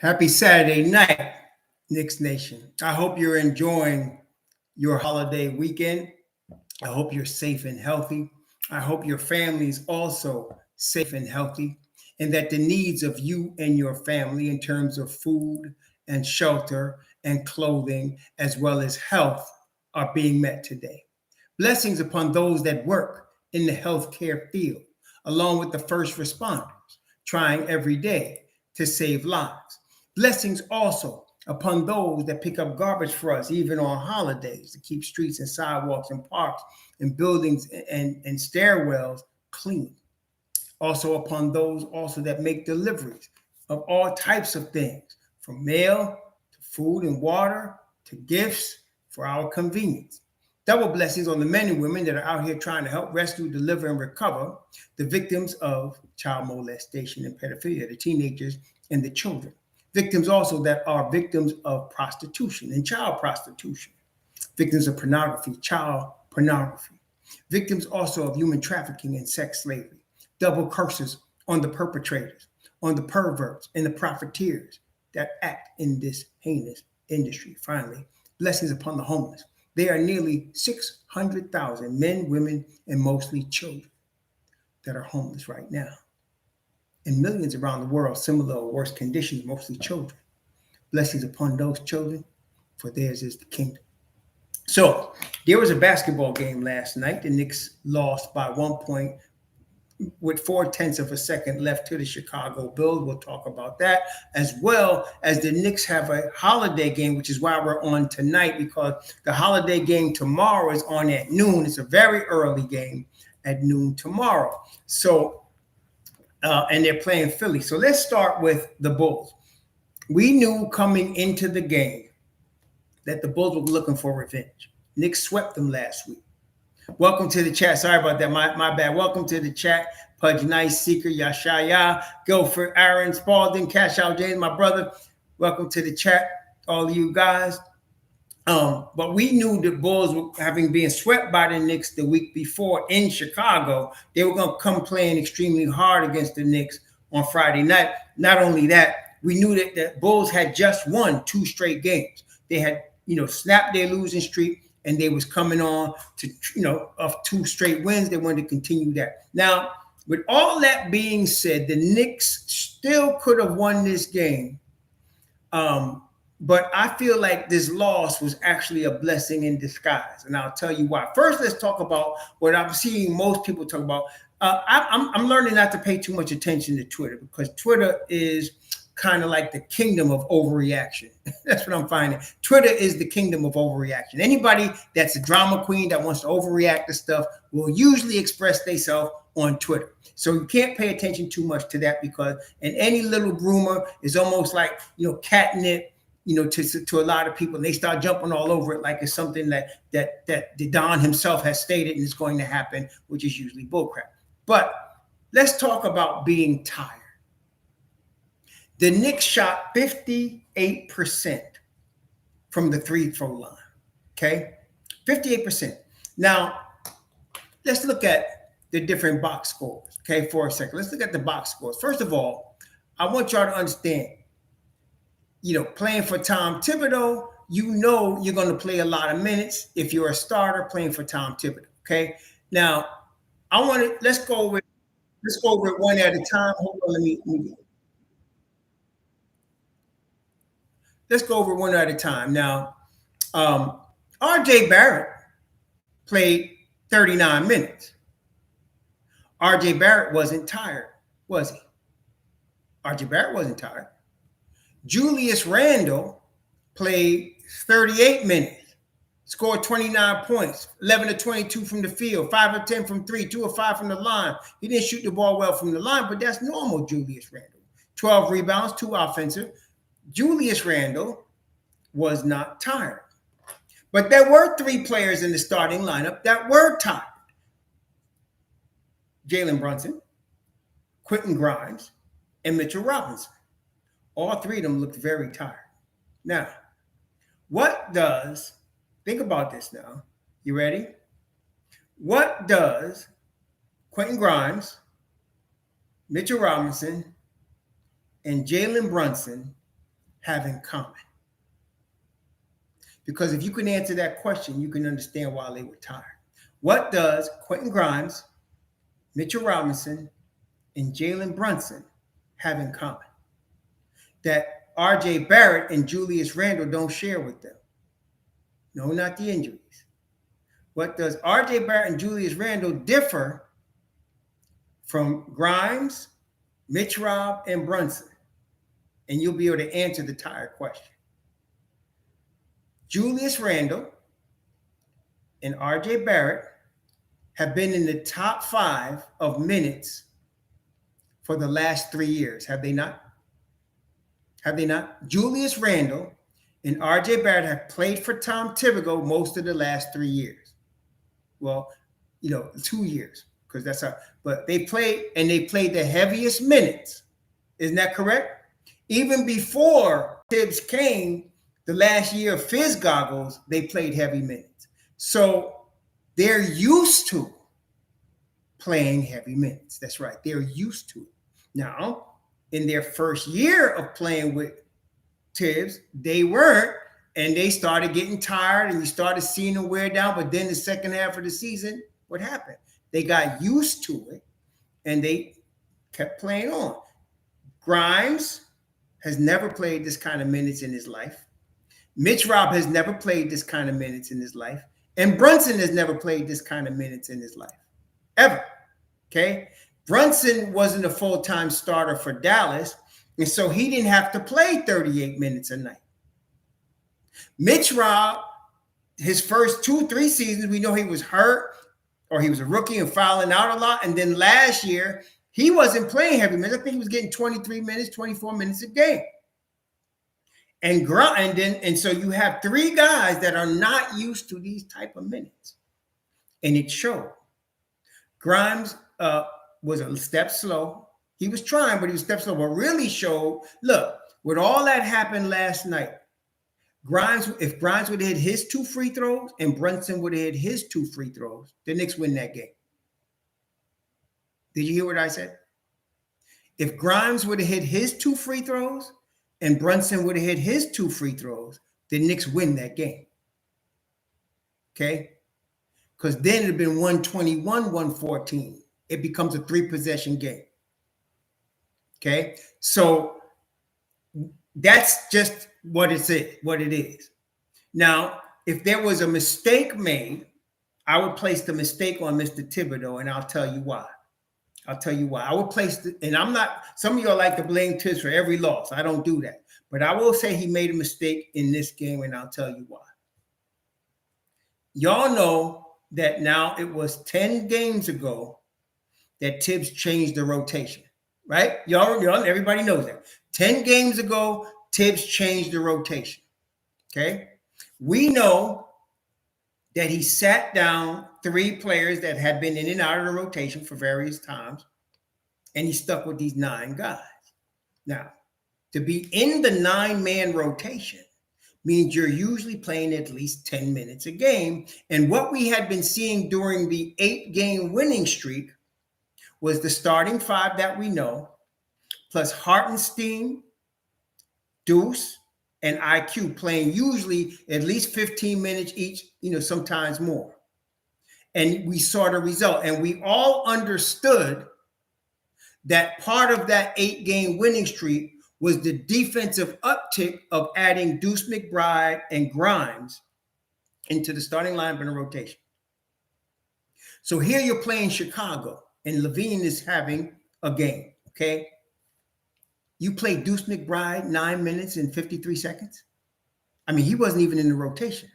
Happy Saturday night, Knicks Nation. I hope you're enjoying your holiday weekend. I hope you're safe and healthy. I hope your family's also safe and healthy, and that the needs of you and your family in terms of food and shelter and clothing, as well as health, are being met today. Blessings upon those that work in the healthcare field, along with the first responders, trying every day to save lives. Blessings also upon those that pick up garbage for us, even on holidays, to keep streets and sidewalks and parks and buildings and stairwells clean. Also upon those also that make deliveries of all types of things, from mail to food and water to gifts for our convenience. Double blessings on the men and women that are out here trying to help rescue, deliver, and recover the victims of child molestation and pedophilia, the teenagers and the children. Victims also that are victims of prostitution and child prostitution, victims of pornography, child pornography, victims also of human trafficking and sex slavery. Double curses on the perpetrators, on the perverts and the profiteers that act in this heinous industry. Finally, blessings upon the homeless. There are nearly 600,000 men, women, and mostly children that are homeless right now. And millions around the world, similar or worse conditions, mostly children. Blessings upon those children, for theirs is the kingdom. So there was a basketball game last night. The Knicks lost by 1 point with 0.4 of a second left to the Chicago Bulls. We'll talk about that, as well as the Knicks have a holiday game, which is why we're on tonight, because the holiday game tomorrow is on at noon. It's a very early game at noon tomorrow. So, and they're playing Philly. So let's start with the Bulls. We knew coming into the game that the Bulls were looking for revenge. Knicks swept them last week. Welcome to the chat. Sorry about that. My bad. Welcome to the chat. Pudge Nice, Seeker, Yashaya, Guilford, Aaron, Spalding, Cash Out James, my brother. Welcome to the chat, all of you guys. But we knew the Bulls were having been swept by the Knicks the week before in Chicago. They were going to come playing extremely hard against the Knicks on Friday night. Not only that, we knew that the Bulls had just won 2 straight games. They had, snapped their losing streak, and they was coming on to, of 2 straight wins. They wanted to continue that. Now, with all that being said, the Knicks still could have won this game. But I feel like this loss was actually a blessing in disguise, and I'll tell you why. First, let's talk about what I'm seeing most people talk about. I'm learning not to pay too much attention to Twitter, because Twitter is kind of like the kingdom of overreaction. That's what I'm finding. Twitter is the kingdom of overreaction. Anybody that's a drama queen that wants to overreact to stuff will usually express themselves on Twitter. So you can't pay attention too much to that, because and any little rumor is almost like catnip, to a lot of people, and they start jumping all over it like it's something that the Don himself has stated and is going to happen, which is usually bullcrap. But let's talk about being tired. The Knicks shot 58% from the free throw line. Okay, 58%. Now let's look at the different box scores. Okay, for a second, let's look at the box scores. First of all, I want y'all to understand. Playing for Tom Thibodeau, you're going to play a lot of minutes if you're a starter playing for Tom Thibodeau. Okay. Now, let's go over it one at a time. Hold on, let's go over one at a time. Now, RJ Barrett played 39 minutes. RJ Barrett wasn't tired, was he? RJ Barrett wasn't tired. Julius Randle played 38 minutes, scored 29 points, 11 of 22 from the field, 5 of 10 from 3, 2 of 5 from the line. He didn't shoot the ball well from the line, but that's normal, Julius Randle. 12 rebounds, 2 offensive. Julius Randle was not tired. But there were 3 players in the starting lineup that were tired. Jalen Brunson, Quentin Grimes, and Mitchell Robinson. All 3 of them looked very tired. Now, think about this now. You ready? What does Quentin Grimes, Mitchell Robinson, and Jalen Brunson have in common? Because if you can answer that question, you can understand why they were tired. What does Quentin Grimes, Mitchell Robinson, and Jalen Brunson have in common that R.J. Barrett and Julius Randle don't share with them? No, not the injuries. What does R.J. Barrett and Julius Randle differ from Grimes, Mitch Rob, and Brunson? And you'll be able to answer the tired question. Julius Randle and R.J. Barrett have been in the top 5 of minutes for the last 3 years. Have they not? Have they not? Julius Randle and R.J. Barrett have played for Tom Thibodeau most of the last 3 years. Well, 2 years, because that's how. But they played, and they played the heaviest minutes. Isn't that correct? Even before Tibbs came, the last year of Fizz goggles, they played heavy minutes. So they're used to playing heavy minutes. That's right. They're used to it. Now, in their first year of playing with Tibbs, they weren't, and they started getting tired, and you started seeing them wear down. But then the second half of the season, what happened? They got used to it, and they kept playing on. Grimes has never played this kind of minutes in his life. Mitch Rob has never played this kind of minutes in his life. And Brunson has never played this kind of minutes in his life, ever. Okay? Brunson wasn't a full-time starter for Dallas, and so he didn't have to play 38 minutes a night. Mitch Rob, his first 2-3 seasons, we know he was hurt, or he was a rookie and fouling out a lot. And then last year, he wasn't playing heavy minutes. I think he was getting 23 minutes, 24 minutes a game. And so you have 3 guys that are not used to these type of minutes. And it showed. Grimes was a step slow. He was trying, but he was a step slow. But really showed, look, with all that happened last night, if Grimes would have hit his 2 free throws and Brunson would have hit his 2 free throws, the Knicks win that game. Did you hear what I said? If Grimes would have hit his 2 free throws and Brunson would have hit his 2 free throws, the Knicks win that game. Okay? Because then it'd been 121-114. It becomes a 3-possession game. Okay? So that's just what it is. Now, if there was a mistake made, I would place the mistake on Mr. Thibodeau, and I'll tell you why. I would place and I'm not, some of y'all like to blame Tibbs for every loss. I don't do that. But I will say he made a mistake in this game, and I'll tell you why. Y'all know that now it was 10 games ago that Tibbs changed the rotation, right? Y'all, everybody knows that. 10 games ago, Tibbs changed the rotation, okay? We know that he sat down 3 players that had been in and out of the rotation for various times, and he stuck with these 9 guys. Now, to be in the 9-man rotation means you're usually playing at least 10 minutes a game, and what we had been seeing during the 8-game winning streak was the starting 5 that we know, plus Hartenstein, Deuce, and IQ playing usually at least 15 minutes each, sometimes more. And we saw the result. And we all understood that part of that 8-game winning streak was the defensive uptick of adding Deuce McBride and Grimes into the starting lineup in a rotation. So here you're playing Chicago, and Levine is having a game, okay? You play Deuce McBride 9 minutes and 53 seconds. I mean, he wasn't even in the rotation.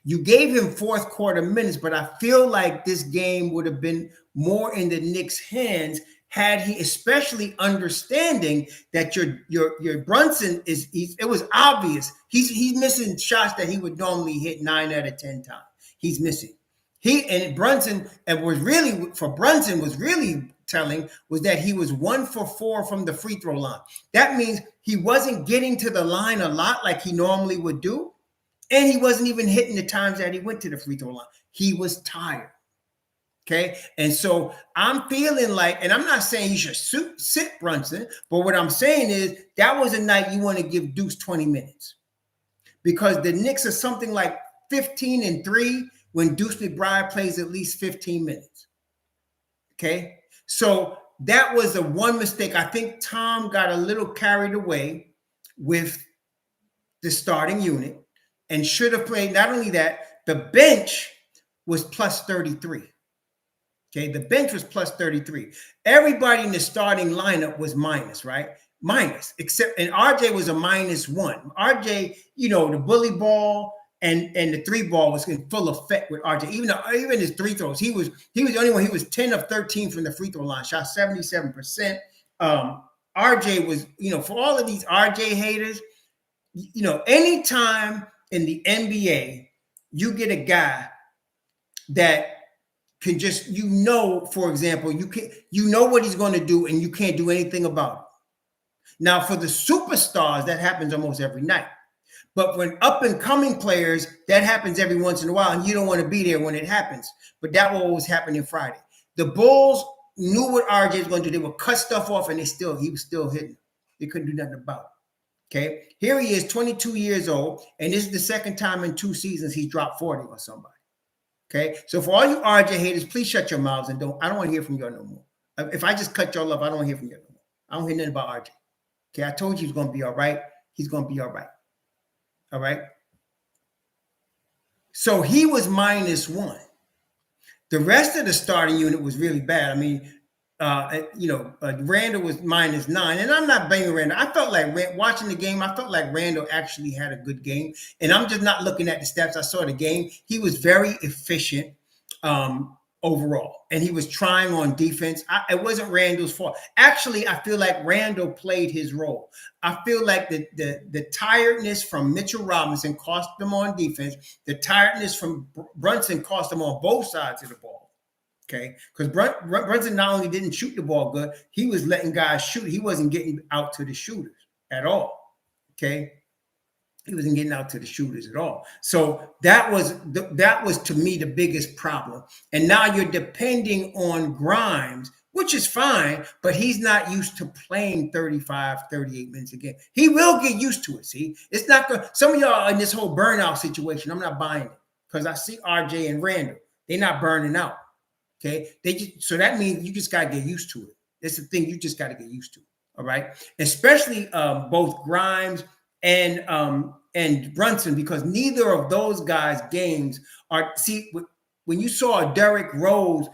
You gave him fourth quarter minutes, but I feel like this game would have been more in the Knicks' hands had he, especially understanding that your Brunson it was obvious he's missing shots that he would normally hit 9 out of 10 times. He's missing. Brunson was really telling was that he was 1 for 4 from the free throw line. That means he wasn't getting to the line a lot like he normally would do. And he wasn't even hitting the times that he went to the free throw line. He was tired. Okay. And so I'm feeling like, and I'm not saying you should sit Brunson, but what I'm saying is that was a night you want to give Deuce 20 minutes because the Knicks are something like 15-3 when Deuce McBride plays at least 15 minutes. Okay. So that was the one mistake. I think Tom got a little carried away with the starting unit and should have played. Not only that, the bench was plus 33. Okay, the bench was plus 33. Everybody in the starting lineup was minus, right? Minus, except, and RJ was a -1. RJ, the bully ball and the three ball was in full effect with RJ. Even his free throws, he was the only one. He was 10 of 13 from the free throw line, shot 77%. RJ was, for all of these RJ haters, anytime in the NBA you get a guy that can just, for example, you know what he's going to do and you can't do anything about it. Now, for the superstars, that happens almost every night. But when up and coming players, that happens every once in a while, and you don't want to be there when it happens. But that was always happening Friday. The Bulls knew what RJ was going to do. They would cut stuff off, and he was still hitting. They couldn't do nothing about it. Okay, here he is, 22 years old, and this is the second time in 2 seasons he's dropped 40 on somebody. Okay, so for all you RJ haters, please shut your mouths and I don't want to hear from y'all no more. If I just cut y'all off, I don't want to hear from y'all no more. I don't hear nothing about RJ. Okay, I told you he's going to be all right. He's going to be all right. All right. So he was -1. The rest of the starting unit was really bad. I mean, Randall was -9, and I'm not blaming Randall. I felt like watching the game, I felt like Randall actually had a good game, and I'm just not looking at the stats. I saw the game. He was very efficient overall, and he was trying on defense. It wasn't Randall's fault. Actually, I feel like Randall played his role. I feel like the tiredness from Mitchell Robinson cost them on defense. The tiredness from Brunson cost them on both sides of the ball. Okay, because Brunson not only didn't shoot the ball good, he was letting guys shoot. He wasn't getting out to the shooters at all. Okay, he wasn't getting out to the shooters at all. So that was to me the biggest problem. And now you're depending on Grimes, which is fine, but he's not used to playing 35, 38 minutes a game. He will get used to it. See, it's not good. Some of y'all in this whole burnout situation, I'm not buying it because I see RJ and Randall. They're not burning out. Okay, so that means you just got to get used to it. It's the thing you just got to get used to. All right, especially both Grimes and Brunson, because neither of those guys' games are. See, when you saw Derrick Rose,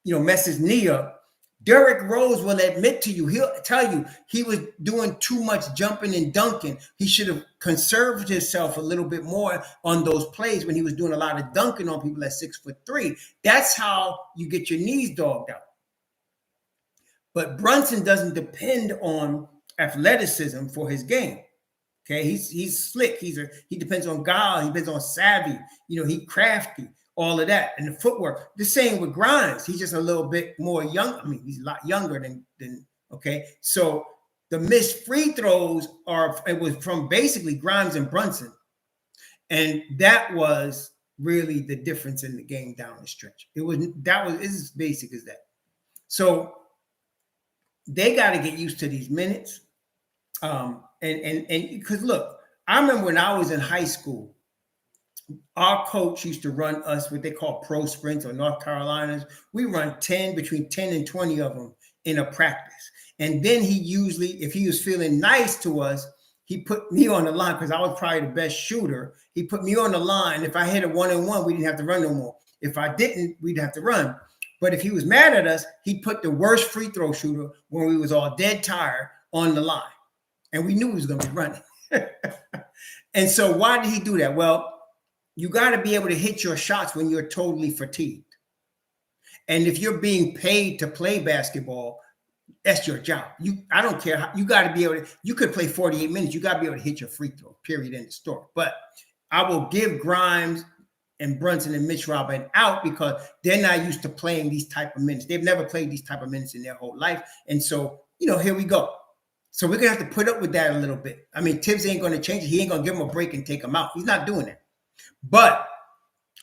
mess his knee up, Derrick Rose will admit to you, he'll tell you he was doing too much jumping and dunking. He should have conserved himself a little bit more on those plays when he was doing a lot of dunking on people at 6'3". That's how you get your knees dogged out. But Brunson doesn't depend on athleticism for his game. Okay, he's slick. He depends on guile. He depends on savvy. He crafty. All of that and the footwork. The same with Grimes. He's just a little bit more young. I mean, he's a lot younger than okay. So the missed free throws it was from basically Grimes and Brunson. And that was really the difference in the game down the stretch. It's as basic as that. So they got to get used to these minutes. And because look, I remember when I was in high school, our coach used to run us what they call pro sprints or North Carolinas. We run between 10 and 20 of them in a practice. And then he usually, if he was feeling nice to us, he put me on the line because I was probably the best shooter. He put me on the line. If I hit a 1-on-1, we didn't have to run no more. If I didn't, we'd have to run. But if he was mad at us, he'd put the worst free throw shooter when we was all dead tired on the line. And we knew he was going to be running. And so why did he do that? Well, you got to be able to hit your shots when you're totally fatigued. And if you're being paid to play basketball, that's your job. I don't care how, you got to be able to, you could play 48 minutes. You got to be able to hit your free throw, period, in the story. But I will give Grimes and Brunson and Mitch Robinson out because they're not used to playing these type of minutes. They've never played these type of minutes in their whole life. And so, here we go. So we're going to have to put up with that a little bit. I mean, Tibbs ain't going to change it. He ain't going to give them a break and take them out. He's not doing that. But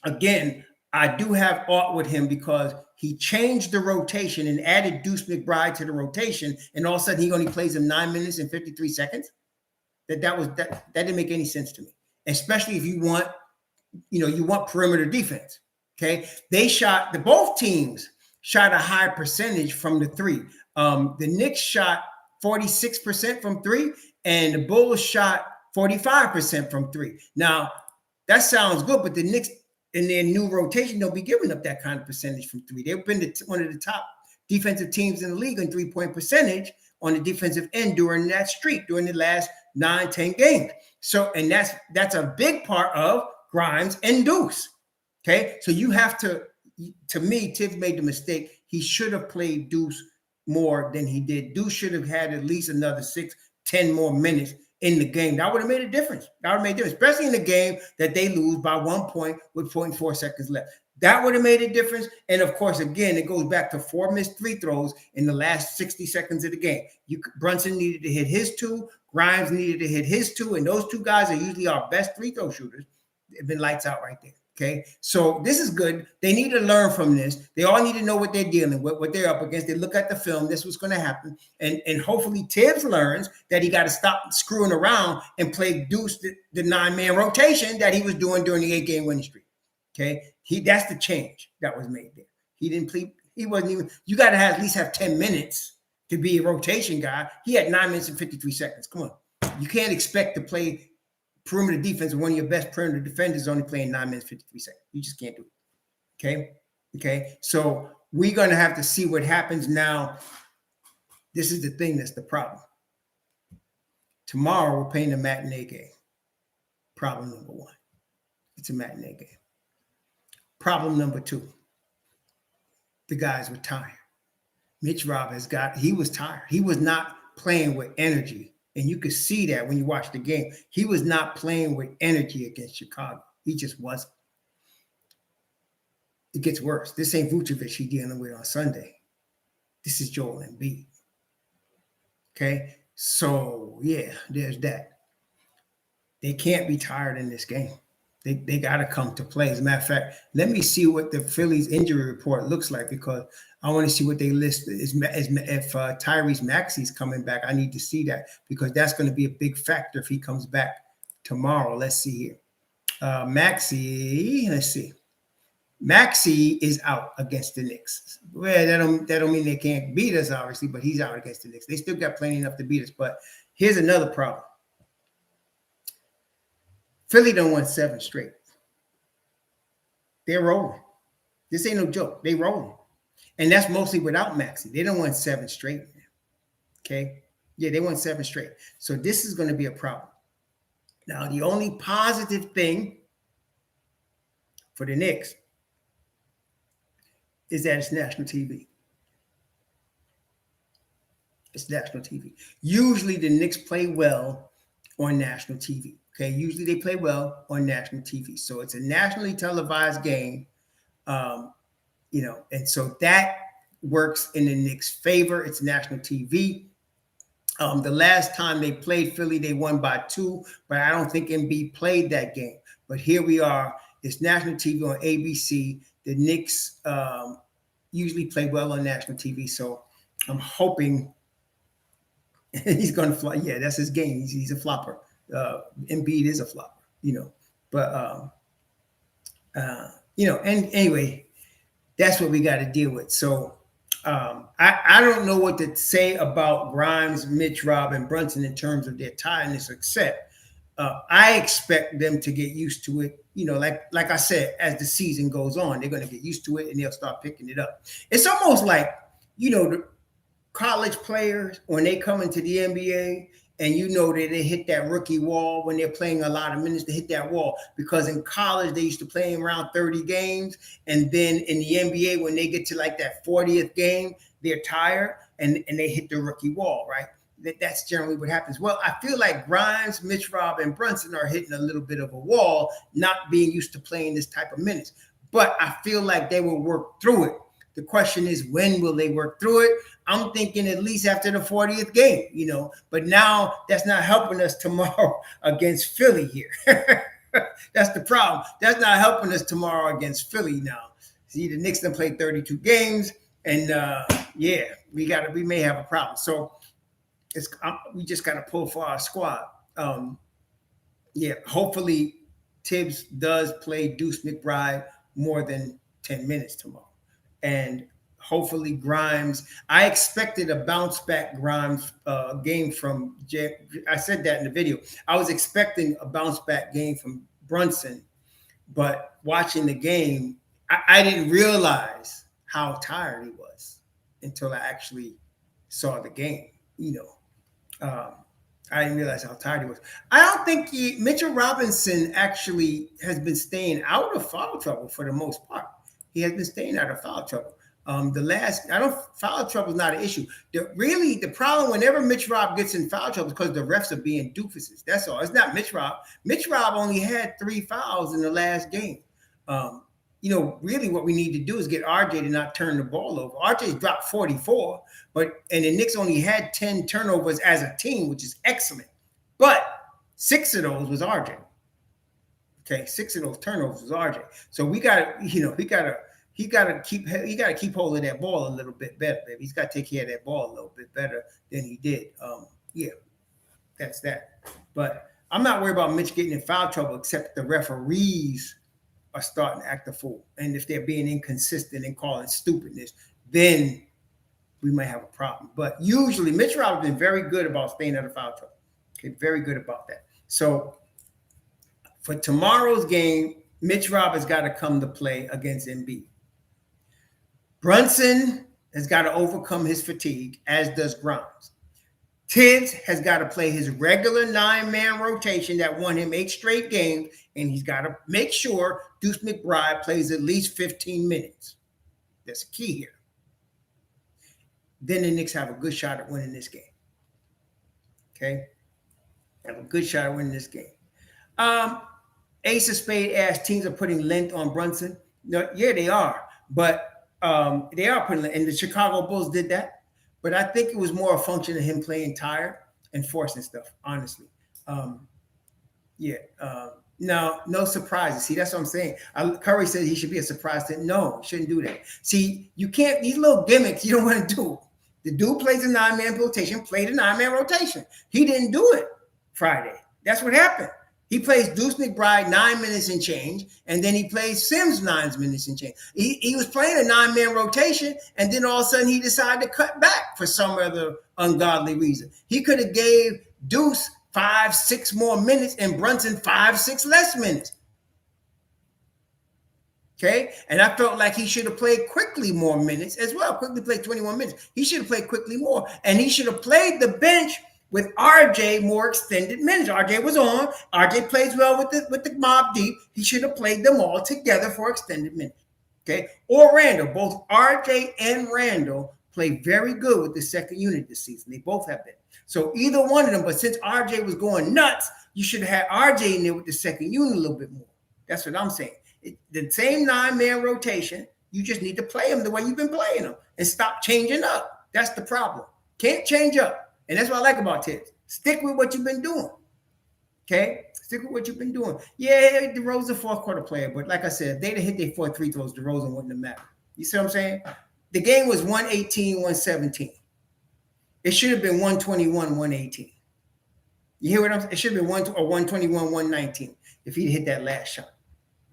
again, I do have art with him because he changed the rotation and added Deuce McBride to the rotation, and all of a sudden he only plays him 9 minutes and 53 seconds. That didn't make any sense to me, especially if you want perimeter defense. Okay, both teams shot a high percentage from the three. The Knicks shot 46% from three, and the Bulls shot 45% from three. Now, that sounds good, but the Knicks in their new rotation don't be giving up that kind of percentage from three. They've been one of the top defensive teams in the league in three-point percentage on the defensive end during that streak, during the last 9-10 games. So, and that's a big part of Grimes and Deuce. Okay, so you have to me, Tibbs made the mistake. He should have played Deuce more than he did. Deuce should have had at least another 6-10 more minutes in the game. That would have made a difference. That would have made a difference, especially in the game that they lose by 1 point with 0.4 seconds left. That would have made a difference. And of course, again, it goes back to 4 missed free throws in the last 60 seconds of the game. Brunson needed to hit his 2, Grimes needed to hit his 2, and those 2 guys are usually our best free throw shooters. They've been lights out right there. Okay, so this is good. They need to learn from this. They all need to know what they're dealing with, what they're up against. They look at the film. This was going to happen, and hopefully Tibbs learns that he got to stop screwing around and play Deuce the 9-man rotation that he was doing during the 8-game winning streak. Okay, that's the change that was made there. He didn't play. He wasn't even. You got to at least have 10 minutes to be a rotation guy. He had 9 minutes and 53 seconds. Come on, you can't expect to play perimeter defense, one of your best perimeter defenders only playing 9 minutes, 53 seconds. You just can't do it. Okay. So we're going to have to see what happens now. This is the thing that's the problem. Tomorrow, we're playing a matinee game. Problem number 1. It's a matinee game. Problem number 2. The guys were tired. Mitch Rob he was tired. He was not playing with energy. And you could see that when you watch the game. He was not playing with energy against Chicago. He just wasn't. It gets worse. This ain't Vucevic he's dealing with on Sunday. This is Joel Embiid. Okay? So, yeah, there's that. They can't be tired in this game. They got to come to play. As a matter of fact, let me see what the Phillies injury report looks like, because I want to see what they list. If Tyrese Maxey's coming back, I need to see that, because that's going to be a big factor if he comes back tomorrow. Let's see here. Maxey, let's see. Maxey is out against the Knicks. Well, that don't mean they can't beat us, obviously, but he's out against the Knicks. They still got plenty enough to beat us. But here's another problem. Philly done won 7 straight. They're rolling. This ain't no joke. They rolling. And that's mostly without Maxey. They done won 7 straight. Okay? Yeah, they won 7 straight. So this is going to be a problem. Now, the only positive thing for the Knicks is that it's national TV. It's national TV. Usually the Knicks play well on national TV. Okay, usually they play well on national TV. So it's a nationally televised game, and so that works in the Knicks' favor. It's national TV. The last time they played Philly, they won by 2, but I don't think Embiid played that game. But here we are. It's national TV on ABC. The Knicks usually play well on national TV, so I'm hoping he's going to fly. Yeah, that's his game. He's a flopper. Embiid is a flopper, but and anyway, that's what we got to deal with. So I don't know what to say about Grimes, Mitch, Rob, and Brunson in terms of their tiredness, except I expect them to get used to it. Like I said, as the season goes on, they're going to get used to it and they'll start picking it up. It's almost like, the college players, when they come into the NBA, and that they hit that rookie wall when they're playing a lot of minutes, to hit that wall, because in college they used to play around 30 games, and then in the NBA, when they get to like that 40th game, they're tired and they hit the rookie wall, right? That's generally what happens. Well, I feel like Grimes, Mitch, Rob, and Brunson are hitting a little bit of a wall, not being used to playing this type of minutes. But I feel like they will work through it. The question is, when will they work through it? I'm thinking at least after the 40th game, but now that's not helping us tomorrow against Philly here. That's the problem. That's not helping us tomorrow against Philly now. See, the Knicks done played 32 games, and we may have a problem. So we just got to pull for our squad. Hopefully Tibbs does play Deuce McBride more than 10 minutes tomorrow. And hopefully Grimes, I expected a bounce back Grimes game from I said that in the video. I was expecting a bounce back game from Brunson, but watching the game, I didn't realize how tired he was until I actually saw the game, I didn't realize how tired he was. I don't think Mitchell Robinson actually has been staying out of foul trouble for the most part. He has been staying out of foul trouble. Foul trouble is not an issue. The problem whenever Mitch Rob gets in foul trouble is because the refs are being doofuses. That's all. It's not Mitch Rob. Mitch Rob only had 3 fouls in the last game. Really what we need to do is get RJ to not turn the ball over. RJ's dropped 44, and the Knicks only had 10 turnovers as a team, which is excellent. But 6 of those was RJ. Okay, 6 of those turnovers was RJ. So we gotta keep hold of that ball a little bit better, baby. He's got to take care of that ball a little bit better than he did. That's that. But I'm not worried about Mitch getting in foul trouble, except the referees are starting to act a fool. And if they're being inconsistent and calling stupidness, then we might have a problem. But usually Mitch Rob has been very good about staying out of foul trouble. Okay, very good about that. So for tomorrow's game, Mitch Rob has got to come to play against Embiid. Brunson has got to overcome his fatigue, as does Grimes. Tibbs has got to play his regular 9-man rotation that won him 8 straight games, and he's got to make sure Deuce McBride plays at least 15 minutes. That's a key here. Then the Knicks have a good shot at winning this game. Okay? Have a good shot at winning this game. Ace of Spade asked, teams are putting length on Brunson. No, yeah, they are. But they are putting length. And the Chicago Bulls did that. But I think it was more a function of him playing tired and forcing stuff, honestly. No surprises. See, that's what I'm saying. Curry said he should be a surprise. No, shouldn't do that. See, you can't, these little gimmicks you don't want to do. The dude plays a 9-man rotation, played a 9-man rotation. He didn't do it Friday. That's what happened. He plays Deuce McBride 9 minutes and change, and then he plays Sims 9 minutes and change. He was playing a 9-man rotation, and then all of a sudden he decided to cut back for some other ungodly reason. He could have gave Deuce 5-6 more minutes and Brunson 5-6 less minutes. Okay, and I felt like he should have played Quickly more minutes as well. Quickly played 21 minutes. He should have played Quickly more, and he should have played the bench with RJ more extended minutes. RJ was on. RJ plays well with the mob deep. He should have played them all together for extended minutes. Okay, or Randall. Both RJ and Randall play very good with the second unit this season. They both have been. So either one of them. But since RJ was going nuts, you should have had RJ in there with the second unit a little bit more. That's what I'm saying. The same 9-man rotation. You just need to play them the way you've been playing them and stop changing up. That's the problem. Can't change up. And that's what I like about Tibbs. Stick with what you've been doing. Okay? Stick with what you've been doing. Yeah, DeRozan fourth quarter player, but like I said, if they'd have hit their 4 free throws, DeRozan wouldn't have mattered. You see what I'm saying? The game was 118-117. It should have been 121-118. You hear what I'm saying? It should have been 121-119 if he'd hit that last shot.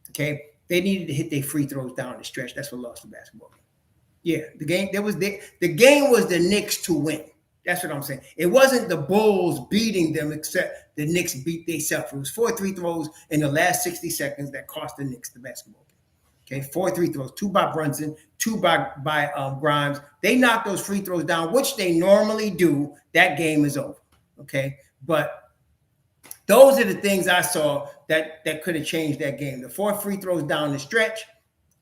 Okay? They needed to hit their free throws down the stretch. That's what lost the basketball game. Yeah, the game was the Knicks to win. That's what I'm saying. It wasn't the Bulls beating them, except the Knicks beat themselves. It was 4 free throws in the last 60 seconds that cost the Knicks the basketball game. Okay, 4 free throws, 2 by Brunson, 2 by Grimes. They knocked those free throws down, which they normally do. That game is over. Okay, but those are the things I saw that could have changed that game. The 4 free throws down the stretch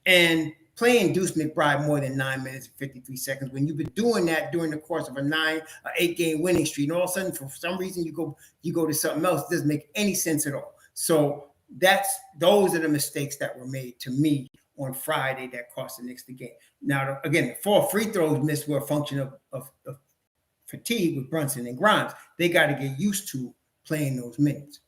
and playing Deuce McBride more than 9 minutes and 53 seconds when you've been doing that during the course of a 8-game winning streak, and all of a sudden, for some reason, you go to something else. It doesn't make any sense at all. So those are the mistakes that were made to me on Friday that cost the Knicks the game. Now, again, the 4 free throws missed were a function of fatigue with Brunson and Grimes. They got to get used to playing those minutes.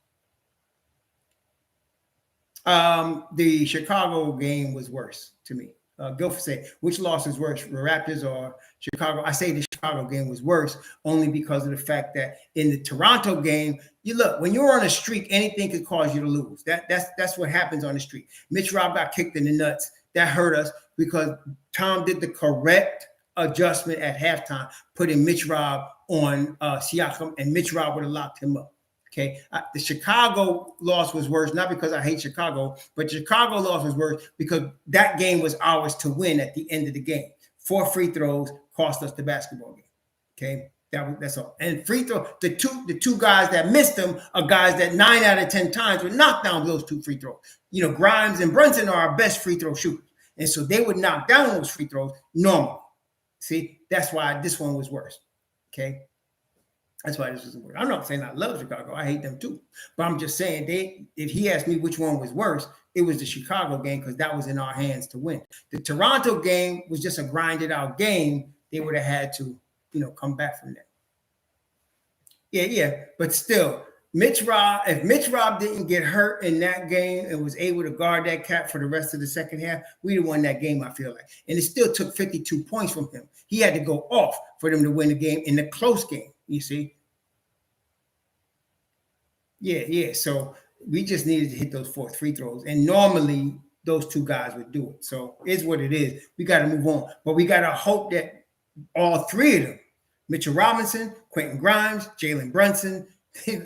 The Chicago game was worse to me. Guilford said, which loss is worse, the Raptors or Chicago? I say the Chicago game was worse only because of the fact that in the Toronto game, you look, when you're on a streak, anything could cause you to lose. That's what happens on the streak. Mitch Rob got kicked in the nuts. That hurt us because Tom did the correct adjustment at halftime, putting Mitch Rob on Siakam, and Mitch Rob would have locked him up. Okay, the Chicago loss was worse, not because I hate Chicago, but Chicago loss was worse because that game was ours to win at the end of the game. 4 free throws cost us the basketball game. Okay, that's all. And free throw, the two guys that missed them are guys that 9 out of 10 times would knock down those 2 free throws. You know, Grimes and Brunson are our best free throw shooters, and so they would knock down those free throws normally. See, that's why this one was worse. Okay. That's why this was worse. I'm not saying I love Chicago. I hate them too. But I'm just saying if he asked me which one was worse, it was the Chicago game because that was in our hands to win. The Toronto game was just a grinded out game. They would have had to, come back from that. Yeah. But still, if Mitch Rob didn't get hurt in that game and was able to guard that cap for the rest of the second half, we'd have won that game, I feel like. And it still took 52 points from him. He had to go off for them to win the game in the close game. You see? Yeah. So we just needed to hit those 4 free throws. And normally those 2 guys would do it. So it's what it is. We got to move on. But we got to hope that all 3 of them, Mitchell Robinson, Quentin Grimes, Jalen Brunson,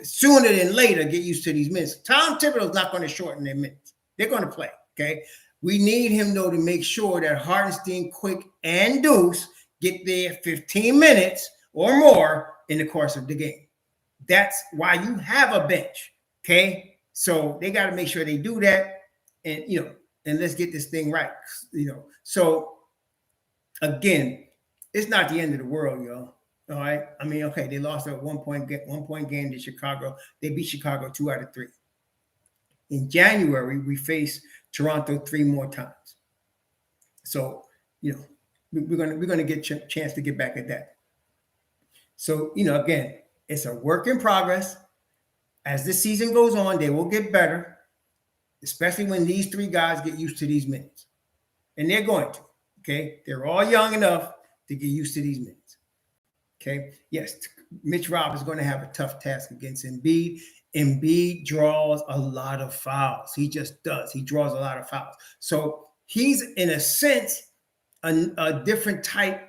sooner than later get used to these minutes. Tom Thibodeau's not going to shorten their minutes. They're going to play, okay? We need him, though, to make sure that Hartenstein, Quick, and Deuce get their 15 minutes or more in the course of the game. That's why you have a bench, okay? So they got to make sure they do that, and and let's get this thing right, So again, it's not the end of the world, y'all. All right. I mean, okay, they lost a 1 point game to Chicago. They beat Chicago 2 out of 3. In January, we face Toronto 3 more times. So we're gonna get a chance to get back at that. So, again, it's a work in progress. As this season goes on, they will get better, especially when these 3 guys get used to these minutes. And they're going to, okay? They're all young enough to get used to these minutes. Okay, yes, Mitch Rob is going to have a tough task against Embiid. Embiid draws a lot of fouls. He just does. He draws a lot of fouls. So he's, in a sense, a different type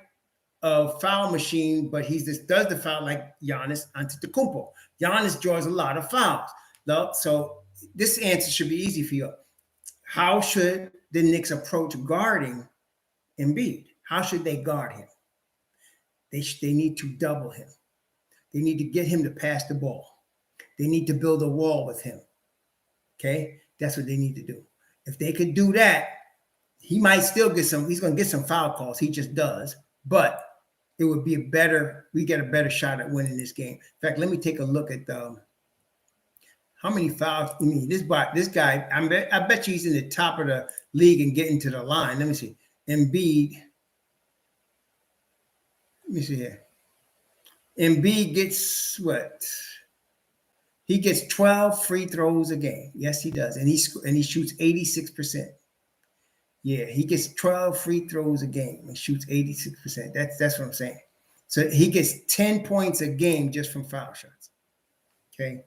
of foul machine, but he just does the foul like Giannis Antetokounmpo. Giannis draws a lot of fouls. So this answer should be easy for you. How should the Knicks approach guarding Embiid? How should they guard him? They need to double him. They need to get him to pass the ball. They need to build a wall with him. Okay? That's what they need to do. If they could do that, he might still he's going to get some foul calls. He just does. But it would be we get a better shot at winning this game. In fact, let me take a look at how many fouls. I mean, this guy, I bet you he's in the top of the league and getting to the line. Let me see. Embiid. Let me see here. Embiid gets what? He gets 12 free throws a game. Yes, he does. And he shoots 86%. Yeah, he gets 12 free throws a game and shoots 86%. That's what I'm saying. So he gets 10 points a game just from foul shots. Okay.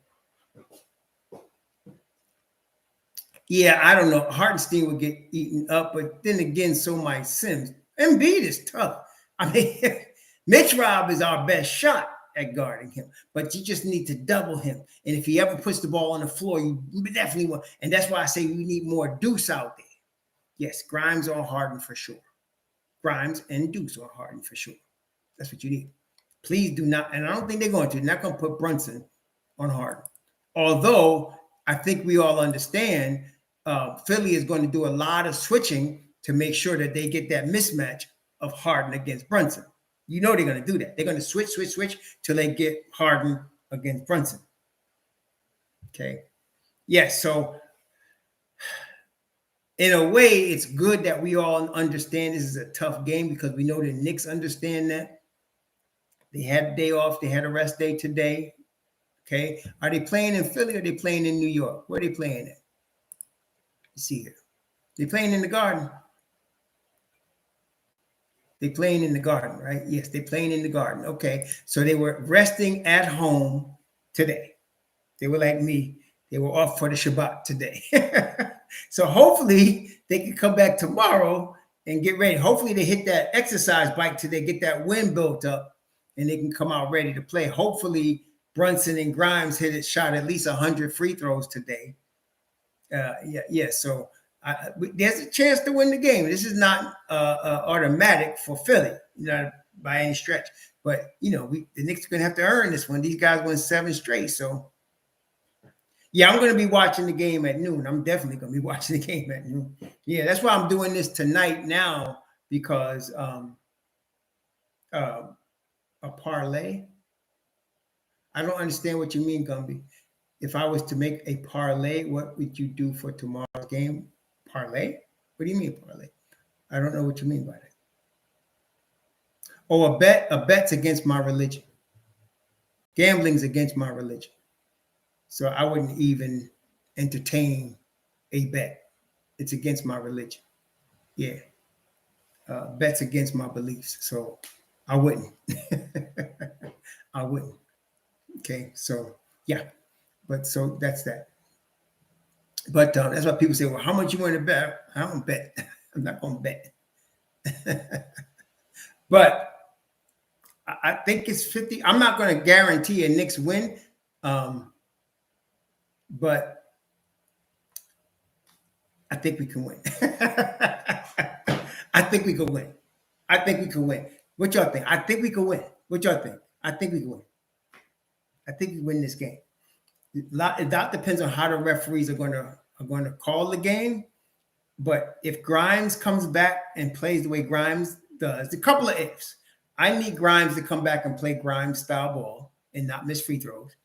Yeah, I don't know. Hartenstein would get eaten up, but then again, so might Sims. Embiid is tough. I mean, Mitch Rob is our best shot at guarding him, but you just need to double him. And if he ever puts the ball on the floor, you definitely want. And that's why I say we need more Deuce out there. Yes, Grimes or Harden for sure. Grimes and Deuce or Harden for sure. That's what you need. Please do not, and I don't think they're going to. They're not going to put Brunson on Harden. Although I think we all understand Philly is going to do a lot of switching to make sure that they get that mismatch of Harden against Brunson. You know they're going to do that. They're going to switch till they get Harden against Brunson. Okay. Yes. So in a way, it's good that we all understand this is a tough game because we know the Knicks understand that. They had a day off. They had a rest day today. Okay. Are they playing in Philly or are they playing in New York? Where are they playing at? Let's see here. They're playing in the Garden. They playing in the Garden, right? Yes, they playing in the Garden. Okay, so they were resting at home today. They were like me. They were off for the Shabbat today. So hopefully they can come back tomorrow and get ready. Hopefully they hit that exercise bike today, get that wind built up, and they can come out ready to play. Hopefully Brunson and Grimes shot at least 100 free throws today. So there's a chance to win the game. This is not automatic for Philly, not by any stretch. But the Knicks are gonna have to earn this one. These guys won 7 straight, so. Yeah, I'm going to be watching the game at noon. I'm definitely going to be watching the game at noon. Yeah, that's why I'm doing this tonight now, because a parlay. I don't understand what you mean, Gumby. If I was to make a parlay, what would you do for tomorrow's game? Parlay? What do you mean parlay? I don't know what you mean by that. Oh, a bet. A bet's against my religion. Gambling's against my religion. So I wouldn't even entertain a bet. It's against my religion. Yeah. Bets against my beliefs. So I wouldn't. I wouldn't. Okay. So yeah. But so that's that. But that's why people say, well, how much you want to bet? I don't bet. I'm not going to bet. But I think it's 50. I'm not going to guarantee a Knicks win. But I think we can win. I think we can win. I think we can win. What y'all think? I think we can win. What y'all think? I think we can win. I think we win this game. That depends on how the referees are going to call the game. But if Grimes comes back and plays the way Grimes does, a couple of ifs. I need Grimes to come back and play Grimes style ball and not miss free throws.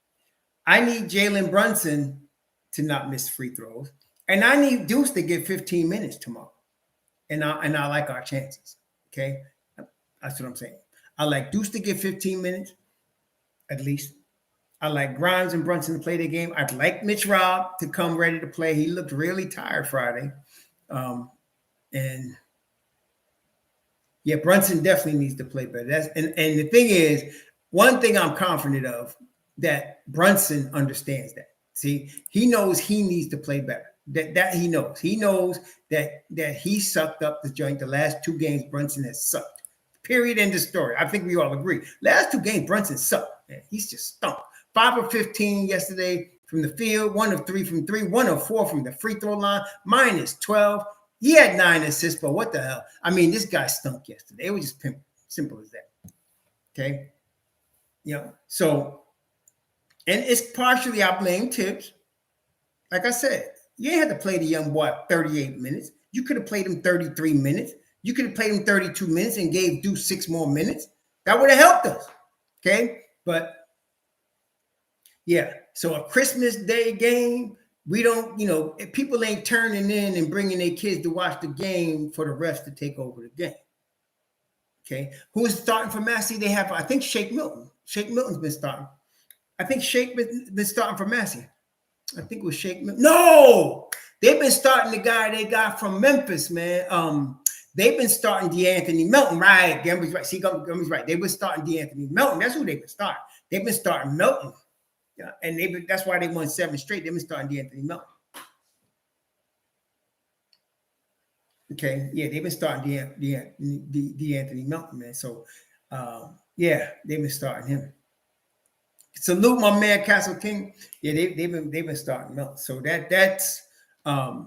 I need Jalen Brunson to not miss free throws. And I need Deuce to get 15 minutes tomorrow. And I like our chances. Okay? That's what I'm saying. I like Deuce to get 15 minutes, at least. I like Grimes and Brunson to play their game. I'd like Mitch Robb to come ready to play. He looked really tired Friday. And yeah, Brunson definitely needs to play better. And the thing is, one thing I'm confident of, that Brunson understands that. See, he knows he needs to play better. That he knows. He knows that he sucked up the joint. The last 2 games, Brunson has sucked. Period. End of story. I think we all agree. Last 2 games, Brunson sucked. Man, he's just stunk. 5 of 15 yesterday from the field, 1 of 3 from 3, 1 of 4 from the free throw line, -12. He had 9 assists, but what the hell? I mean, this guy stunk yesterday. It was just simple as that. Okay. So, and it's partially I blame Tibbs. Like I said, you ain't had to play the young boy 38 minutes. You could have played him 33 minutes. You could have played him 32 minutes and gave Deuce 6 more minutes. That would have helped us. Okay. But yeah, so a Christmas Day game, we don't, if people ain't turning in and bringing their kids to watch the game for the refs to take over the game. Okay. Who is starting for Massey? They have, I think, Shake Milton. Shake Milton's been starting. I think Shake been starting for Massey. I think it was Shake Milton. No! They've been starting the guy they got from Memphis, man. They've been starting DeAnthony Melton, right? Gambler's right. See, Gambler's right. They've been starting DeAnthony Melton. That's who they've been starting. They've been starting Melton. Yeah, and that's why they won 7 straight. They've been starting DeAnthony Melton. Okay, yeah, they've been starting DeAnthony Melton, man. So, yeah, they've been starting him. Salute my man Castle King. Yeah, they've been starting Melton. So that's part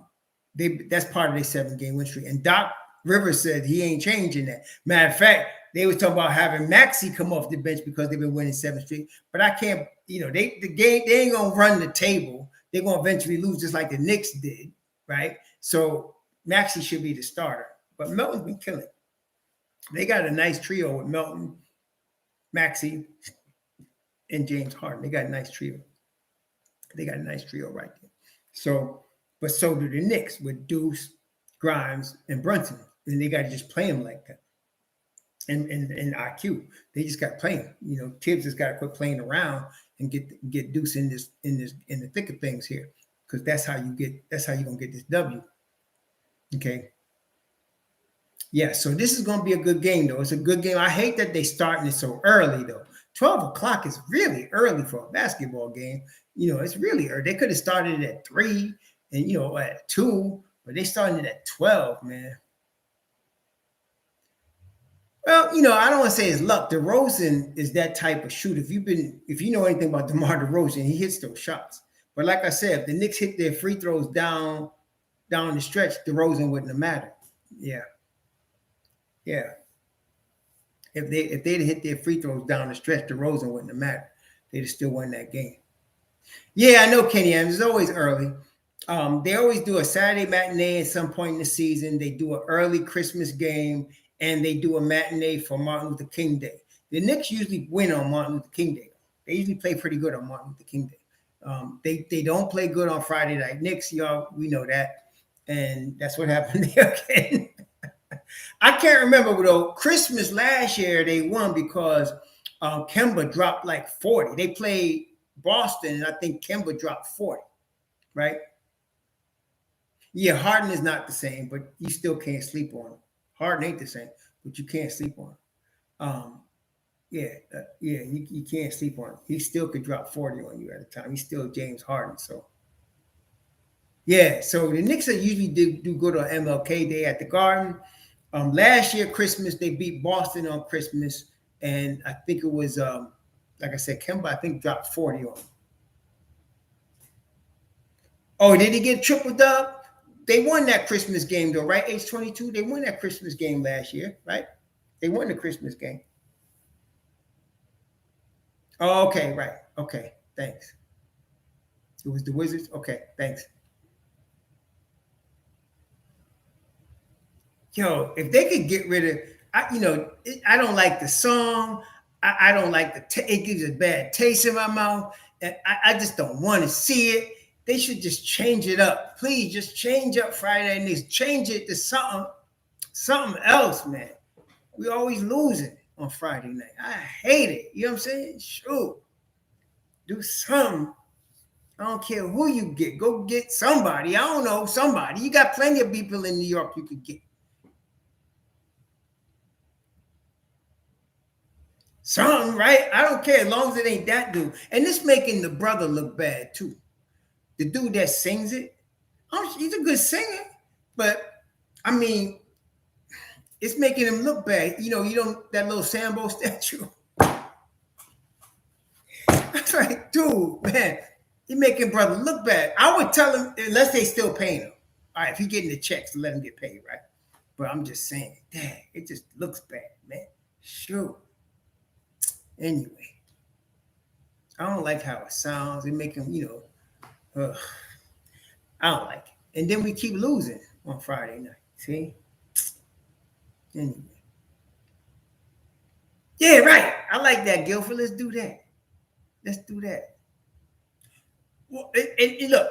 of their 7-game win streak. And Doc Rivers said he ain't changing that. Matter of fact, they was talking about having Maxey come off the bench because they've been winning 7 straight. But I can't, they ain't gonna run the table. They're gonna eventually lose just like the Knicks did, right? So Maxey should be the starter. But Melton's been killing. They got a nice trio with Melton, Maxey, and James Harden. They got a nice trio. They got a nice trio right there. So, but so do the Knicks with Deuce, Grimes, and Brunson. And they got to just play them like that. And IQ, they just got to play them. Tibbs has got to quit playing around and get Deuce in the thick of things here, because that's how you're gonna get this W. Okay. Yeah, so this is going to be a good game, though. It's a good game. I hate that they starting it so early, though. 12 o'clock is really early for a basketball game. It's really early. They could have started it at 3 and, at 2, but they started it at 12, man. Well, I don't want to say it's luck. DeRozan is that type of shooter. If you know anything about DeMar DeRozan, he hits those shots. But like I said, if the Knicks hit their free throws down the stretch, DeRozan wouldn't have mattered. Yeah. Yeah. If they'd hit their free throws down the stretch, DeRozan wouldn't have mattered. They'd have still won that game. Yeah, I know, Kenny. And it's always early. They always do a Saturday matinee at some point in the season. They do an early Christmas game, and they do a matinee for Martin Luther King Day. The Knicks usually win on Martin Luther King Day. They usually play pretty good on Martin Luther King Day. They don't play good on Friday night. Knicks, y'all, we know that. And that's what happened there again. I can't remember, though. Christmas last year, they won because Kemba dropped like 40. They played Boston, and I think Kemba dropped 40, right? Yeah, Harden is not the same, but you still can't sleep on him. Harden ain't the same, but you can't sleep on him. You can't sleep on him. He still could drop 40 on you at a time. He's still James Harden, so. Yeah, so the Knicks usually do good on MLK Day at the Garden. Last year, Christmas, they beat Boston on Christmas, and I think it was, like I said, Kemba, I think, dropped 40 on him. Oh, did he get triple dub? They won that Christmas game, though, right? Age 22, they won that Christmas game last year, right? They won the Christmas game. Oh, okay, right. Okay, thanks. It was the Wizards? Okay, thanks. Yo, if they could get rid of, I don't like the song. I don't like it gives a bad taste in my mouth. And I just don't want to see it. They should just change it up. Please just change up Friday nights. Change it to something else, man. We always losing on Friday night. I hate it. You know what I'm saying? Shoot. Do something. I don't care who you get. Go get somebody. I don't know, somebody. You got plenty of people in New York you could get. Something, right? I don't care as long as it ain't that dude. And this making the brother look bad too. The dude that sings it, he's a good singer, but I mean, it's making him look bad. That little Sambo statue. That's like, dude, man, you're making brother look bad. I would tell him, unless they still paying him. All right, if he getting the checks, let him get paid, right? But I'm just saying, dang, it just looks bad, man. Sure. Anyway, I don't like how it sounds. It make him, I don't like it. And then we keep losing on Friday night. See? Anyway. Yeah, right. I like that, Guilford. Let's do that. Let's do that. Well, and look,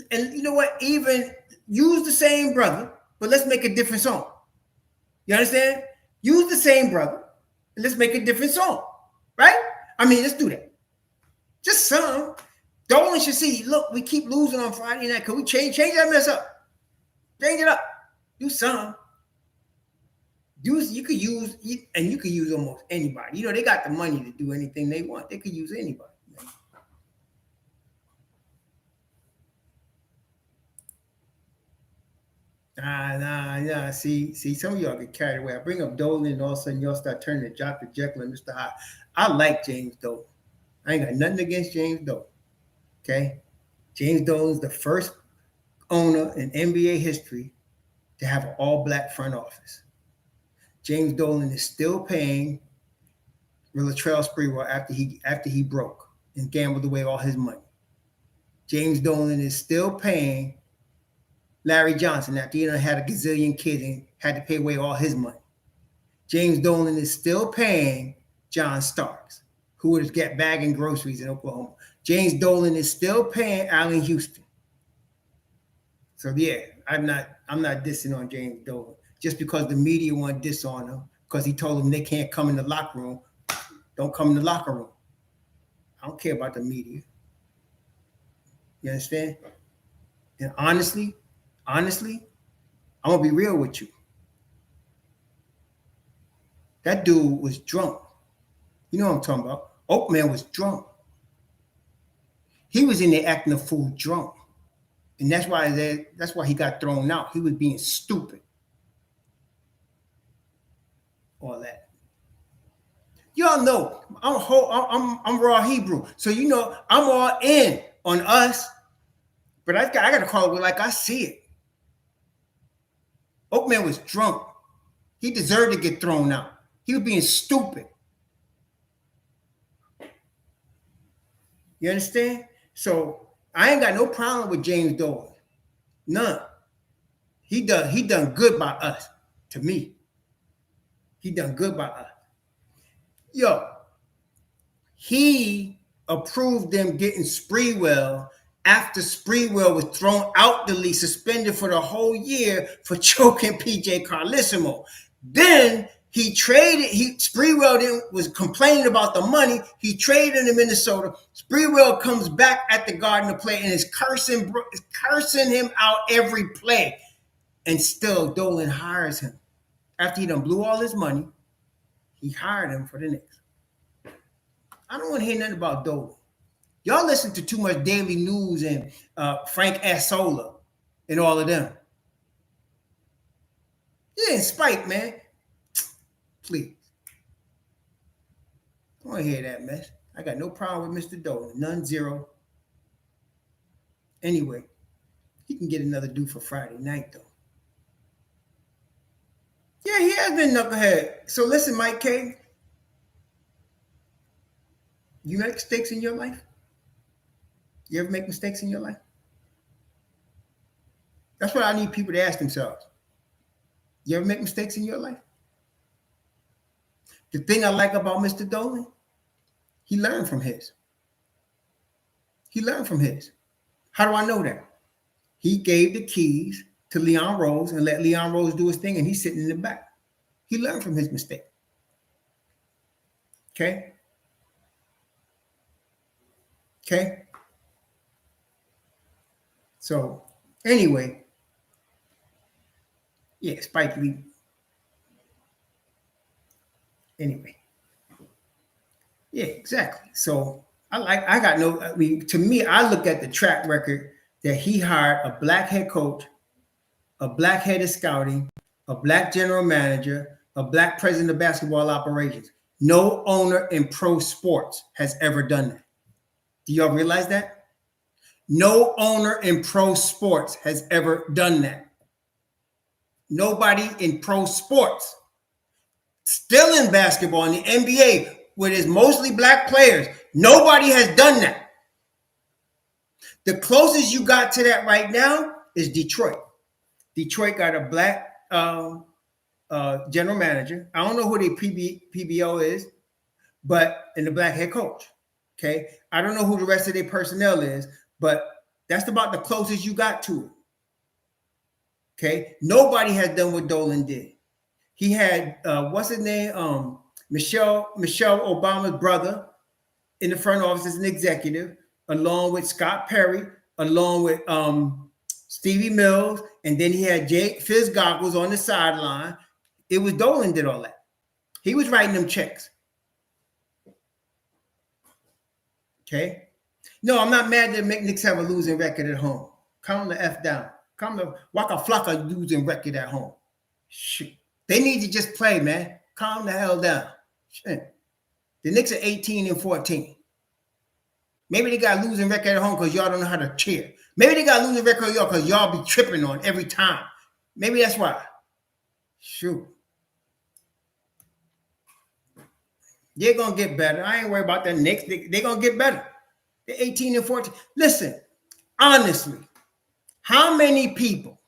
and you know what? Even use the same brother, but let's make a different song. You understand? Use the same brother, and let's make a different song. Right? I mean, let's do that. Just some. Dolan should see, look, we keep losing on Friday night. Can we change that mess up? Change it up. Do some. You could use almost anybody. They got the money to do anything they want. They could use anybody. Nah. See, some of y'all get carried away. I bring up Dolan, and all of a sudden y'all start turning to Dr. Jekyll and Mr. Hyde. I like James Dolan. I ain't got nothing against James Dolan. Okay? James Dolan's the first owner in NBA history to have an all-black front office. James Dolan is still paying Latrell Sprewell after he broke and gambled away all his money. James Dolan is still paying Larry Johnson after he had a gazillion kids and had to pay away all his money. James Dolan is still paying John Starks, who would get bagging groceries in Oklahoma. James Dolan is still paying Allen Houston. So yeah, I'm not dissing on James Dolan just because the media want to diss on him because he told them they can't come in the locker room. Don't come in the locker room. I don't care about the media. You understand? And honestly, I'm gonna be real with you. That dude was drunk. You know what I'm talking about. Oakman was drunk. He was in there acting a fool drunk. And that's why he got thrown out. He was being stupid. All that. Y'all know I'm raw Hebrew. So you know I'm all in on us. But I gotta call it like I see it. Oakman was drunk. He deserved to get thrown out. He was being stupid. You understand? So I ain't got no problem with James Dolan. None. He done good by us. To me. He done good by us. Yo, he approved them getting Sprewell after Sprewell was thrown out the league, suspended for the whole year for choking PJ Carlissimo. Then he traded. Sprewell was complaining about the money. He traded him to Minnesota. Sprewell comes back at the Garden to play and is cursing him out every play. And still Dolan hires him. After he done blew all his money, he hired him for the Knicks. I don't want to hear nothing about Dolan. Y'all listen to too much Daily News and Frank Assola and all of them. Yeah, spite, man. Please. I don't want to hear that mess. I got no problem with Mr. Dolan. None, zero. Anyway, he can get another due for Friday night, though. Yeah, he has been knucklehead. So listen, Mike K. You make mistakes in your life? You ever make mistakes in your life? That's what I need people to ask themselves. You ever make mistakes in your life? The thing I like about Mr. Dolan, he learned from his. He learned from his. How do I know that? He gave the keys to Leon Rose and let Leon Rose do his thing, and he's sitting in the back. He learned from his mistake. Okay? Okay? So, anyway, yeah, Spike Lee. Anyway. Yeah, exactly. So, to me, I look at the track record that he hired a black head coach, a black head of scouting, a black general manager, a black president of basketball operations. No owner in pro sports has ever done that. Do y'all realize that? No owner in pro sports has ever done that. Nobody in pro sports. Still in basketball, in the NBA, where there's mostly black players, nobody has done that. The closest you got to that right now is Detroit. Detroit got a black general manager. I don't know who the PBO is, but and the black head coach. Okay, I don't know who the rest of their personnel is, but that's about the closest you got to it. Okay, nobody has done what Dolan did. He had what's his name? Michelle Obama's brother in the front office as an executive, along with Scott Perry, along with Stevie Mills, and then he had Jake Fitzgoggles on the sideline. It was Dolan did all that. He was writing them checks. Okay. No, I'm not mad that Knicks have a losing record at home. Calm the F down. Calm the Waka Flocka losing record at home. Shit. They need to just play, man. Calm the hell down. Shit. The Knicks are 18-14. Maybe they got a losing record at home because y'all don't know how to cheer. Maybe they got a losing record because y'all be tripping on every time. Maybe that's why. Shoot. They're going to get better. I ain't worried about the Knicks. They're going to get better. They're 18-14. Listen, honestly, how many people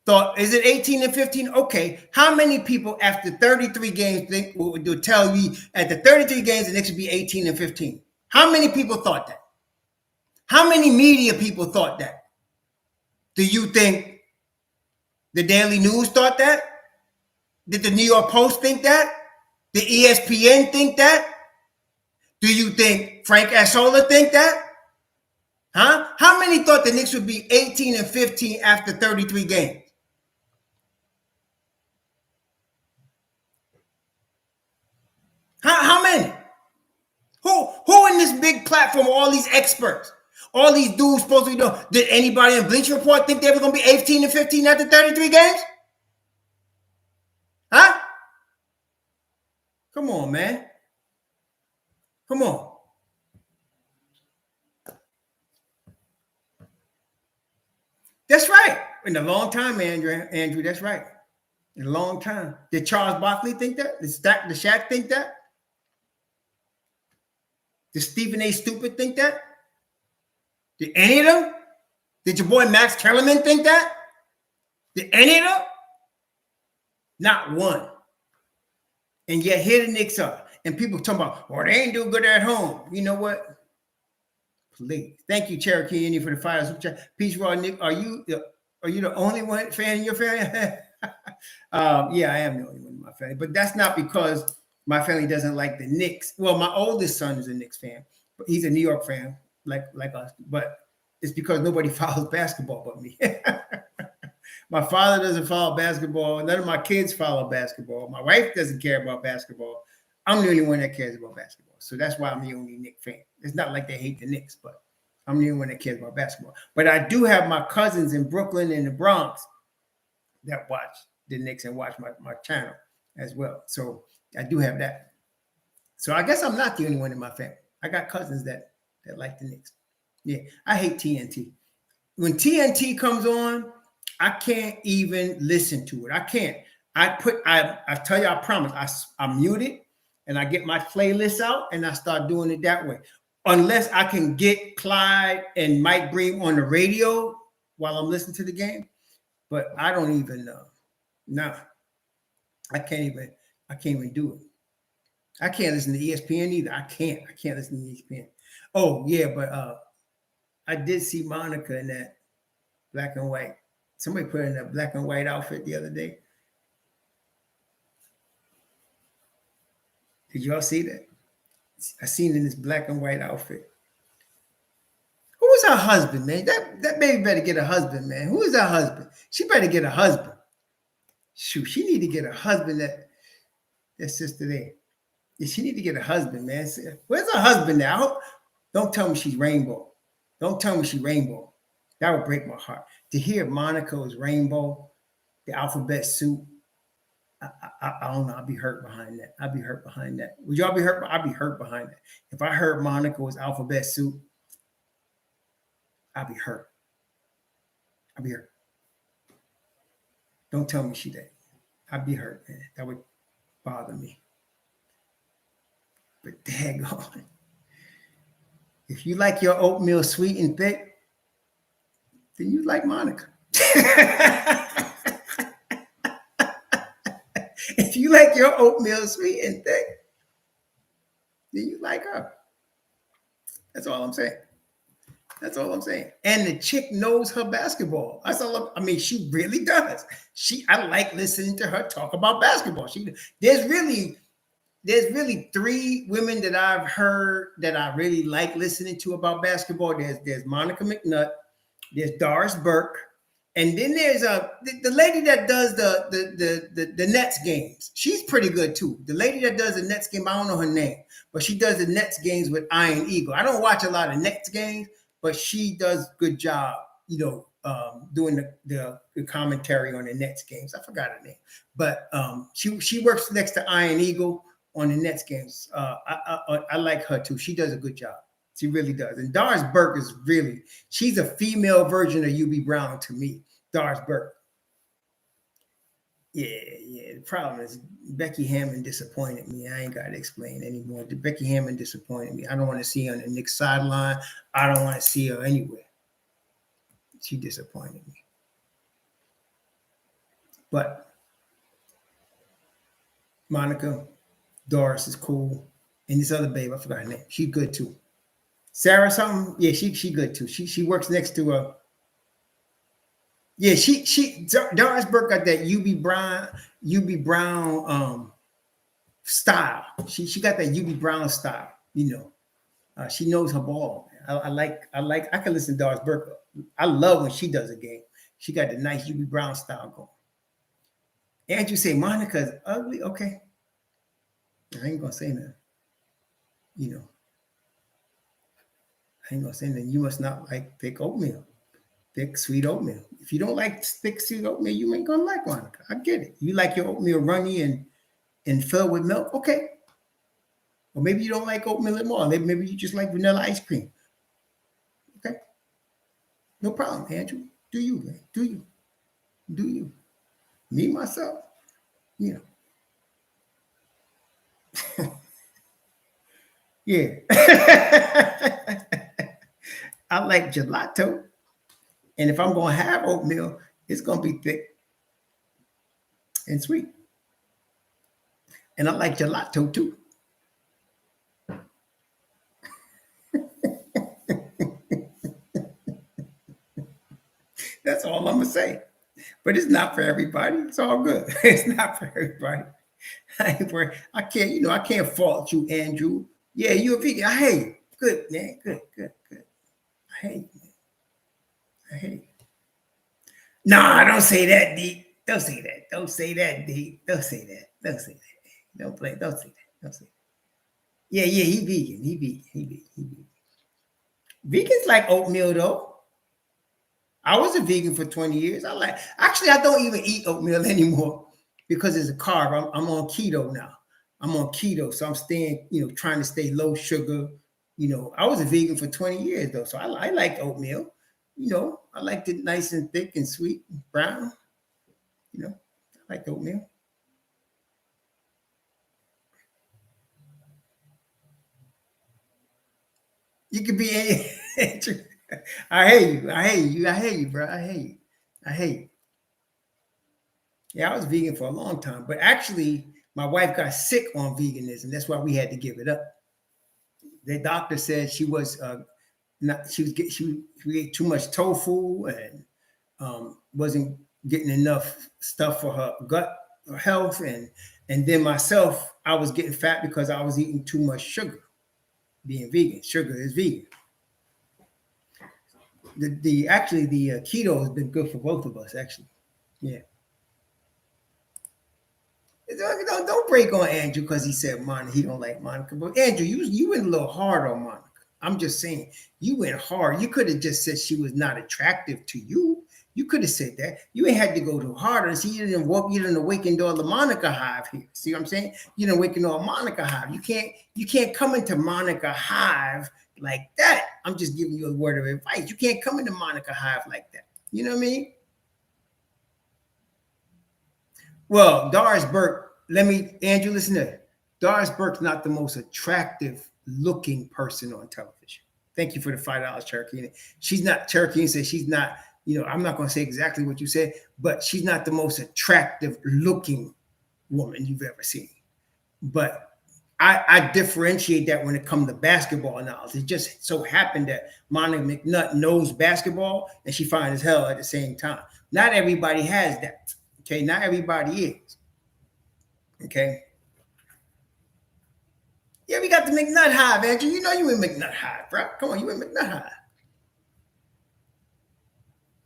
thought, is it 18-15? Okay. How many people after 33 games will tell you at the 33 games the Knicks should be 18-15? How many people thought that? How many media people thought that? Do you think the Daily News thought that? Did the New York Post think that? Did ESPN think that? Do you think Frank Assola think that? Huh? How many thought the Knicks would be 18-15 after 33 games? big platform, all these experts, all these dudes supposed to be doing. Did anybody in Bleacher Report think they were going to be 18 and 15 after 33 games? Huh? Come on, man. Come on. That's right. In a long time, Andrew, that's right. In a long time. Did Charles Barkley think that? Did Shaq think that? Did Stephen A. Stupid think that? Did any of them? Did your boy Max Kellerman think that? Did any of them? Not one. And yet here the Knicks are. And people talking about, well, they ain't do good at home. You know what? Please. Thank you, Cherokee Indian, for the fire. Peace, Raw Nick. Are you the only one fan in your family? Yeah, I am the only one in my family. But that's not because my family doesn't like the Knicks. Well, my oldest son is a Knicks fan, but he's a New York fan, like us. But it's because nobody follows basketball but me. My father doesn't follow basketball. None of my kids follow basketball. My wife doesn't care about basketball. I'm the only one that cares about basketball. So that's why I'm the only Knicks fan. It's not like they hate the Knicks, but I'm the only one that cares about basketball. But I do have my cousins in Brooklyn and the Bronx that watch the Knicks and watch my channel as well. So I do have that. So I guess I'm not the only one in my family. I got cousins that like the Knicks. Yeah, I hate TNT. When TNT comes on, I can't even listen to it. I can't. I tell you, I promise. I mute it and I get my playlist out and I start doing it that way. Unless I can get Clyde and Mike Bream on the radio while I'm listening to the game. But I don't even know. No. I can't even do it. I can't listen to ESPN either. I can't listen to ESPN. Oh, yeah, but I did see Monica in that black and white. Somebody put her in that black and white outfit the other day. Did y'all see that? I seen her in this black and white outfit. Who was her husband, man? That baby better get a husband, man. Who is her husband? She better get a husband. Shoot, she need to get a husband. That sister there. Yeah, she need to get a husband, man. Where's her husband now? Don't tell me she's rainbow. Don't tell me she's rainbow. That would break my heart. To hear Monica was rainbow, the alphabet soup, I don't know. I'd be hurt behind that. Would y'all be hurt? I'd be hurt behind that. If I heard Monica was alphabet soup, I'd be hurt. Don't tell me she did. I'd be hurt, man. That would bother me. But daggone. If you like your oatmeal sweet and thick, then you like Monica. If you like your oatmeal sweet and thick, then you like her. That's all I'm saying. And the chick knows her basketball. I mean, she really does. I like listening to her talk about basketball. There's really 3 women that I've heard that I really like listening to about basketball. There's Monica McNutt, there's Doris Burke, and then there's the lady that does the Nets games. She's pretty good too. The lady that does the Nets game, I don't know her name, but she does the Nets games with Iron Eagle. I don't watch a lot of Nets games, but she does a good job, doing the commentary on the Nets games. I forgot her name, but she works next to Iron Eagle on the Nets games. I like her too. She does a good job. She really does. And Doris Burke she's a female version of UB Brown to me. Doris Burke. Yeah. The problem is Becky Hammond disappointed me. I ain't got to explain anymore. Becky Hammond disappointed me. I don't want to see her on the Knicks sideline. I don't want to see her anywhere. She disappointed me. But Monica, Doris is cool. And this other babe, I forgot her name. She's good too. Sarah something? Yeah, she good too. She works next to a. Yeah, Doris Burke got that UB Brown style. She got that UB Brown style, she knows her ball. I can listen to Doris Burke. I love when she does a game. She got the nice UB Brown style going. Andrew say Monica's ugly. Okay. I ain't gonna say nothing. I ain't gonna say that. You must not like thick oatmeal, thick sweet oatmeal. If you don't like thick sweet oatmeal, you ain't gonna like Monica. I get it. You like your oatmeal runny and filled with milk, okay? Or maybe you don't like oatmeal at all. Maybe you just like vanilla ice cream. Okay, no problem, Andrew. Do you, man? Do you? Do you? Me myself, you know. Yeah. I like gelato. And if I'm going to have oatmeal, it's going to be thick and sweet. And I like gelato too. That's all I'm going to say. But it's not for everybody. It's all good. It's not for everybody. I can't, I can't fault you, Andrew. Yeah, you're a vegan. I hate you. Good, man. Good. I hate you, man. I hate you. Nah, don't say that, D. Don't say that. Don't say that, D. Don't say that. Don't say that. Don't play. Don't say that. Don't say that. Yeah, he vegan. He vegan. Vegans like oatmeal though. I was a vegan for 20 years. I don't even eat oatmeal anymore because it's a carb. I'm on keto now. I'm on keto. So I'm staying, trying to stay low sugar. I was a vegan for 20 years though. So I like oatmeal. I liked it nice and thick and sweet and brown. I like oatmeal. You could be I hate you, bro. I hate you. Yeah, I was vegan for a long time, but actually, my wife got sick on veganism. That's why we had to give it up. The doctor said she was she ate too much tofu and wasn't getting enough stuff for her gut health, and then myself, I was getting fat because I was eating too much sugar. Being vegan, sugar is vegan. The keto has been good for both of us, actually. Yeah. Don't break on Andrew because he said Monica. He don't like Monica. But Andrew, you went a little hard on Monica. I'm just saying, you went hard. You could have just said she was not attractive to you. You could have said that. You ain't had to go too hard. See, you didn't awaken all the Monica hive here. See what I'm saying? You didn't awaken all Monica hive. You can't come into Monica hive like that. I'm just giving you a word of advice. You can't come into Monica hive like that. You know what I mean? Well, Doris Burke, Andrew, listen to it. Doris Burke's not the most attractive looking person on television. Thank you for the $5, Cherokee. She's not, Cherokee says she's not, I'm not going to say exactly what you said, but she's not the most attractive looking woman you've ever seen. But I differentiate that when it comes to basketball knowledge. It just so happened that Monica McNutt knows basketball and she fine as hell at the same time. Not everybody has that. Okay, not everybody is. Okay. Yeah, we got the McNutt Hive, Andrew. You know you in McNutt Hive, bro. Come on, you in McNutt Hive.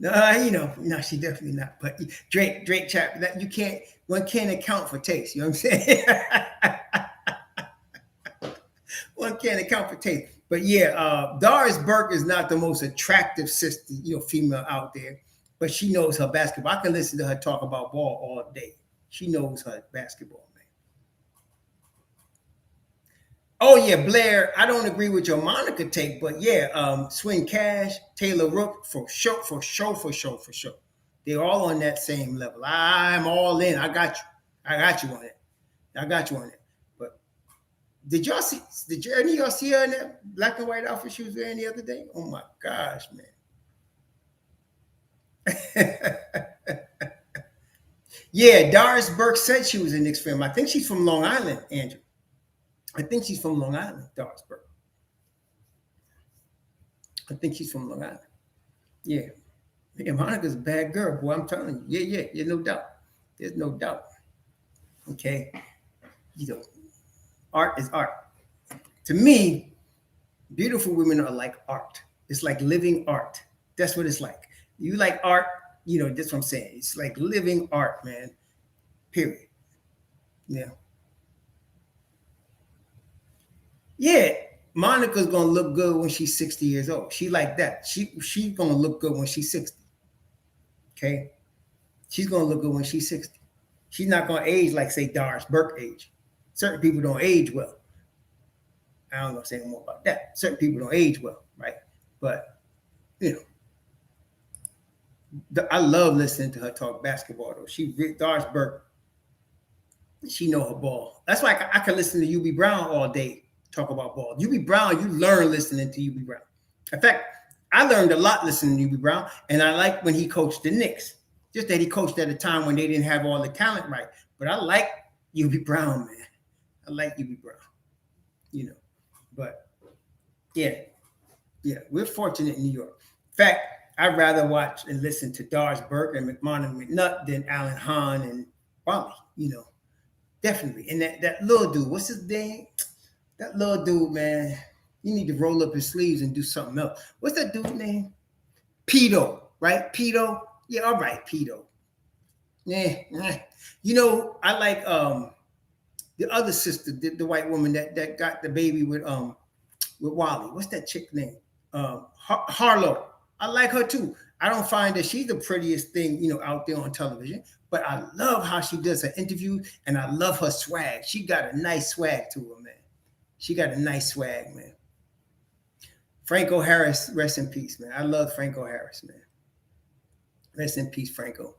No, she definitely not. But Drake chap, that one can't account for taste. You know what I'm saying? One can't account for taste. But yeah, Doris Burke is not the most attractive sister, female out there. But she knows her basketball. I can listen to her talk about ball all day. She knows her basketball, man. Oh yeah, Blair. I don't agree with your Monica take, but yeah, Swin Cash, Taylor Rook, for sure. They're all on that same level. I'm all in. I got you on it. But did any of y'all see her in that black and white outfit she was wearing the other day? Oh my gosh, man. Yeah, Doris Burke said she was a Knicks fan. I think she's from Long Island, Andrew. I think she's from Long Island, Doris Burke. I think she's from Long Island. Yeah. Yeah, Monica's a bad girl, boy. I'm telling you. Yeah, no doubt. There's no doubt. Okay. Art is art. To me, beautiful women are like art. It's like living art. That's what it's like. You like art, that's what I'm saying. It's like living art, man. Period. Yeah. Yeah. Monica's gonna look good when she's 60 years old. She like that. She's gonna look good when she's 60. Okay, she's gonna look good when she's 60. She's not gonna age like, say, Doris Burke age. Certain people don't age well. I don't know say more about that. Certain people don't age well, right? But you know, I love listening to her talk basketball. Though Doris Burke, she know her ball. That's why I can listen to UB Brown all day talk about ball. UB Brown, you learn listening to UB Brown. In fact, I learned a lot listening to UB Brown, and I like when he coached the Knicks. Just that he coached at a time when they didn't have all the talent right. But I like UB Brown, man. I like UB Brown. You know, but yeah, we're fortunate in New York. In fact, I'd rather watch and listen to Doris Burke and McMahon McNutt than Alan Hahn and Wally, you know, definitely. And that little dude, what's his name? That little dude, man, you need to roll up his sleeves and do something else. What's that dude's name? Pedo, right? Pedo? Yeah, all right, Pedo. Yeah. You know, I like the other sister, the white woman that got the baby with Wally. What's that chick name? Harlow. I like her too. I don't find that she's the prettiest thing, you know, out there on television, but I love how she does her interviews, and I love her swag. She got a nice swag to her, man. She got a nice swag, man. Franco Harris, rest in peace, man. I love Franco Harris, man. Rest in peace, Franco.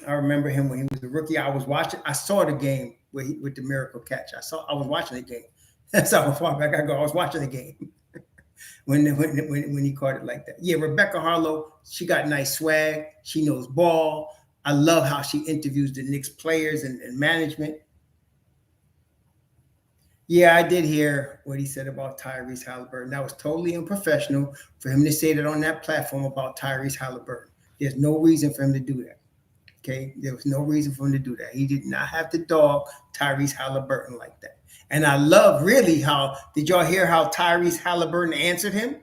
I remember him when he was a rookie. I saw the game with the miracle catch. I was watching the game. That's how far back I go. I was watching the game when he caught it like that. Yeah, Rebecca Harlow, she got nice swag. She knows ball. I love how she interviews the Knicks players and management. Yeah, I did hear what he said about Tyrese Halliburton. That was totally unprofessional for him to say that on that platform about Tyrese Halliburton. There's no reason for him to do that. Okay, there was no reason for him to do that. He did not have to dog Tyrese Halliburton like that. And I love really how, did y'all hear how Tyrese Halliburton answered him?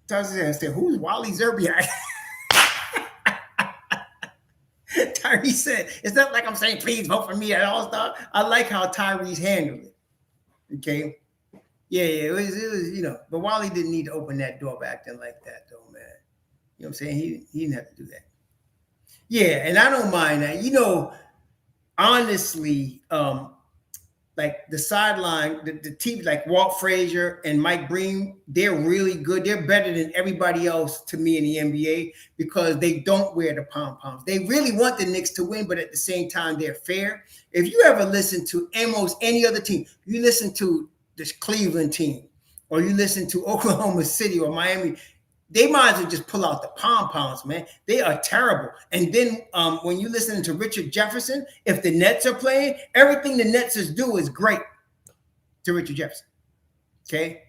Tyrese said, "Who's Wally Zerbiak?" Tyrese said, "It's not like I'm saying, please vote for me at All-Star." I like how Tyrese handled it. Okay. Yeah, it was, you know, but Wally didn't need to open that door back then like that, though, man. You know what I'm saying? He didn't have to do that. Yeah, and I don't mind that. You know, honestly, like the sideline, the team like Walt Frazier and Mike Breen, they're really good. They're better than everybody else to me in the NBA because they don't wear the pom-poms. They really want the Knicks to win, but at the same time, they're fair. If you ever listen to almost any other team, you listen to this Cleveland team, or you listen to Oklahoma City or Miami, they might as well just pull out the pom-poms, man. They are terrible. And then when you listen to Richard Jefferson, if the Nets are playing, everything the Nets do is great to Richard Jefferson. Okay?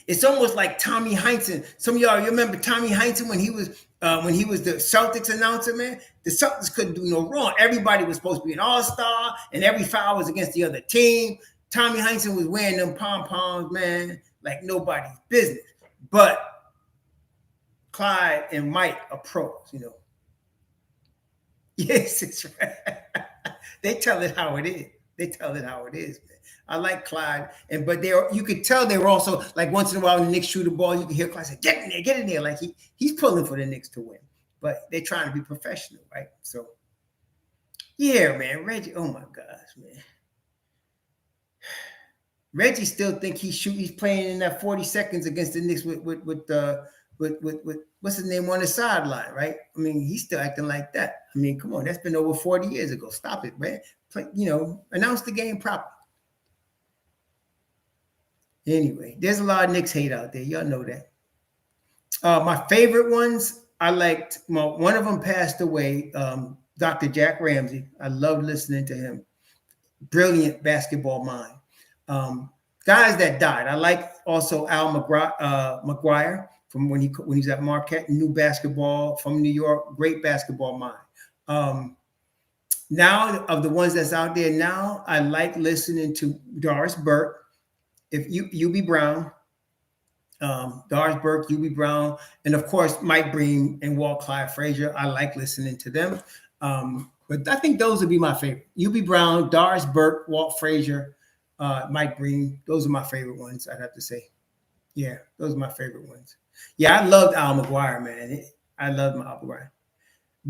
It's almost like Tommy Heinsohn. Some of y'all, you remember Tommy Heinsohn when he was the Celtics announcer, man? The Celtics couldn't do no wrong. Everybody was supposed to be an all-star, and every foul was against the other team. Tommy Heinsohn was wearing them pom-poms, man, like nobody's business. But Clyde and Mike are pros, you know. Yes, it's right. They tell it how it is. They tell it how it is, man. I like Clyde, but you could tell they were also like once in a while when the Knicks shoot a ball, you can hear Clyde say, "Get in there," like he's pulling for the Knicks to win. But they're trying to be professional, right? So yeah, man, Reggie. Oh my gosh, man. Reggie still think he's playing in that 40 seconds against the Knicks with what's his name on the sideline, right? I mean, he's still acting like that. I mean, come on, that's been over 40 years ago. Stop it, man. Announce the game properly. Anyway, there's a lot of Knicks hate out there. Y'all know that. My favorite ones, I liked. Well, one of them passed away. Dr. Jack Ramsey. I loved listening to him. Brilliant basketball mind. Guys that died. I like also Al McGuire from when he was at Marquette. New basketball from New York. Great basketball mind. Now of the ones that's out there now, I like listening to Doris Burke. If UB Brown, Doris Burke, UB Brown, and of course Mike Breen and Walt Clyde Frazier. I like listening to them. But I think those would be my favorite. UB Brown, Doris Burke, Walt Frazier, Mike Breen. Those are my favorite ones, I'd have to say. Yeah, those are my favorite ones. Yeah, I loved Al McGuire, man. I loved Al McGuire.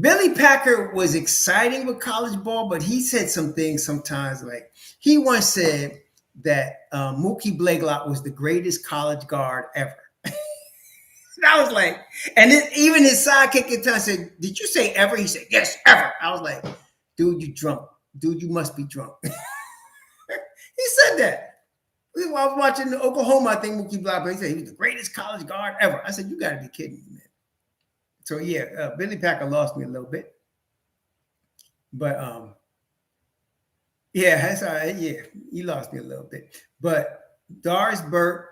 Billy Packer was exciting with college ball, but he said some things sometimes. Like he once said that Mookie Blakelock was the greatest college guard ever. And I was like, and even his sidekick at times said, "Did you say ever?" He said, "Yes, ever." I was like, "Dude, you drunk. Dude, you must be drunk." He said that. I was watching the Oklahoma, I think Mookie Blakelock, he said he was the greatest college guard ever. I said, "You got to be kidding me, man." So yeah, Billy Packer lost me a little bit, but yeah, that's all right. Yeah, he lost me a little bit. But Doris Burke,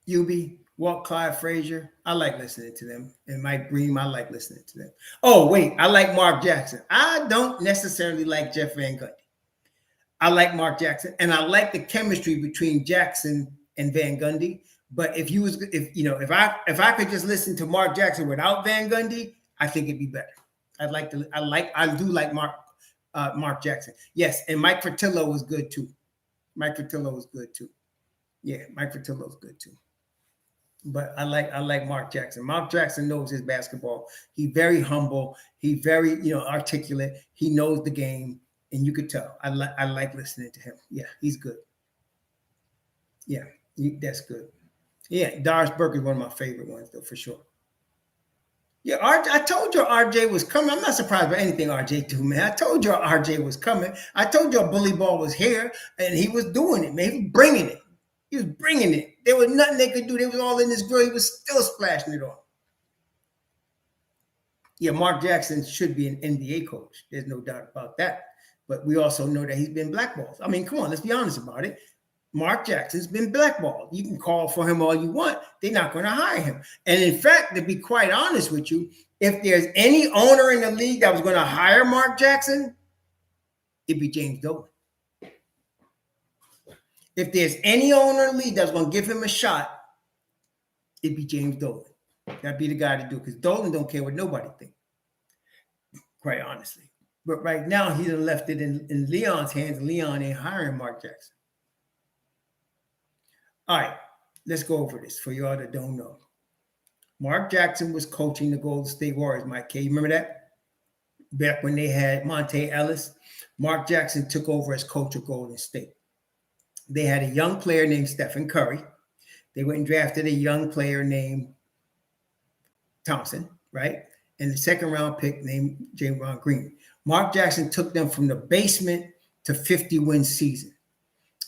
Yubi, Walt Clyde Frazier, I like listening to them. And Mike Breen, I like listening to them. Oh, wait, I like Mark Jackson. I don't necessarily like Jeff Van Gundy. I like Mark Jackson, and I like the chemistry between Jackson and Van Gundy. But if I could just listen to Mark Jackson without Van Gundy, I think it'd be better. I do like Mark Jackson. Yes, and Mike Fratello was good too. Yeah, Mike Fratello was good too. But I like Mark Jackson. Mark Jackson knows his basketball. He's very humble. He's very articulate. He knows the game, and you could tell. I like listening to him. Yeah, he's good. Yeah, that's good. Yeah, Doris Burke is one of my favorite ones, though, for sure. Yeah, I told you RJ was coming. I'm not surprised by anything RJ do, man. I told you RJ was coming. I told you Bully Ball was here, and he was doing it, man. He was bringing it. There was nothing they could do. They was all in this grill. He was still splashing it on. Yeah, Mark Jackson should be an NBA coach. There's no doubt about that. But we also know that he's been blackballed. I mean, come on, let's be honest about it. Mark Jackson's been blackballed. You can call for him all you want. They're not going to hire him. And in fact, to be quite honest with you, if there's any owner in the league that was going to hire Mark Jackson, it'd be James Dolan. If there's any owner in the league that's going to give him a shot, it'd be James Dolan. That'd be the guy to do it because Dolan don't care what nobody thinks, quite honestly. But right now, he done left it in Leon's hands. Leon ain't hiring Mark Jackson. All right, let's go over this for y'all that don't know. Mark Jackson was coaching the Golden State Warriors, Mike K. You remember that? Back when they had Monte Ellis, Mark Jackson took over as coach of Golden State. They had a young player named Stephen Curry. They went and drafted a young player named Thompson, right? And the second round pick named Draymond Green. Mark Jackson took them from the basement to 50-win season.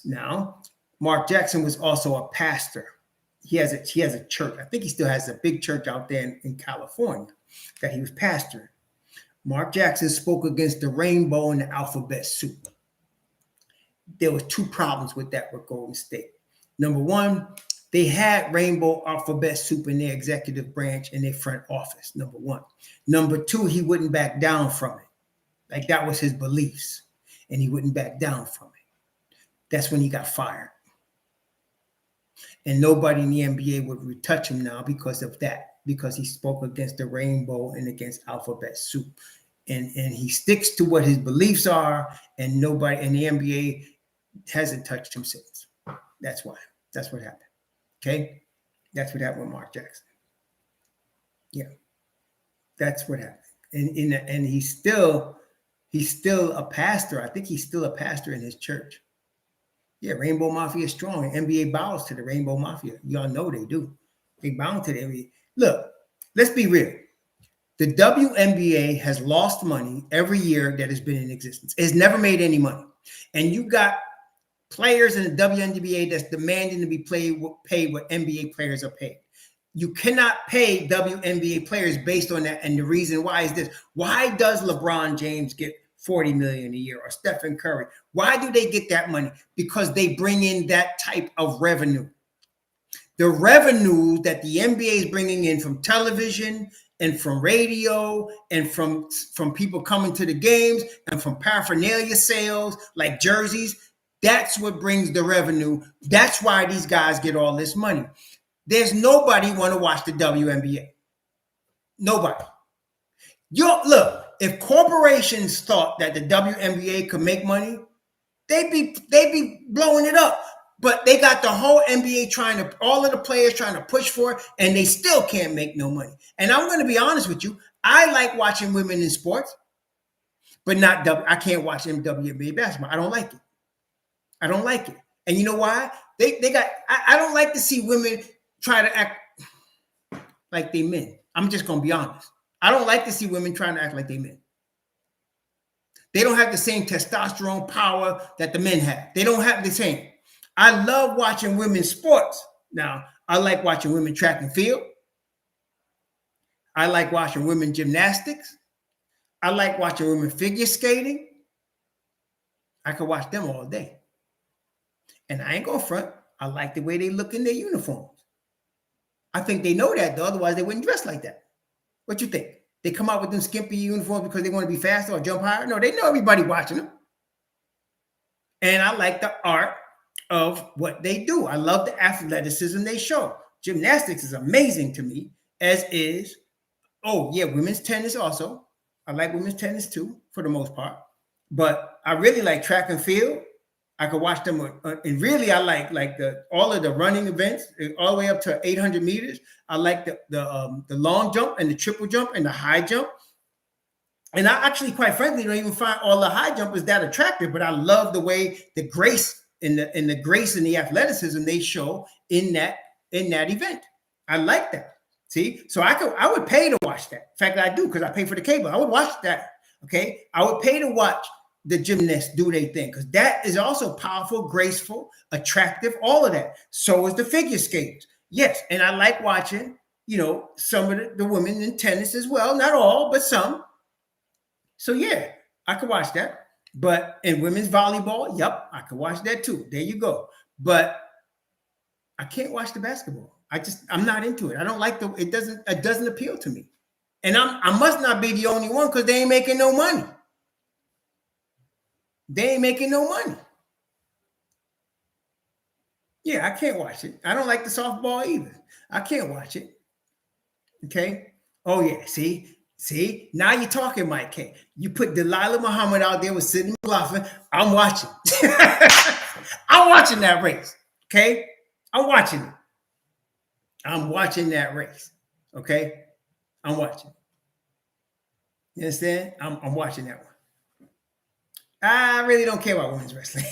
Now, Mark Jackson was also a pastor. He has a church. I think he still has a big church out there in California that he was pastoring. Mark Jackson spoke against the rainbow and the alphabet soup. There was two problems with that with Golden State. Number one, they had rainbow alphabet soup in their executive branch in their front office, number one. Number two, he wouldn't back down from it. Like that was his beliefs, and he wouldn't back down from it. That's when he got fired. And nobody in the NBA would retouch him now because of that, because he spoke against the rainbow and against alphabet soup. And he sticks to what his beliefs are, and nobody in the NBA hasn't touched him since. That's why. That's what happened. Okay? That's what happened with Mark Jackson. Yeah. That's what happened. And he's still a pastor. I think he's still a pastor in his church. Yeah, Rainbow Mafia is strong. NBA bows to the Rainbow Mafia. Y'all know they do. They bow to the NBA. Look, let's be real. The WNBA has lost money every year that has been in existence. It's never made any money. And you got players in the WNBA that's demanding to be paid what NBA players are paid. You cannot pay WNBA players based on that. And the reason why is this. Why does LeBron James get $40 million a year or Stephen Curry? Why do they get that money? Because they bring in that type of revenue. The revenue that the NBA is bringing in from television and from radio and from people coming to the games and from paraphernalia sales like jerseys, that's what brings the revenue. That's why these guys get all this money. There's nobody want to watch the WNBA. Nobody. Look, if corporations thought that the WNBA could make money, They be blowing it up. But they got the whole NBA all of the players trying to push for it, and they still can't make no money. And I'm going to be honest with you. I like watching women in sports, but I can't watch WNBA basketball. I don't like it. I don't like it. And you know why? I don't like to see women try to act like they men. I'm just going to be honest. I don't like to see women trying to act like they men. They don't have the same testosterone power that the men have. They don't have the same. I love watching women's sports. Now, I like watching women track and field. I like watching women gymnastics. I like watching women figure skating. I could watch them all day. And I ain't going to front. I like the way they look in their uniforms. I think they know that, though. Otherwise, they wouldn't dress like that. What you think? They come out with them skimpy uniforms because they want to be faster or jump higher? No, they know everybody watching them. And I like the art of what they do. I love the athleticism they show. Gymnastics is amazing to me, as is, women's tennis also. I like women's tennis too, for the most part. But I really like track and field. I could watch them, and really I like all of the running events, all the way up to 800 meters. I like the long jump and the triple jump and the high jump. And I actually, quite frankly, don't even find all the high jumpers that attractive, but I love the way the grace and the athleticism they show in that event. I like that. See, so I would pay to watch that. In fact, I do, because I pay for the cable. I would watch that. Okay, I would pay to watch the gymnasts do their thing, because that is also powerful, graceful, attractive, all of that. So is the figure skaters. Yes, and I like watching, some of the women in tennis as well. Not all, but some. So yeah, I could watch that. But in women's volleyball, yep, I could watch that too. There you go. But I can't watch the basketball. I'm not into it. I don't like it doesn't appeal to me. And I must not be the only one, because they ain't making no money. They ain't making no money. Yeah, I can't watch it. I don't like the softball either. I can't watch it. Okay. Oh yeah. See, now you're talking, Mike K. You put Delilah Muhammad out there with Sidney McLaughlin. I'm watching. I'm watching that race. Okay. I'm watching it. I'm watching that race. Okay. I'm watching. You understand? I'm watching that one. I really don't care about women's wrestling.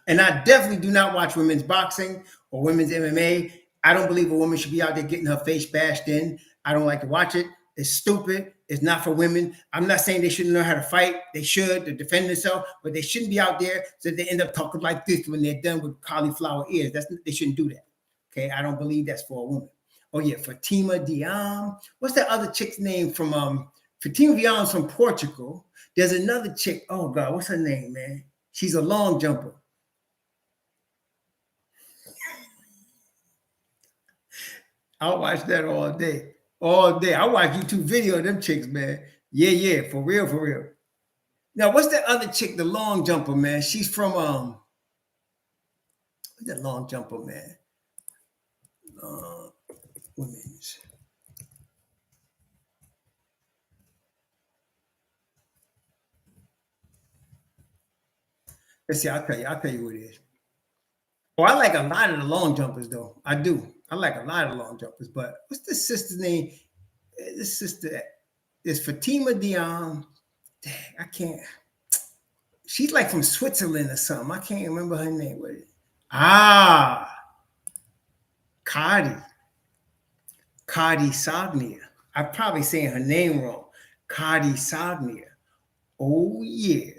And I definitely do not watch women's boxing or women's MMA. I don't believe a woman should be out there getting her face bashed in. I don't like to watch it. It's stupid. It's not for women. I'm not saying they shouldn't know how to fight. They should to defend themselves, but they shouldn't be out there so they end up talking like this when they're done with cauliflower ears. They shouldn't do that. Okay, I don't believe that's for a woman. Oh yeah, Fatima Diam. What's that other chick's name from Fatima Diam's from Portugal. There's another chick. Oh God, what's her name, man? She's a long jumper. I'll watch that all day. All day. I watch YouTube video of them chicks, man. Yeah, for real. Now, what's that other chick, the long jumper, man? She's from what's that long jumper, man? Women's. Let's see, I'll tell you what it is. Oh, I like a lot of the long jumpers, though. I do. I like a lot of the long jumpers. But what's this sister's name? This sister is Fatima Diam. Dang, I can't. She's like from Switzerland or something. I can't remember her name. What is it? Cardi Sagnia. I'm probably saying her name wrong. Cardi Sagnia. Oh yeah.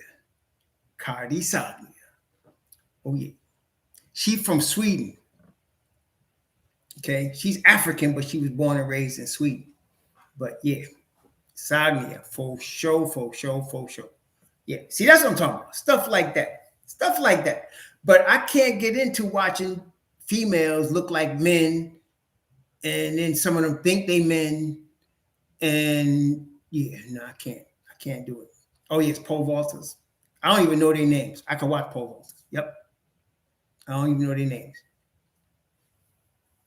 Cardi Sagnia. Oh yeah. She's from Sweden. Okay. She's African, but she was born and raised in Sweden. But yeah. Sagnia. For sure. Yeah. See, that's what I'm talking about. Stuff like that. But I can't get into watching females look like men, and then some of them think they men. And yeah, no, I can't do it. Oh yes, pole vaulters. I don't even know their names. I can watch pole vaulters. Yep. I don't even know their names.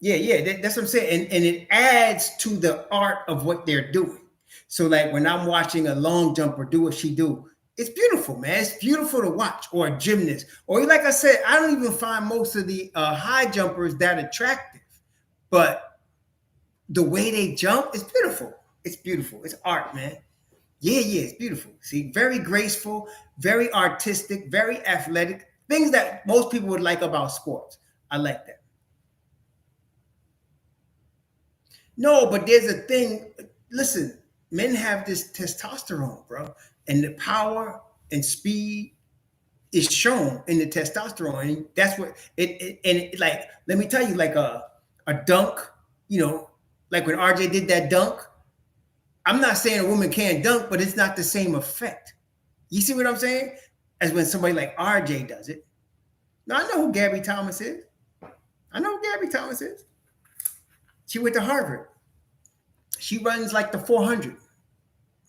Yeah, that's what I'm saying. And it adds to the art of what they're doing. So like when I'm watching a long jumper do what she do, It's beautiful, man. It's beautiful to watch. Or a gymnast. Or like I said, I don't even find most of the high jumpers that attractive. But the way they jump is beautiful. It's beautiful. It's art, man. Yeah, it's beautiful. See, very graceful, very artistic, very athletic. Things that most people would like about sports. I like that. No, but there's a thing. Listen, men have this testosterone, bro, and the power and speed is shown in the testosterone. And that's what like. Let me tell you, like a dunk. Like when RJ did that dunk. I'm not saying a woman can't dunk, but it's not the same effect. You see what I'm saying? As when somebody like RJ does it. Now I know who Gabby Thomas is. She went to Harvard. She runs like the 400,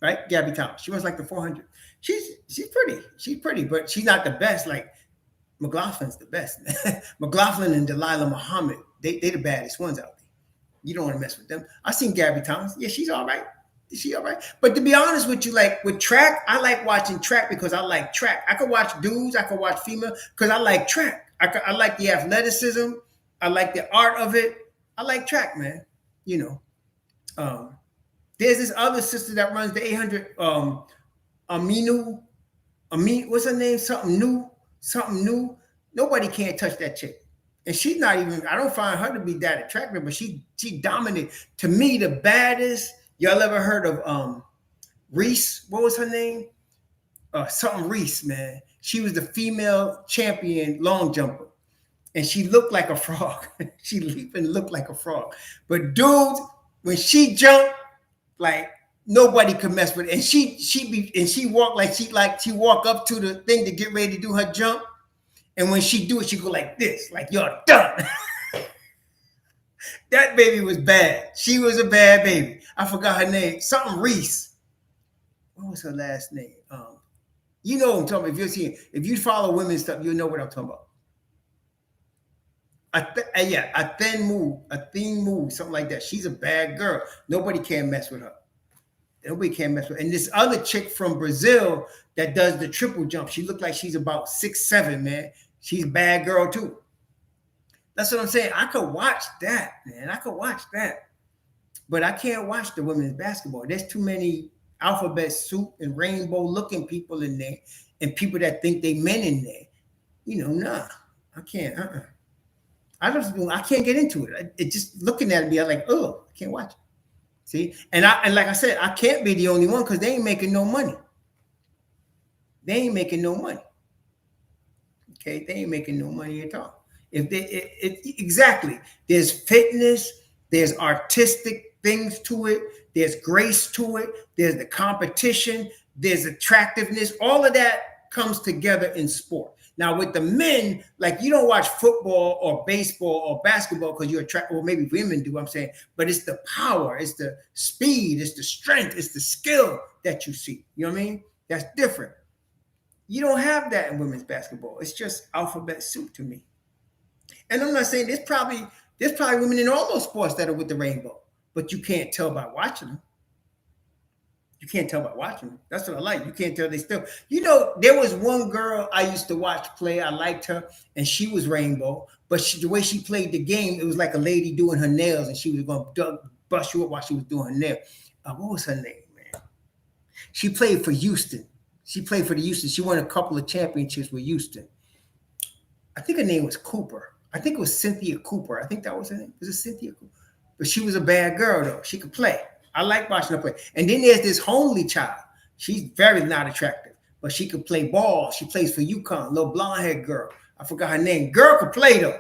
right? Gabby Thomas. She runs like the 400. She's pretty. She's pretty, but she's not the best. Like McLaughlin's the best. McLaughlin and Delilah Muhammad, they the baddest ones out there. You don't want to mess with them. I seen Gabby Thomas. Yeah, she's all right. She all right. But to be honest with you, like with track, I like watching track because I like track. I could watch dudes, I could watch female because I like track. I like the athleticism. I like the art of it. I like track, man. There's this other sister that runs the 800. Aminu, what's her name? Something new. Nobody can't touch that chick, and she's not even. I don't find her to be that attractive, but she dominated. To me, the baddest. Y'all ever heard of Reese? What was her name? Something Reese, man. She was the female champion long jumper. And she looked like a frog. She leaped and looked like a frog. But dudes, when she jumped, like nobody could mess with it. And she walked like she walk up to the thing to get ready to do her jump. And when she do it, she go like this, like you're done. That baby was bad. She was a bad baby. I forgot her name. Something Reese. What was her last name? You know what I'm talking about. If you follow women's stuff, you'll know what I'm talking about. A thin move, something like that. She's a bad girl. Nobody can mess with her. And this other chick from Brazil that does the triple jump, she looked like she's about 6'7", man. She's a bad girl too. That's what I'm saying. I could watch that, man. But I can't watch the women's basketball. There's too many alphabet soup and rainbow looking people in there and people that think they men in there. Nah, I can't. I can't get into it. It just looking at me, I'm like, oh, I can't watch it. See? And like I said, I can't be the only one because they ain't making no money. Okay, they ain't making no money at all. Exactly. There's fitness, there's artistic things to it, there's grace to it, there's the competition, there's attractiveness. All of that comes together in sport. Now with the men, like you don't watch football or baseball or basketball because you're attracted, or maybe women do, I'm saying, but it's the power, it's the speed, it's the strength, it's the skill that you see. You know what I mean? That's different. You don't have that in women's basketball. It's just alphabet soup to me. And I'm not saying there's probably women in all those sports that are with the rainbow, but you can't tell by watching them. That's what I like. You can't tell they still. There was one girl I used to watch play. I liked her, and she was rainbow. But the way she played the game, it was like a lady doing her nails, and she was going to bust you up while she was doing her nail. What was her name, man? She played for Houston. She won a couple of championships with Houston. I think her name was Cooper. I think it was Cynthia Cooper. I think that was her name. Was it Cynthia Cooper? But she was a bad girl, though. She could play. I like watching her play. And then there's this homely child. She's very not attractive, but she could play ball. She plays for UConn, little blonde-haired girl. I forgot her name. Girl could play, though.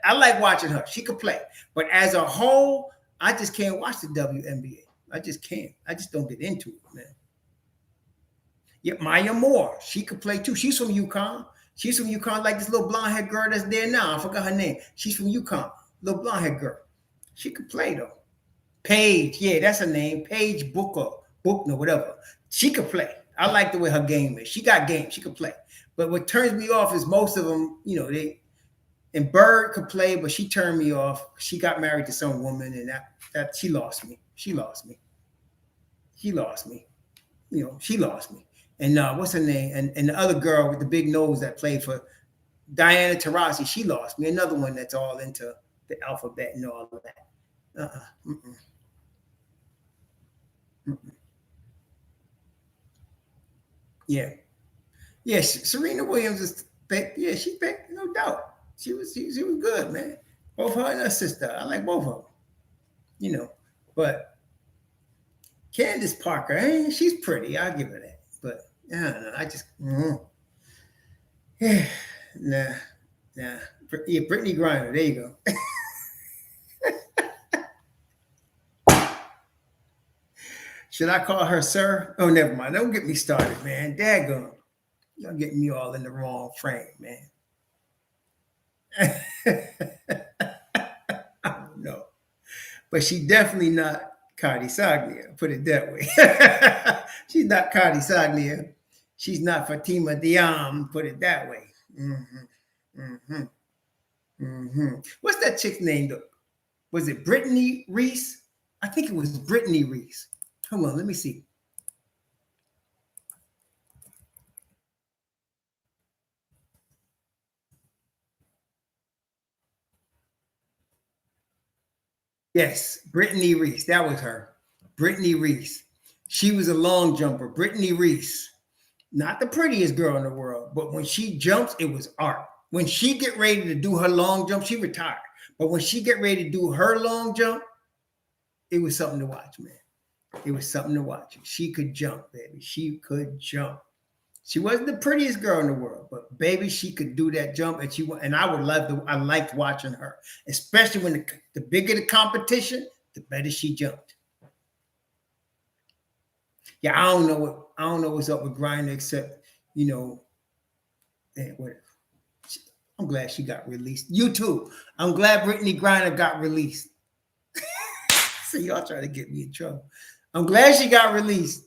I like watching her. She could play. But as a whole, I just can't watch the WNBA. I just can't. I just don't get into it, man. Yeah, Maya Moore. She could play, too. She's from UConn. Like this little blonde-haired girl that's there now. I forgot her name. She's from UConn. Little blonde-haired girl. She could play, though. Paige, yeah, that's her name. Paige Buchner, whatever. She could play. I like the way her game is. She got game. She could play. But what turns me off is most of them, and Bird could play, but she turned me off. She got married to some woman, and that she lost me. She lost me. And what's her name? And the other girl with the big nose that played for Diana Taurasi, she lost me. Another one that's all into the alphabet and all of that. Mm-mm. Mm-mm. Yeah. Yeah, Serena Williams is back. Yeah, she's back, no doubt. She was good, man. Both her and her sister. I like both of them. You know, but Candace Parker, she's pretty. I'll give her that. But I don't know. I just yeah, nah. Yeah, Brittany Griner. There you go. Should I call her sir? Oh, never mind. Don't get me started, man. Daggone. Y'all getting me all in the wrong frame, man. I don't know. But she definitely not Cardi Saglia, put it that way. She's not Cardi Saglia. She's not Fatima Diam, put it that way. What's that chick's name, though? Was it Brittany Reese? I think it was Brittany Reese. Hold on, let me see. Yes, Brittany Reese. That was her. Brittany Reese. She was a long jumper. Brittany Reese. Not the prettiest girl in the world, but when she jumps, it was art. When she get ready to do her long jump, she retired. But when she get ready to do her long jump, it was something to watch, man. It was something to watch. She could jump, baby. She could jump. She wasn't the prettiest girl in the world, but baby, she could do that jump, and I liked watching her, especially when the bigger the competition, the better she jumped. Yeah, I don't know what's up with Griner, except whatever. I'm glad she got released. You too. I'm glad Brittany Griner got released. So y'all trying to get me in trouble. I'm glad she got released.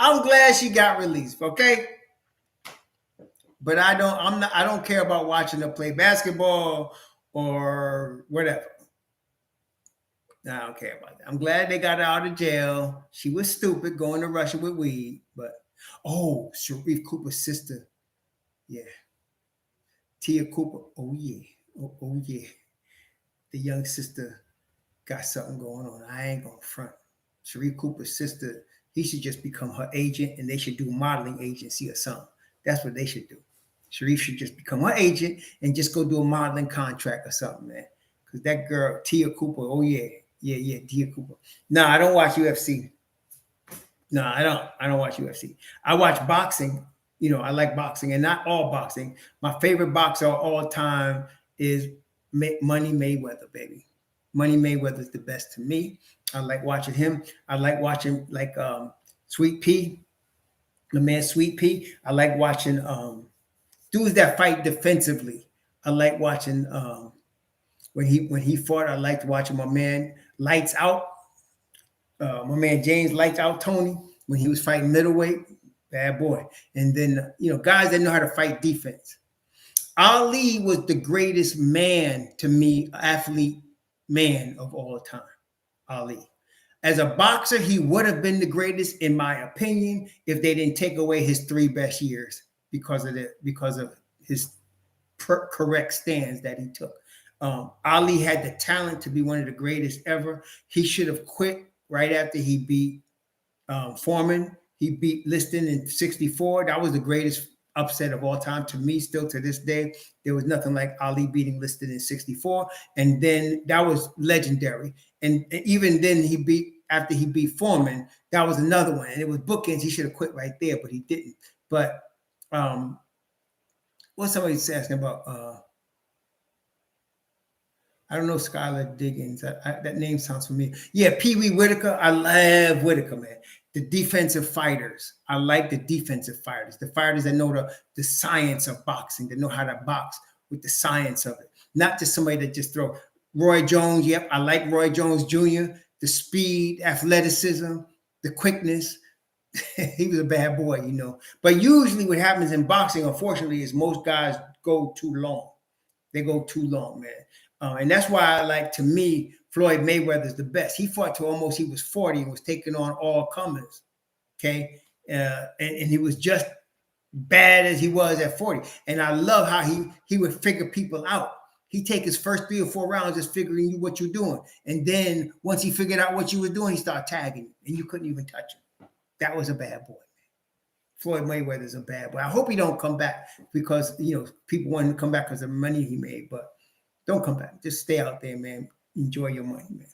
I'm glad she got released, okay? But I don't care about watching her play basketball or whatever. I don't care about that. I'm glad they got her out of jail. She was stupid going to Russia with weed, but Sharif Cooper's sister. Yeah. Tia Cooper. Oh yeah. Oh yeah. The young sister got something going on. I ain't gonna front. Sharif Cooper's sister, he should just become her agent and they should do modeling agency or something. That's what they should do. Sharif should just become her agent and just go do a modeling contract or something, man. Because that girl, Tia Cooper, oh yeah. Yeah, Tia Cooper. No, I don't watch UFC. No, I don't watch UFC. I watch boxing. I like boxing and not all boxing. My favorite boxer of all time is Money Mayweather, baby. Money Mayweather is the best to me. I like watching him. I like watching Sweet Pea, the man Sweet Pea. I like watching dudes that fight defensively. I like watching when he fought. I liked watching my man Lights Out. My man James Lights Out Tony when he was fighting middleweight. Bad boy. And then guys that know how to fight defense. Ali was the greatest man to me, athlete man of all time. Ali. As a boxer, he would have been the greatest, in my opinion, if they didn't take away his 3 best years because of his correct stands that he took. Ali had the talent to be one of the greatest ever. He should have quit right after he beat Foreman. He beat Liston in 1964. That was the greatest upset of all time to me. Still to this day, there was nothing like Ali beating Liston in 1964. And then that was legendary. And even then after he beat Foreman, that was another one. And it was bookends. He should have quit right there, but he didn't. But what somebody's asking about, I don't know, Skylar Diggins. That name sounds familiar. Yeah, Pee Wee Whitaker. I love Whitaker, man. The defensive fighters. I like the defensive fighters. The fighters that know the science of boxing, that know how to box with the science of it. Not just somebody that just throw. Roy Jones, yep, I like Roy Jones Jr. The speed, athleticism, the quickness. He was a bad boy, But usually what happens in boxing, unfortunately, is most guys go too long. They go too long, man. And that's why I like, to me, Floyd Mayweather's the best. He fought till almost he was 40 and was taking on all comers. Okay. And he was just bad as he was at 40. And I love how he would figure people out. He'd take his first 3 or 4 rounds just figuring you what you're doing. And then once he figured out what you were doing, he started tagging you, and you couldn't even touch him. That was a bad boy. Floyd Mayweather's a bad boy. I hope he don't come back because, people want him to come back because of the money he made, but don't come back. Just stay out there, man. Enjoy your money, man.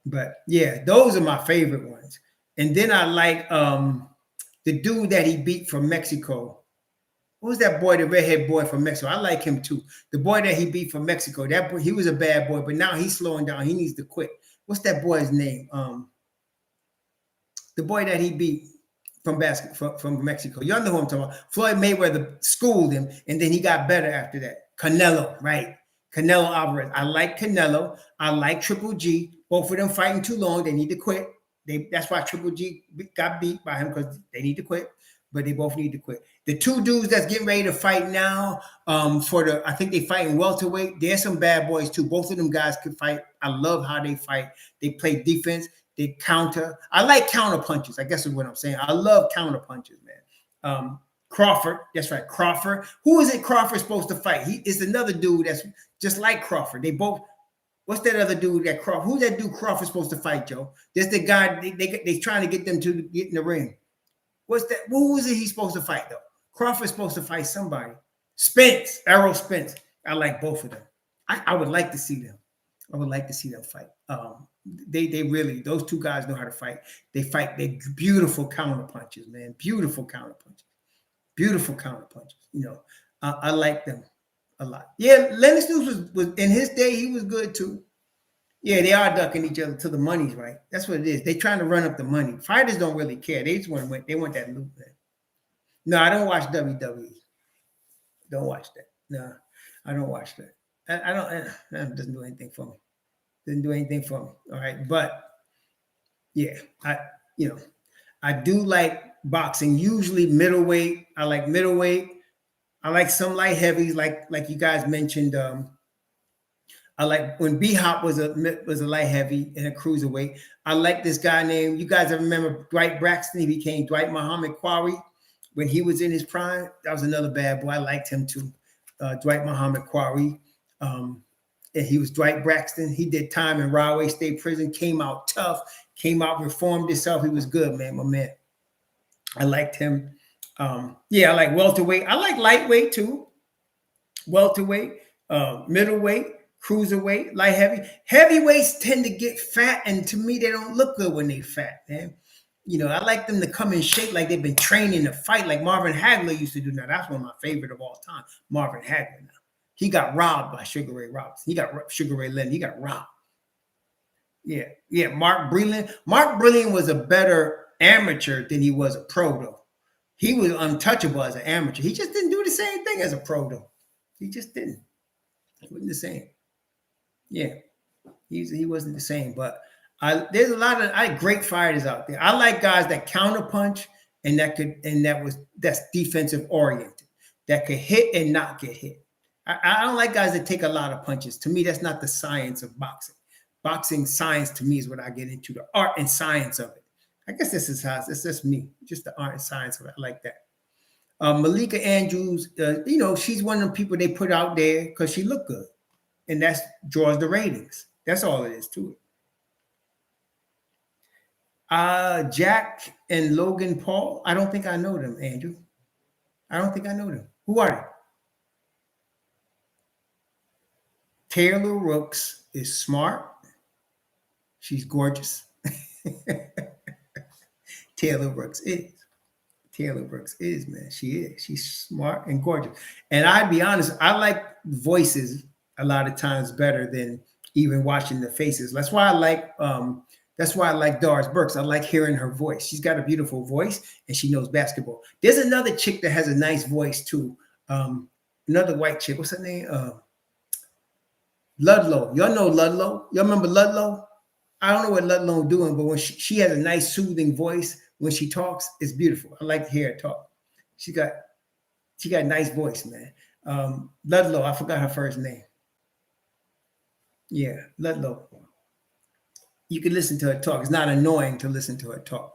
But yeah, those are my favorite ones. And then I like the dude that he beat from Mexico. What was that boy, the redhead boy from Mexico? I like him too. The boy that he beat from Mexico, that boy, he was a bad boy, but now he's slowing down. He needs to quit. What's that boy's name? The boy that he beat from Mexico. Y'all know who I'm talking about. Floyd Mayweather schooled him, and then he got better after that. Canelo, right? Canelo Alvarez. I like Canelo. I like Triple G. Both of them fighting too long. They need to quit. That's why Triple G got beat by him, because they need to quit. But they both need to quit. The two dudes that's getting ready to fight now, I think they fight in welterweight. There's some bad boys too. Both of them guys can fight. I love how they fight. They play defense. They counter. I like counter punches. I guess is what I'm saying. I love counter punches, man. Crawford. That's right, Crawford. Who is it Crawford's supposed to fight? He is another dude that's just like Crawford. They both. What's that other dude that Crawford? Who's that dude Crawford supposed to fight, Joe? That's the guy they trying to get them to get in the ring. What's that? Who is it he's supposed to fight, though? Crawford's supposed to fight somebody. Spence, Errol Spence. I like both of them. I would like to see them. I would like to see them fight. They really, those two guys know how to fight. They fight. They beautiful counter punches, man. Beautiful counter punches. Beautiful counter punches. I like them a lot. Yeah, Lennox Lewis was in his day. He was good too. Yeah, they are ducking each other till the money's right. That's what it is. They trying to run up the money. Fighters don't really care. They just want to win. They want that loot, man. No, I don't watch WWE. Don't watch that. No, I don't watch that. I don't. It doesn't do anything for me. Doesn't do anything for me. All right, but yeah, I do like boxing. Usually middleweight. I like middleweight. I like some light heavies, like you guys mentioned. I like when B-Hop was a light heavy and a cruiserweight. I like this guy named, you guys remember Dwight Braxton? He became Dwight Muhammad Quarry when he was in his prime. That was another bad boy. I liked him too. Dwight Muhammad Quarry. And he was Dwight Braxton. He did time in Rahway State Prison, came out tough, came out, reformed himself. He was good, man, my man. I liked him. I like welterweight. I like lightweight too. Welterweight, middleweight, cruiserweight, light heavy. Heavyweights tend to get fat, and to me, they don't look good when they fat, man. I like them to come in shape like they've been training to fight, like Marvin Hagler used to do. Now, that's one of my favorite of all time, Marvin Hagler. Now, he got robbed by Sugar Ray Robinson. He got Sugar Ray Leonard. He got robbed. Yeah. Mark Breland. Mark Breland was a better amateur than he was a pro, though. He was untouchable as an amateur. He just didn't do the same thing as a pro, though. He just didn't. He wasn't the same. Yeah, he wasn't the same. But there's a lot of great fighters out there. I like guys that counter punch and that's defensive oriented, that could hit and not get hit. I don't like guys that take a lot of punches. To me, that's not the science of boxing. Boxing science to me is what I get into, the art and science of it. I guess this is how it's just me, just the art and science of it. I like that. Malika Andrews, she's one of the people they put out there because she looked good. And that draws the ratings. That's all it is to it. Jack and Logan Paul. I don't think I know them, Andrew. I don't think I know them. Who are they? Taylor Rooks is smart. She's gorgeous. Taylor Rooks is, man. She is. She's smart and gorgeous. And I'd be honest, I like voices a lot of times better than even watching the faces. That's why I like Doris Burks. I like hearing her voice. She's got a beautiful voice and she knows basketball. There's another chick that has a nice voice too. Another white chick. What's her name? Ludlow. Y'all know Ludlow? Y'all remember Ludlow? I don't know what Ludlow doing, but when she has a nice soothing voice when she talks, it's beautiful. I like to hear her talk. She got a nice voice, man. Ludlow, I forgot her first name. Yeah, Ludlow. You can listen to her talk. It's not annoying to listen to her talk.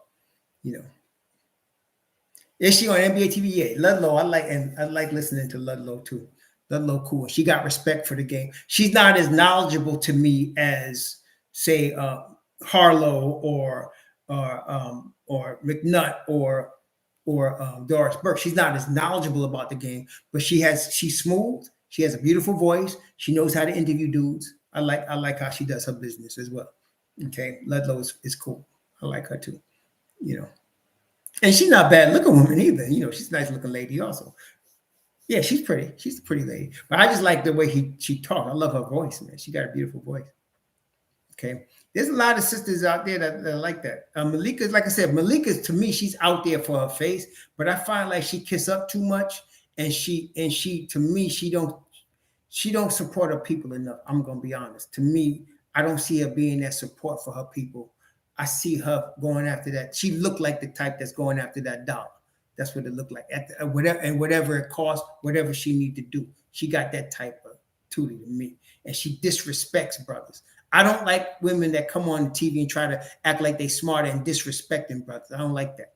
Is she on NBA TV? Yeah, Ludlow. I like listening to Ludlow too. Ludlow, cool. She got respect for the game. She's not as knowledgeable to me as, say, Harlow or McNutt or Doris Burke. She's not as knowledgeable about the game, but she's smooth. She has a beautiful voice. She knows how to interview dudes. I like how she does her business as well. Okay, Ludlow is cool. I like her too. And she's not a bad looking woman either. She's a nice looking lady also. Yeah, she's pretty. She's a pretty lady. But I just like the way she talks. I love her voice, man. She got a beautiful voice. Okay. There's a lot of sisters out there that like that. Malika's, like I said, Malika's, to me, she's out there for her face, but I find like she kiss up too much, and she to me, she don't support her people enough. I'm gonna be honest. To me, I don't see her being that support for her people. I see her going after that. She looked like the type that's going after that dollar. That's what it looked like. Whatever it costs, whatever she need to do, she got that type of tootie to me, and she disrespects brothers. I don't like women that come on TV and try to act like they smarter and disrespecting brothers. I don't like that.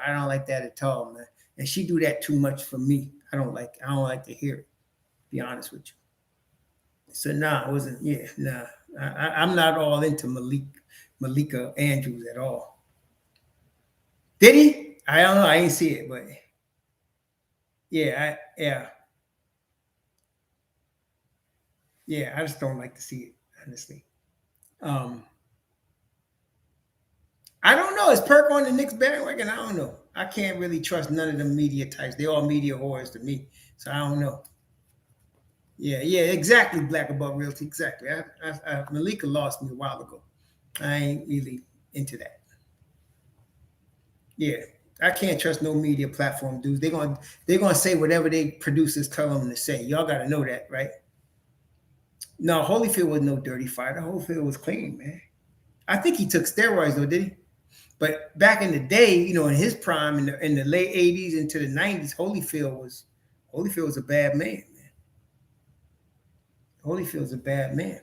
I don't like that at all, man. And she do that too much for me. I don't like to hear it. To be honest with you. So it wasn't. Yeah, nah. I'm not all into Malika Andrews at all. Did he? I don't know. I ain't see it, but yeah, I just don't like to see it, honestly. I don't know. Is Perk on the Knicks bandwagon? I don't know. I can't really trust none of the media types. They're all media whores to me, so I don't know. Yeah, exactly. Black Above Realty, exactly. Malika lost me a while ago. I ain't really into that. Yeah, I can't trust no media platform dudes. They're gonna say whatever they producers tell them to say. Y'all got to know that, right? No, Holyfield was no dirty fighter. Holyfield was clean, man. I think he took steroids though, did he? But back in the day, in his prime, in the late '80s into the '90s, Holyfield was a bad man. Holyfield's a bad man.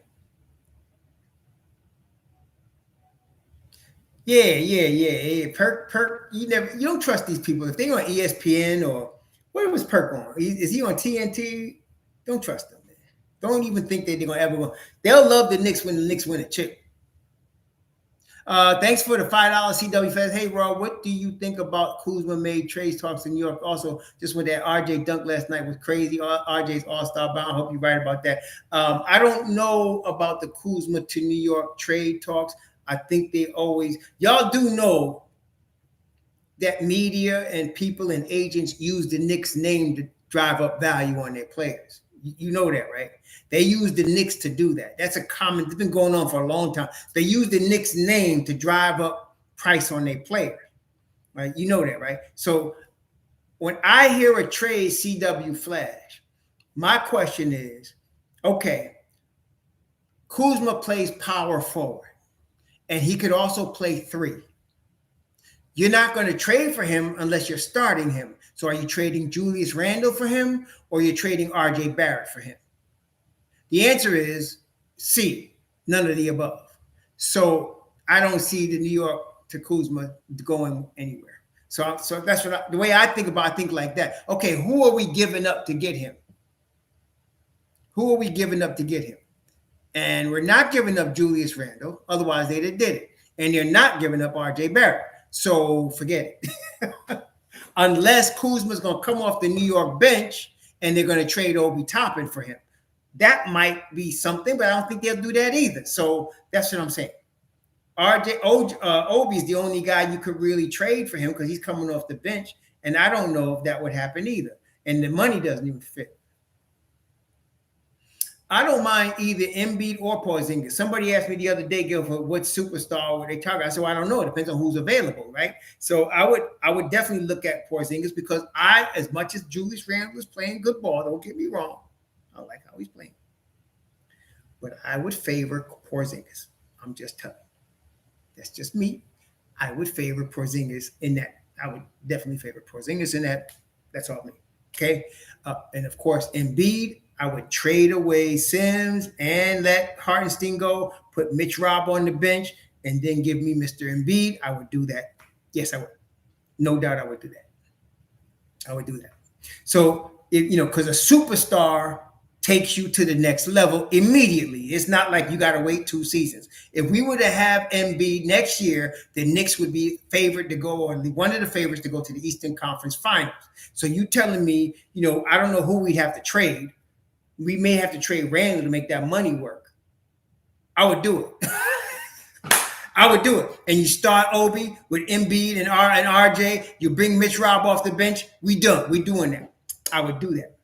Yeah. Perk, you don't trust these people. If they on ESPN or what was Perk on? Is he on TNT? Don't trust them, man. Don't even think they're gonna ever go. They'll love the Knicks when the Knicks win a chip. Thanks for the $5 CW fans. Hey, Rob, what do you think about Kuzma made trade talks in New York? Also, just with that RJ dunk last night was crazy. RJ's All-Star bound. I hope you're right about that. I don't know about the Kuzma to New York trade talks. I think y'all do know that media and people and agents use the Knicks name to drive up value on their players. You know that, right? They use the Knicks to do that. That's a common, it's been going on for a long time. They use the Knicks name to drive up price on their players, right? You know that, right? So when I hear a trade CW flash, my question is, okay, Kuzma plays power forward, and he could also play 3. You're not going to trade for him unless you're starting him. So are you trading Julius Randle for him, or you're trading RJ Barrett for him? The answer is C, none of the above. So I don't see the New York to Kuzma going anywhere. So that's the way I think about it. I think like that. Okay, who are we giving up to get him? Who are we giving up to get him? And we're not giving up Julius Randle. Otherwise, they'd have did it. And they're not giving up RJ Barrett. So forget it. Unless Kuzma's going to come off the New York bench and they're going to trade Obi Toppin for him. That might be something, but I don't think they'll do that either. So that's what I'm saying. Obi is the only guy you could really trade for him because he's coming off the bench. And I don't know if that would happen either. And the money doesn't even fit. I don't mind either Embiid or Porzingis. Somebody asked me the other day, Gilford, what superstar would they target? I said, well, I don't know. It depends on who's available, right? So I would definitely look at Porzingis because as much as Julius Randle is playing good ball, don't get me wrong, I like how he's playing. But I would favor Porzingis. I'm just telling you. That's just me. I would favor Porzingis in that. I would definitely favor Porzingis in that. That's all me. Okay? And, of course, Embiid, I would trade away Sims and let Hartenstein go, put Mitch Rob on the bench, and then give me Mr. Embiid. I would do that. Yes, I would. No doubt I would do that. I would do that. So, because a superstar takes you to the next level immediately. It's not like you got to wait 2 seasons. If we were to have Embiid next year, the Knicks would be favored to go, or one of the favorites to go to the Eastern Conference Finals. So you telling me, I don't know who we'd have to trade. We may have to trade Randall to make that money work. I would do it. I would do it. And you start Obi with Embiid and RJ. You bring Mitch Rob off the bench. We done. We doing that. I would do that.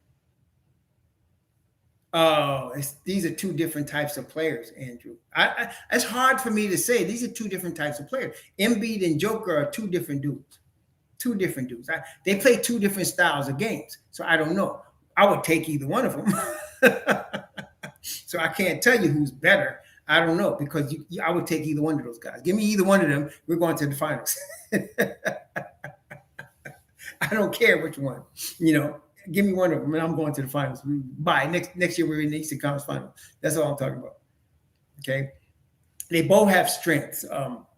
Oh, these are 2 different types of players, Andrew. It's hard for me to say. These are 2 different types of players. Embiid and Joker are 2 different dudes. 2 different dudes. They play 2 different styles of games. So I don't know. I would take either one of them. So I can't tell you who's better. I don't know, because I would take either one of those guys. Give me either one of them. We're going to the finals. I don't care which one. Give me one of them, and I'm going to the finals. Bye. Next year, we're in the Eastern Conference Finals. That's all I'm talking about. Okay? They both have strengths.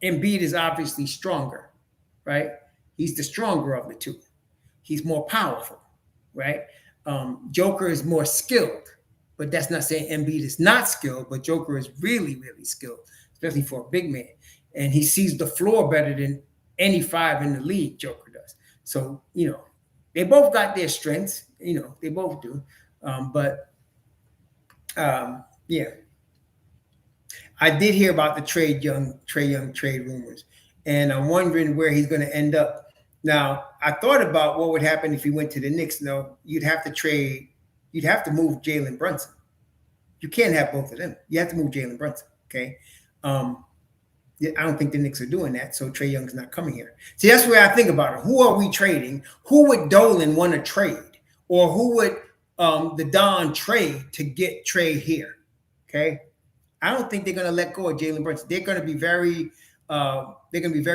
Embiid is obviously stronger, right? He's the stronger of the 2. He's more powerful, right? Joker is more skilled. But that's not saying Embiid is not skilled, but Joker is really, really skilled, especially for a big man. And he sees the floor better than any 5 in the league, Joker does. So, they both got their strengths. They both do. Yeah. I did hear about the Trae Young trade rumors, and I'm wondering where he's going to end up. Now, I thought about what would happen if he went to the Knicks. No, you'd have to move Jalen Brunson. You can't have both of them. You have to move Jalen Brunson, okay? I don't think the Knicks are doing that, so Trae Young's not coming here. See, that's where I think about it. Who are we trading? Who would Dolan want to trade? Or who would the Don trade to get Trae here, okay? I don't think they're going to let go of Jalen Brunson. They're going to be very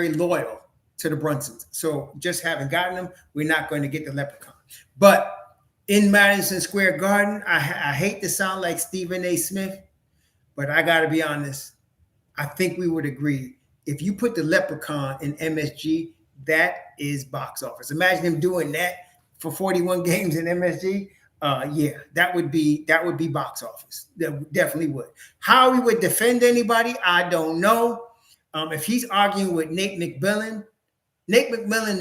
loyal to the Brunsons. So just having gotten them, we're not going to get the leprechaun. But in Madison Square Garden, I hate to sound like Stephen A. Smith, but I got to be honest. I think we would agree. If you put the leprechaun in MSG, that is box office. Imagine him doing that for 41 games in MSG. Yeah, that would be box office. That definitely would. How he would defend anybody, I don't know. If he's arguing with Nate McMillan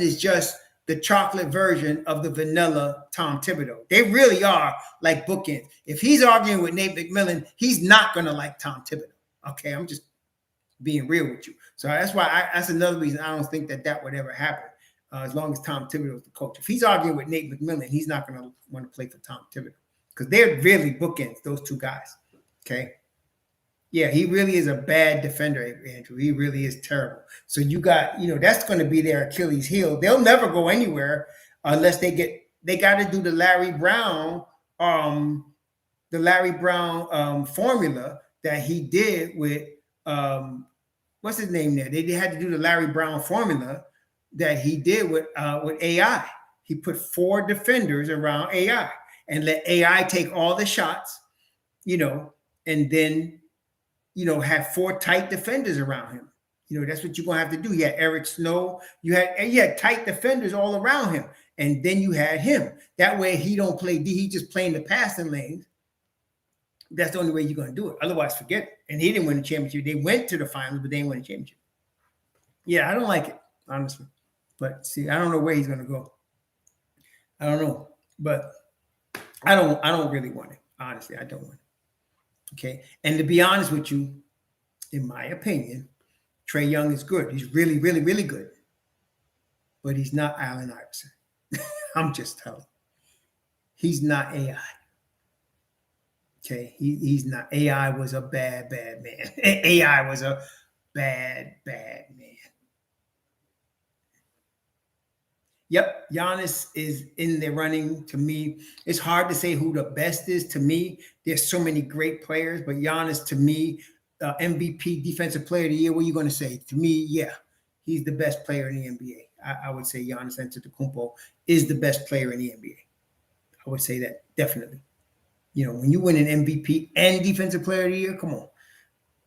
is just the chocolate version of the vanilla Tom Thibodeau. They really are like bookends. If he's arguing with Nate McMillan, he's not going to like Tom Thibodeau. Okay, I'm just being real with you. So that's why that's another reason I don't think that would ever happen. As long as Tom Thibodeau is the coach. If he's arguing with Nate McMillan, he's not going to want to play for Tom Thibodeau because they're really bookends, those 2 guys. Okay. Yeah, he really is a bad defender, Andrew. He really is terrible. So you got, that's going to be their Achilles heel. They'll never go anywhere unless they got to do the Larry Brown formula that he did with, what's his name there? They had to do the Larry Brown formula that he did with AI. He put 4 defenders around AI and let AI take all the shots, and then, have 4 tight defenders around him. That's what you're going to have to do. You had Eric Snow. You had tight defenders all around him. And then you had him. That way he don't play D. He just playing the passing lanes. That's the only way you're going to do it. Otherwise, forget it. And he didn't win the championship. They went to the finals, but they didn't win the championship. Yeah, I don't like it, honestly. But see, I don't know where he's going to go. I don't know. But I don't really want it. Honestly, I don't want it. Okay. And to be honest with you, in my opinion, Trae Young is good. He's really, really, really good. But he's not Allen Iverson. I'm just telling you. He's not AI. Okay. He's not. AI was a bad, bad man. AI was a bad, bad man. Yep, Giannis is in the running to me. It's hard to say who the best is to me. There's so many great players, but Giannis to me, MVP, Defensive Player of the Year, what are you going to say? To me, yeah, he's the best player in the NBA. I would say Giannis Antetokounmpo is the best player in the NBA. I would say that, definitely. When you win an MVP and Defensive Player of the Year, come on.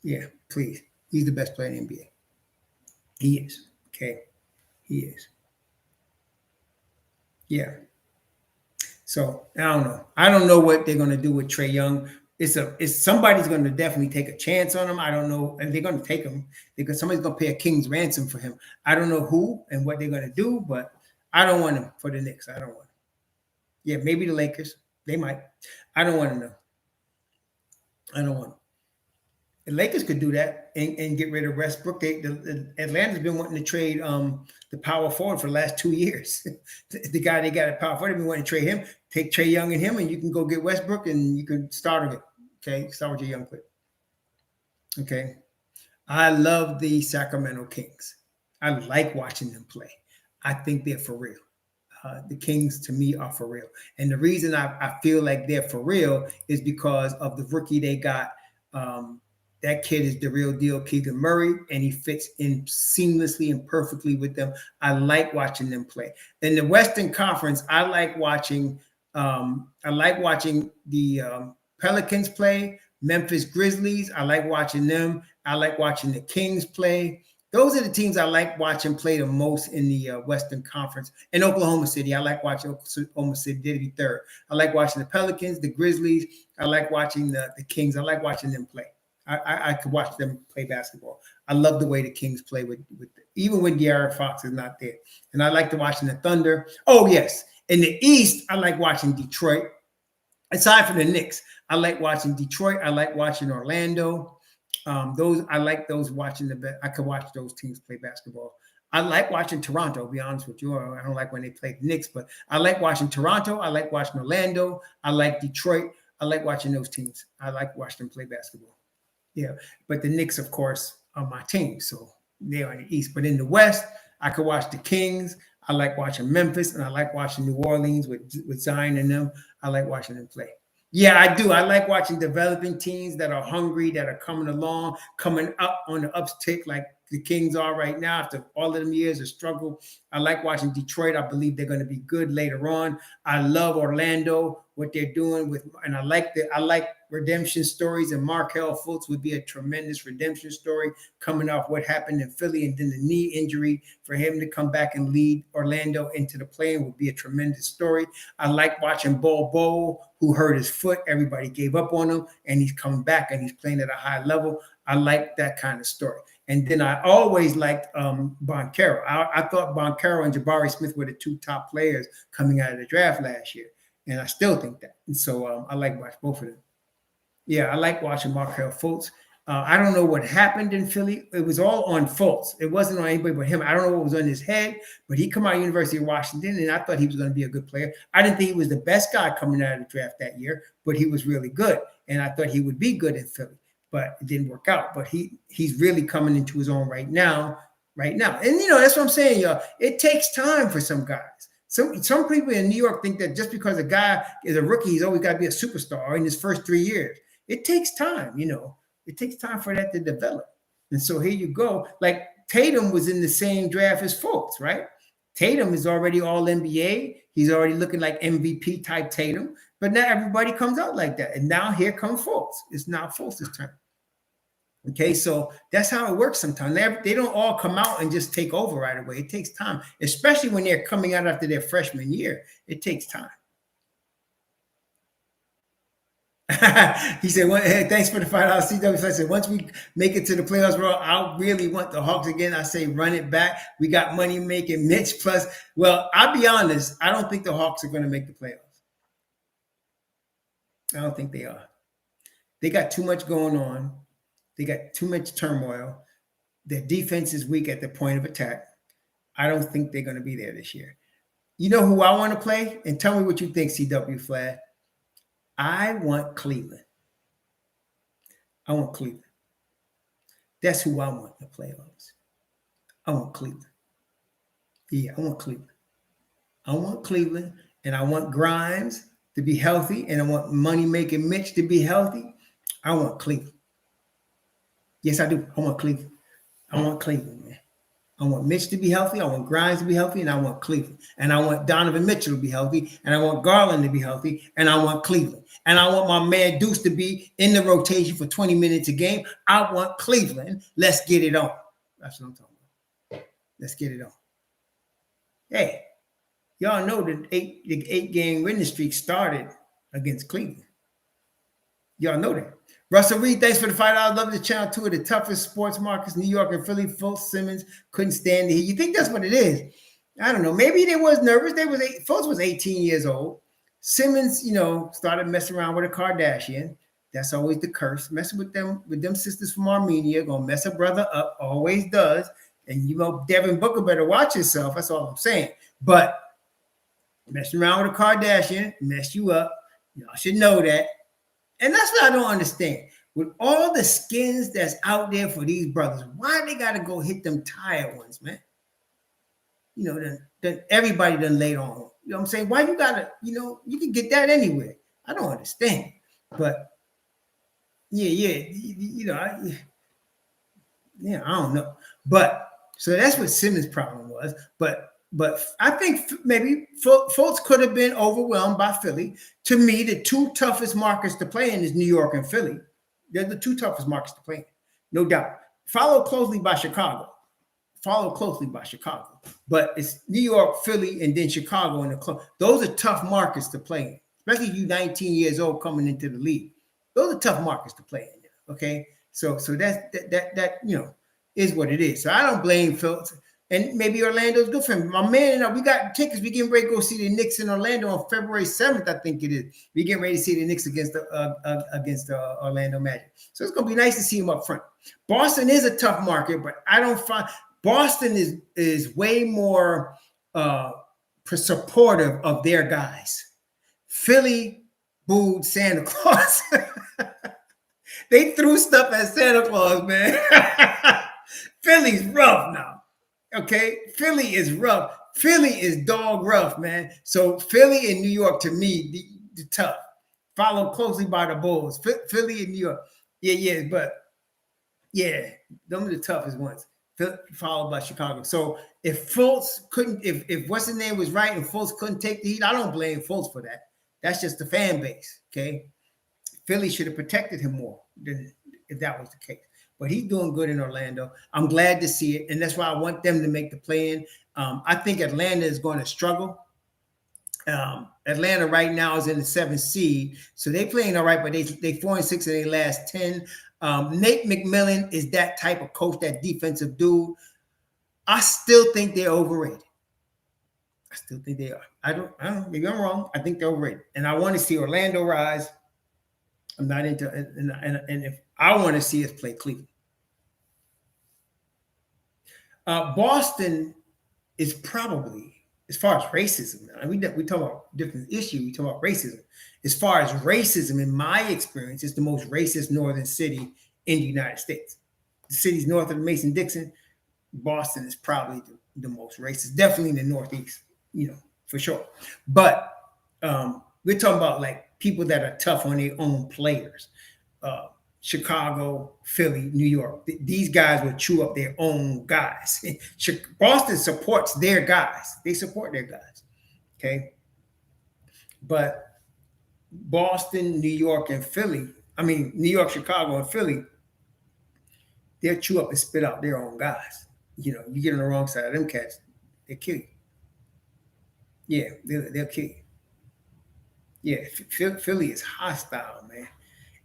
Yeah, please. He's the best player in the NBA. He is. Okay. He is. Yeah. So I don't know. I don't know what they're going to do with Trae Young. It's somebody's going to definitely take a chance on him. I don't know, and they're going to take him because somebody's going to pay a king's ransom for him. I don't know who and what they're going to do, but I don't want him for the Knicks. I don't want him. Yeah, maybe the Lakers. They might. I don't want to know. I don't want him. The Lakers could do that and get rid of Westbrook. Atlanta's been wanting to trade the power forward for the last 2 years. the guy they got at power forward, they've been wanting to trade him. Take Trae Young and him, and you can go get Westbrook, and you can start with it. Okay, start with your young player. Okay, I love the Sacramento Kings. I like watching them play. I think they're for real. The Kings, to me, are for real. And the reason I feel like they're for real is because of the rookie they got. That kid is the real deal, Keegan Murray, and he fits in seamlessly and perfectly with them. I like watching them play. In the Western Conference, I like watching the Pelicans play, Memphis Grizzlies. I like watching them. I like watching the Kings play. Those are the teams I like watching play the most in the Western Conference. And Oklahoma City, I like watching Oklahoma City. They'd be third. I like watching the Pelicans, the Grizzlies. I like watching the Kings. I like watching them play. I could watch them play basketball. I love the way the Kings play even when De'Aaron Fox is not there. And I like to watching the Thunder. Oh, yes. In the East, I like watching Detroit. Aside from the Knicks, I like watching Detroit. I like watching Orlando. I like those watching I could watch those teams play basketball. I like watching Toronto, to be honest with you. I don't like when they play the Knicks, but I like watching Toronto. I like watching Orlando. I like Detroit. I like watching those teams. I like watching them play basketball. Yeah, but the Knicks, of course, are my team, so they're in the East. But in the West, I could watch the Kings. I like watching Memphis, and I like watching New Orleans with Zion and them. I like watching them play. Yeah, I do. I like watching developing teams that are hungry, that are coming along, coming up on the uptick like the Kings are right now after all of them years of struggle. I like watching Detroit. I believe they're going to be good later on. I love Orlando, what they're doing and I like redemption stories, and Markelle Fultz would be a tremendous redemption story coming off what happened in Philly and then the knee injury. For him to come back and lead Orlando into the play-in would be a tremendous story. I like watching Bol, who hurt his foot. Everybody gave up on him, and he's coming back and he's playing at a high level. I like that kind of story. And then I always liked Banchero. I thought Banchero and Jabari Smith were the two top players coming out of the draft last year. And I still think that. And so I like watching both of them. Yeah, I like watching Markelle Fultz. I don't know what happened in Philly. It was all on Fultz. It wasn't on anybody but him. I don't know what was on his head, but he come out of University of Washington, and I thought he was going to be a good player. I didn't think he was the best guy coming out of the draft that year, but he was really good. And I thought he would be good in Philly, but it didn't work out. But he's really coming into his own right now. And, that's what I'm saying, y'all. It takes time for some guys. Some people in New York think that just because a guy is a rookie, he's always got to be a superstar in his first 3 years. It takes time, It takes time for that to develop. And so here you go. Like Tatum was in the same draft as Fultz, right? Tatum is already all NBA. He's already looking like MVP type Tatum. But not everybody comes out like that. And now here comes Fultz. It's now Fultz's turn. Okay, so that's how it works sometimes. They don't all come out and just take over right away. It takes time, especially when they're coming out after their freshman year. It takes time. He said, hey, thanks for the $5 CW. I said, once we make it to the playoffs, bro, I really want the Hawks again. I say, run it back. We got money making Mitch plus. Well, I'll be honest. I don't think the Hawks are going to make the playoffs. I don't think they are. They got too much going on. They got too much turmoil. Their defense is weak at the point of attack. I don't think they're going to be there this year. You know who I want to play? And tell me what you think, CW Flag. I want Cleveland. I want Cleveland. That's who I want in the playoffs. I want Cleveland. Yeah, I want Cleveland. I want Cleveland, and I want Grimes to be healthy, and I want money-making Mitch to be healthy. I want Cleveland. Yes, I do. I want Cleveland. I want Cleveland, man. I want Mitch to be healthy. I want Grimes to be healthy. And I want Cleveland. And I want Donovan Mitchell to be healthy. And I want Garland to be healthy. And I want Cleveland. And I want my man Deuce to be in the rotation for 20 minutes a game. I want Cleveland. Let's get it on. That's what I'm talking about. Let's get it on. Hey, y'all know the eight-game winning streak started against Cleveland. Y'all know that. Russell Reed, thanks for the $5. Love the channel. Two of the toughest sports markets, New York and Philly. Fultz, Simmons couldn't stand the heat. You think that's what it is? I don't know. Maybe they was nervous. Fultz was 18 years old. Simmons, started messing around with a Kardashian. That's always the curse. Messing with them sisters from Armenia, gonna mess a brother up. Always does. And Devin Booker better watch himself. That's all I'm saying. But messing around with a Kardashian mess you up. Y'all should know that. And that's what I don't understand. With all the skins that's out there for these brothers, why they got to go hit them tired ones, man? Then everybody done laid on them. You know what I'm saying? Why you got to, you can get that anywhere. I don't understand. But, I don't know. But, so that's what Simmons' problem was. But I think maybe Fultz could have been overwhelmed by Philly. To me, the two toughest markets to play in is New York and Philly. They're the two toughest markets to play in, no doubt. Followed closely by Chicago. But it's New York, Philly, and then Chicago in the club. Those are tough markets to play in, especially you 19 years old coming into the league. Those are tough markets to play in. Okay, so that is what it is. So I don't blame Fultz. And maybe Orlando's good for him. My man, we got tickets. We getting ready to go see the Knicks in Orlando on February 7th, I think it is. We getting ready to see the Knicks against the Orlando Magic. So it's going to be nice to see him up front. Boston is a tough market, but I don't find Boston is way more supportive of their guys. Philly booed Santa Claus. They threw stuff at Santa Claus, man. Philly's rough now. Okay, Philly is rough. Philly is dog rough, man. So Philly and New York, to me, the tough. Followed closely by the Bulls. Philly and New York. But them are the toughest ones. Followed by Chicago. So if Fultz couldn't, if what's his name was right and Fultz couldn't take the heat, I don't blame Fultz for that. That's just the fan base. Okay, Philly should have protected him more than if that was the case. But he's doing good in Orlando. I'm glad to see it. And that's why I want them to make the play-in. I think Atlanta is going to struggle. Atlanta right now is in the 7th seed. So they playing all right, but they 4-6 in their last 10. Nate McMillan is that type of coach, that defensive dude. I still think they're overrated. I still think they are. I don't, maybe I'm wrong. I think they're overrated. And I want to see Orlando rise. I'm not into, and if I want to see us play Cleveland. Boston is probably, as far as racism, we talk about different issues. We talk about racism. As far as racism, in my experience, it's the most racist northern city in the United States. The cities north of Mason-Dixon, Boston is probably the most racist, definitely in the Northeast, for sure. But we're talking about like people that are tough on their own players. Chicago, Philly, New York. These guys will chew up their own guys. Boston supports their guys. They support their guys. Okay. But Boston, New York, and Philly, New York, Chicago, and Philly, they'll chew up and spit out their own guys. You get on the wrong side of them cats, they'll kill you. Yeah, they'll kill you. Yeah, Philly is hostile, man.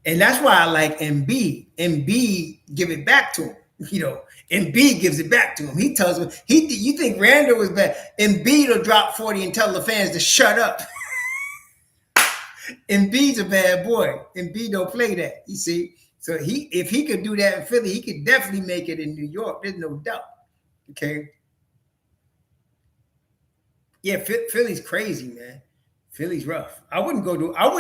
And that's why I like Embiid. Embiid give it back to him. Embiid gives it back to him. He tells him, you think Randall was bad? Embiid will drop 40 and tell the fans to shut up. Embiid's a bad boy. Embiid don't play that, you see. So if he could do that in Philly, he could definitely make it in New York. There's no doubt. Okay. Yeah, Philly's crazy, man. Philly's rough. I would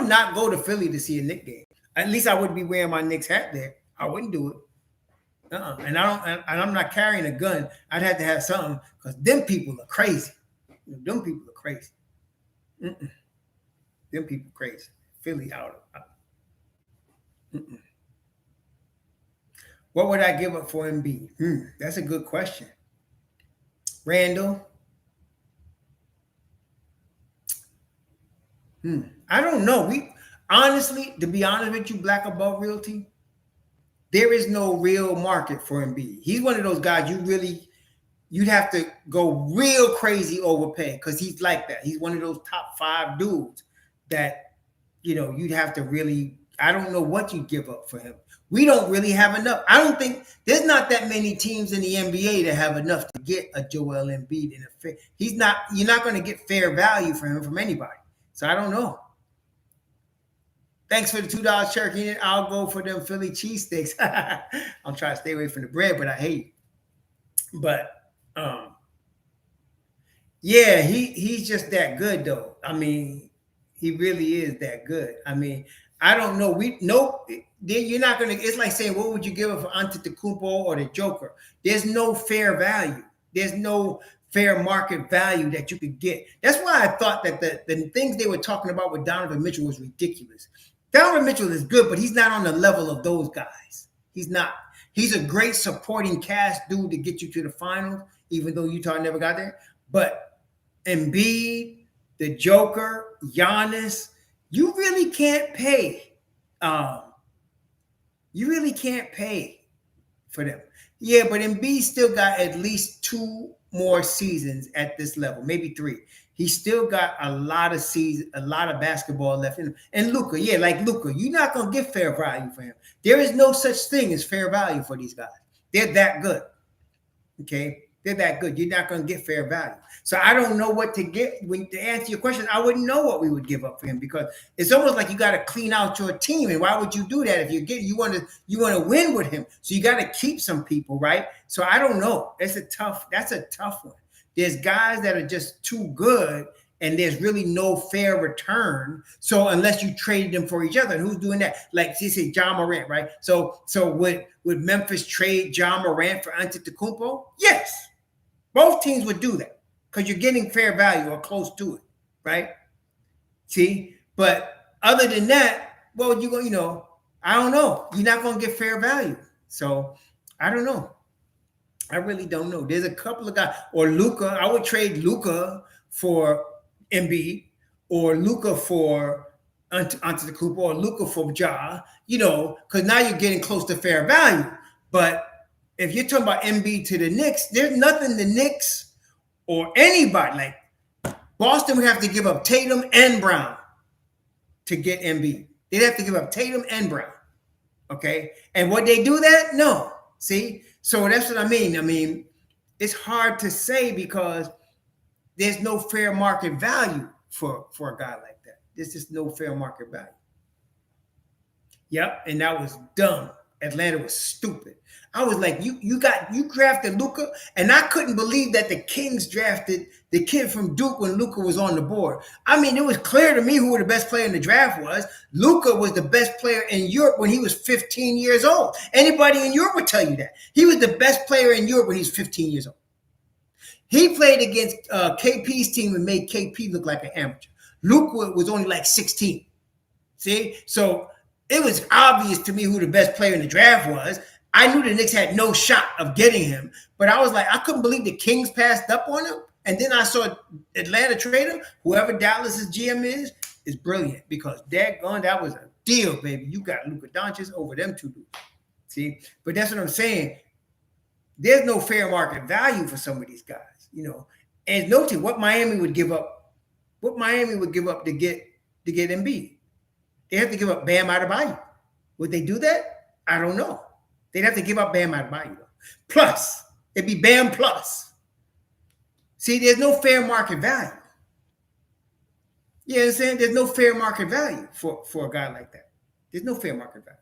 not go to Philly to see a Knicks game. At least I wouldn't be wearing my Knicks hat there. I wouldn't do it. And I'm not carrying a gun. I'd have to have something because them people are crazy. Them people are crazy. Them people crazy. Philly out. What would I give up for Embiid? That's a good question. Randall. I don't know. We honestly, to be honest with you, Black Above Realty, there is no real market for Embiid. He's one of those guys you'd have to go real crazy overpay because he's like that. He's one of those top 5 dudes that, you'd have to really, I don't know what you'd give up for him. We don't really have enough. I don't think there's not that many teams in the NBA that have enough to get a Joel Embiid in a fair. You're not going to get fair value for him from anybody. So I don't know. Thanks for the $2 Cherokee. I'll go for them Philly cheesesteaks. I'm trying to stay away from the bread, but I hate it. But yeah, he's just that good though. I mean, he really is that good. I mean, I don't know. You're not gonna. It's like saying, what would you give up for Antetokounmpo or the Joker? There's no fair value. There's no fair market value that you could get. That's why I thought that the things they were talking about with Donovan Mitchell was ridiculous. Donovan Mitchell is good, but he's not on the level of those guys. He's not. He's a great supporting cast dude to get you to the finals, even though Utah never got there. But Embiid, the Joker, Giannis, you really can't pay. You really can't pay for them. Yeah, but Embiid still got at least 2 more seasons at this level, maybe 3. He's still got a lot of basketball left in him. And Luka, you're not going to get fair value for him. There is no such thing as fair value for these guys. They're that good. Okay? They're that good. You're not going to get fair value. So I don't know what to get. To answer your question, I wouldn't know what we would give up for him because it's almost like you got to clean out your team. And why would you do that if you want to win with him? So you got to keep some people, right? So I don't know. That's a tough one. There's guys that are just too good and there's really no fair return. So unless you trade them for each other, and who's doing that? Like you say, Ja Morant, right? So would Memphis trade Ja Morant for Antetokounmpo? Yes. Both teams would do that because you're getting fair value or close to it, right? See? But other than that, well, I don't know. You're not going to get fair value. So I don't know. I really don't know. There's a couple of guys, or Luka. I would trade Luka for Embiid, or Luka for Antetokounmpo, or Luka for Ja. Because now you're getting close to fair value. But if you're talking about Embiid to the Knicks, there's nothing the Knicks or anybody like Boston would have to give up Tatum and Brown to get Embiid. They'd have to give up Tatum and Brown. Okay, and would they do that? No. See. So that's what I mean. I mean, it's hard to say because there's no fair market value for a guy like that. There's just no fair market value. Yep, and that was dumb. Atlanta was stupid. I was like, you drafted Luka, and I couldn't believe that the Kings drafted the kid from Duke when Luka was on the board. I mean, it was clear to me who the best player in the draft was. Luka was the best player in Europe when he was 15 years old. Anybody in Europe would tell you that. He was the best player in Europe when he was 15 years old. He played against KP's team and made KP look like an amateur. Luka was only like 16. See? So it was obvious to me who the best player in the draft was. I knew the Knicks had no shot of getting him, but I was like, I couldn't believe the Kings passed up on him. And then I saw Atlanta trade him. Whoever Dallas's GM is brilliant because that was a deal, baby. You got Luka Doncic over them 2 dudes. See? But that's what I'm saying. There's no fair market value for some of these guys, And no team, what Miami would give up to get Embiid. They have to give up Bam Adebayo. Would they do that? I don't know. They'd have to give up Bam Adebayo. Plus, it'd be Bam plus. See, there's no fair market value. You know what I'm saying? There's no fair market value for a guy like that. There's no fair market value.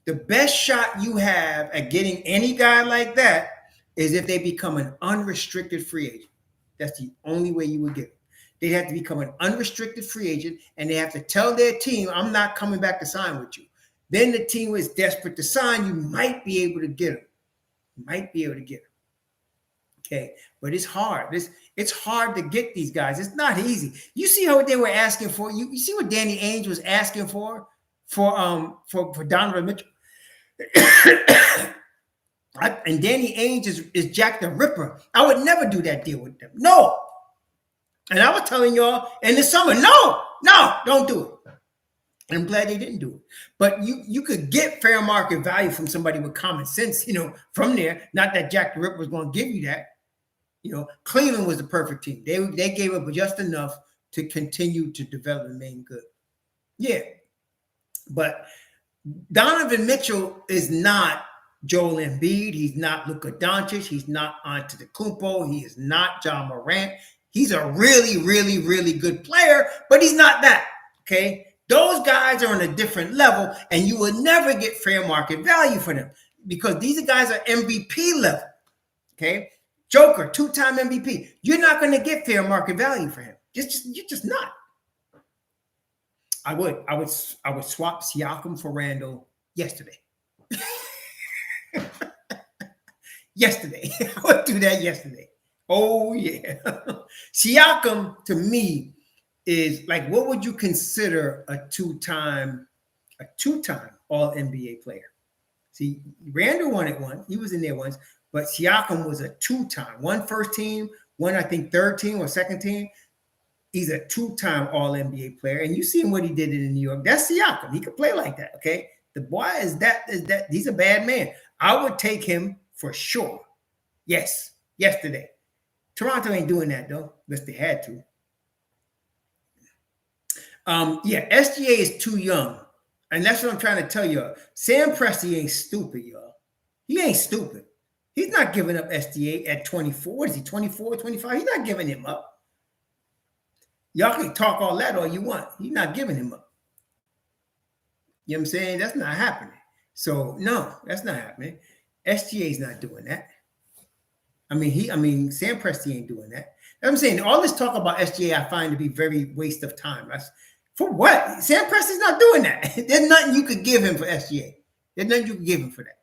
The best shot you have at getting any guy like that is if they become an unrestricted free agent. That's the only way you would get it. They'd have to become an unrestricted free agent, and they have to tell their team, I'm not coming back to sign with you. Then the team is desperate to sign. You might be able to get them. Okay, but it's hard. It's hard to get these guys. It's not easy. You see how they were asking for? You see what Danny Ainge was asking for Donovan Mitchell? And Danny Ainge is Jack the Ripper. I would never do that deal with them. No. And I was telling y'all in the summer, no, don't do it. And I'm glad they didn't do it. But you could get fair market value from somebody with common sense, from there. Not that Jack the Ripper was going to give you that. Cleveland was the perfect team. They gave up just enough to continue to develop and remain good. Yeah. But Donovan Mitchell is not Joel Embiid. He's not Luka Doncic. He's not Antetokounmpo. He is not John Morant. He's a really, really, really good player, but he's not that, okay? Those guys are on a different level, and you will never get fair market value for them because these guys are MVP level, okay? Joker, 2-time MVP. You're not going to get fair market value for him. You're just not. I would swap Siakam for Randall yesterday. Yesterday. I would do that yesterday. Oh, yeah. Siakam, to me, is like, what would you consider a two-time All-NBA player? See, Randall won it once. He was in there once. But Siakam was a two-time. One first team, one, I think, third team or second team. He's a two-time All-NBA player. And you seen what he did in New York. That's Siakam. He could play like that, okay? The boy is that. He's a bad man. I would take him for sure. Yes, yesterday. Toronto ain't doing that, though, unless they had to. SGA is too young. And that's what I'm trying to tell y'all. Sam Presti ain't stupid, y'all. He ain't stupid. He's not giving up SGA at 24. What is he, 24, 25? He's not giving him up. Y'all can talk all that all you want. He's not giving him up. You know what I'm saying? That's not happening. So, no, that's not happening. SGA's not doing that. Sam Presti ain't doing that. I'm saying all this talk about SGA I find to be very waste of time. For what? Sam Presti's not doing that. There's nothing you could give him for SGA. There's nothing you could give him for that.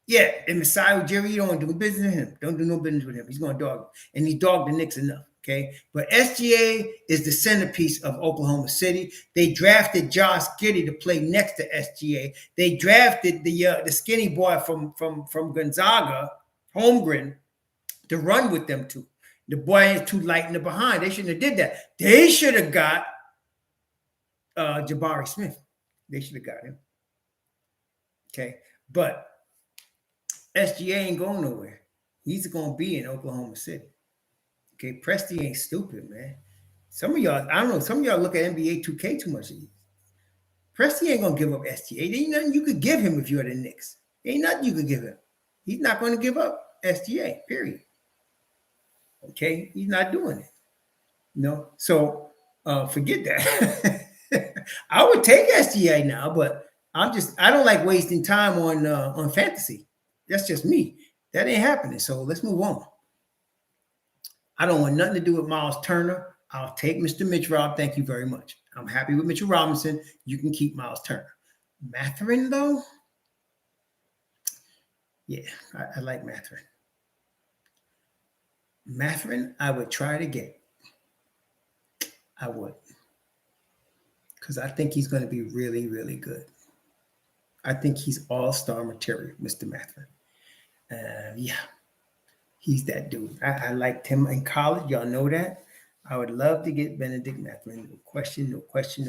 Yeah, and Masai Ujiri, you don't want to do business with him. Don't do no business with him. He's going to dog him. And he dogged the Knicks enough, okay? But SGA is the centerpiece of Oklahoma City. They drafted Josh Giddey to play next to SGA. They drafted the skinny boy from Gonzaga, Holmgren, to run with them too. The boy is too light in the behind. They shouldn't have did that. They should have got Jabari Smith. They should have got him. Okay, but SGA ain't going nowhere. He's going to be in Oklahoma City. Okay, Presti ain't stupid, man. Some of y'all, I don't know, some of y'all look at NBA 2K too much. Presti ain't going to give up SGA. There ain't nothing you could give him if you're the Knicks. There ain't nothing you could give him. He's not going to give up SGA, period. Okay, he's not doing it. So forget that. I would take SGA now, but I don't like wasting time on fantasy. That's just me. That ain't happening. So let's move on. I don't want nothing to do with Miles Turner. I'll take Mr. Mitch Rob. Thank you very much. I'm happy with Mitchell Robinson. You can keep Miles Turner. Mathurin, though? Yeah, I like Mathurin. Mathurin, I would try to get. I would. Because I think he's going to be really, really good. I think he's all-star material, Mr. Mathurin. Yeah, he's that dude. I liked him in college. Y'all know that. I would love to get Benedict Mathurin. No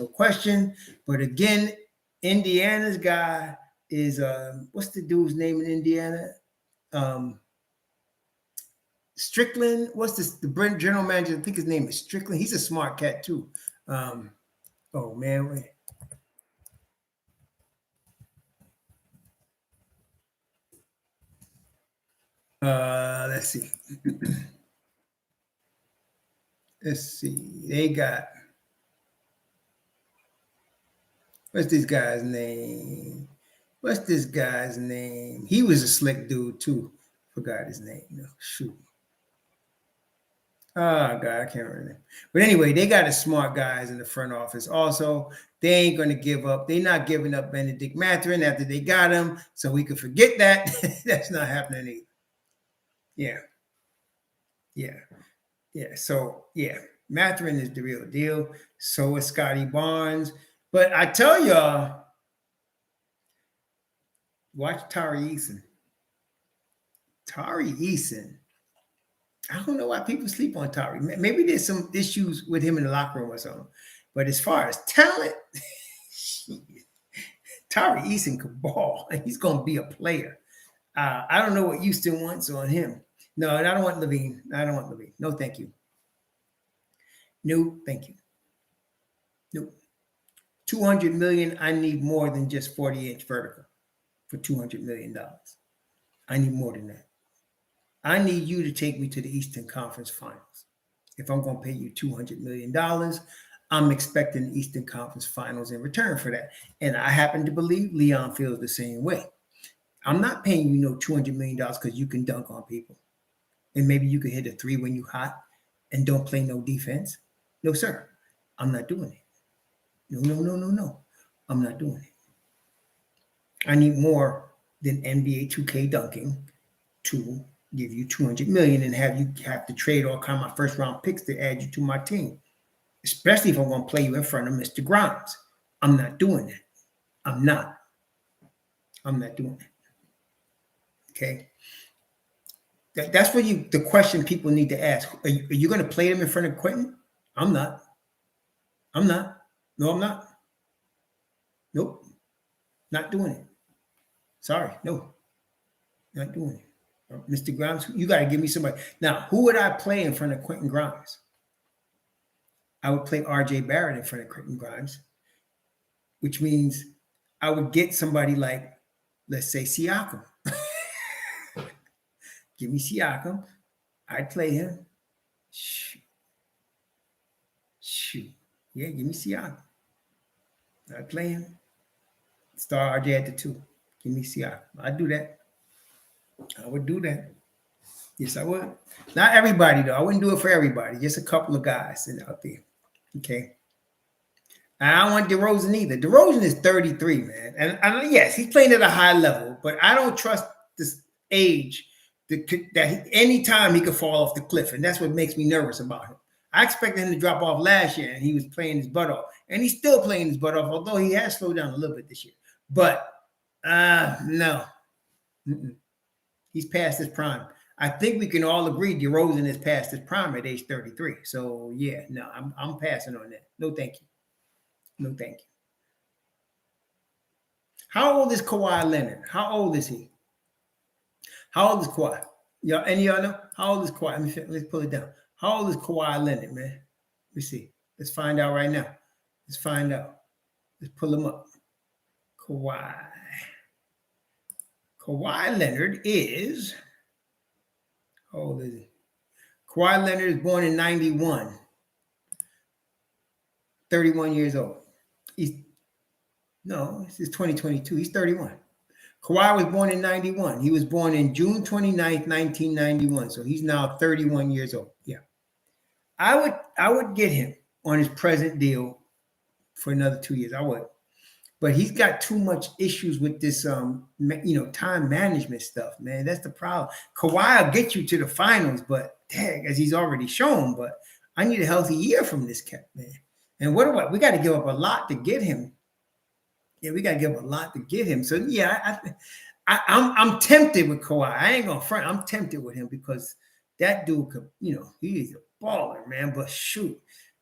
question. But again, Indiana's guy is, what's the dude's name in Indiana? Strickland. What's this? The Brent general manager. I think his name is Strickland. He's a smart cat too. Oh man, wait. Let's see. Let's see. They got, what's this guy's name? He was a slick dude too. Forgot his name. No, shoot. Oh, God, I can't remember. But anyway, they got a smart guys in the front office. Also, they ain't going to give up. They're not giving up Benedict Mathurin after they got him. So we can forget that. That's not happening either. Yeah. So, yeah, Mathurin is the real deal. So is Scotty Barnes. But I tell y'all, watch Tari Eason. Tari Eason. I don't know why people sleep on Tari. Maybe there's some issues with him in the locker room or something. But as far as talent, Tari Eason could ball, and he's going to be a player. I don't know what Houston wants on him. No, I don't want Levine. I don't want Levine. No, thank you. No, thank you. Nope. 200 million. I need more than just 40-inch vertical for $200 million. I need more than that. I need you to take me to the Eastern Conference Finals. If I'm going to pay you $200 million, I'm expecting the Eastern Conference Finals in return for that. And I happen to believe Leon feels the same way. I'm not paying you no $200 million because you can dunk on people. And maybe you can hit a three when you're hot and don't play no defense. No, sir. I'm not doing it. No. I'm not doing it. I need more than NBA 2K dunking to give you $200 million and have you have to trade all kind of my first round picks to add you to my team, especially if I'm going to play you in front of Mr. Grimes. I'm not doing that. I'm not doing that. Okay. That's what the question people need to ask. Are you going to play them in front of Quentin? I'm not. No, I'm not. Nope. Not doing it. Sorry. No. Not doing it. Mr. Grimes, you got to give me somebody. Now, who would I play in front of Quentin Grimes? I would play RJ Barrett in front of Quentin Grimes, which means I would get somebody like, let's say, Siakam. Give me Siakam. I'd play him. Shoot. Yeah, give me Siakam. I'd play him. Star RJ at the 2. Give me Siakam. I'd do that. I would do that. Yes, I would. Not everybody, though. I wouldn't do it for everybody. Just a couple of guys out there. Okay. I don't want DeRozan either. DeRozan is 33, man. And yes, he's playing at a high level, but I don't trust this age that anytime he could fall off the cliff. And that's what makes me nervous about him. I expected him to drop off last year, and he was playing his butt off. And he's still playing his butt off, although he has slowed down a little bit this year. But no. He's past his prime. I think we can all agree DeRozan is past his prime at age 33. So, yeah, no, I'm passing on that. No, thank you. No, thank you. How old is Kawhi Leonard? How old is he? How old is Kawhi? Y'all, any of y'all know? How old is Kawhi? Let's pull it down. How old is Kawhi Leonard, man? Let me see. Let's find out right now. Let's find out. Let's pull him up. Kawhi Leonard is, how old is he? Kawhi Leonard is born in 91. 31 years old. This is 2022. He's 31. Kawhi was born in 91. He was born in June 29th, 1991. So he's now 31 years old. Yeah. I would get him on his present deal for another 2 years. I would. But he's got too much issues with this, time management stuff, man. That's the problem. Kawhi will get you to the finals, but dang, as he's already shown. But I need a healthy year from this cat, man. And we got to give up a lot to get him. Yeah, we got to give up a lot to get him. So yeah, I'm tempted with Kawhi. I ain't gonna front. I'm tempted with him because that dude could, he is a baller, man. But shoot,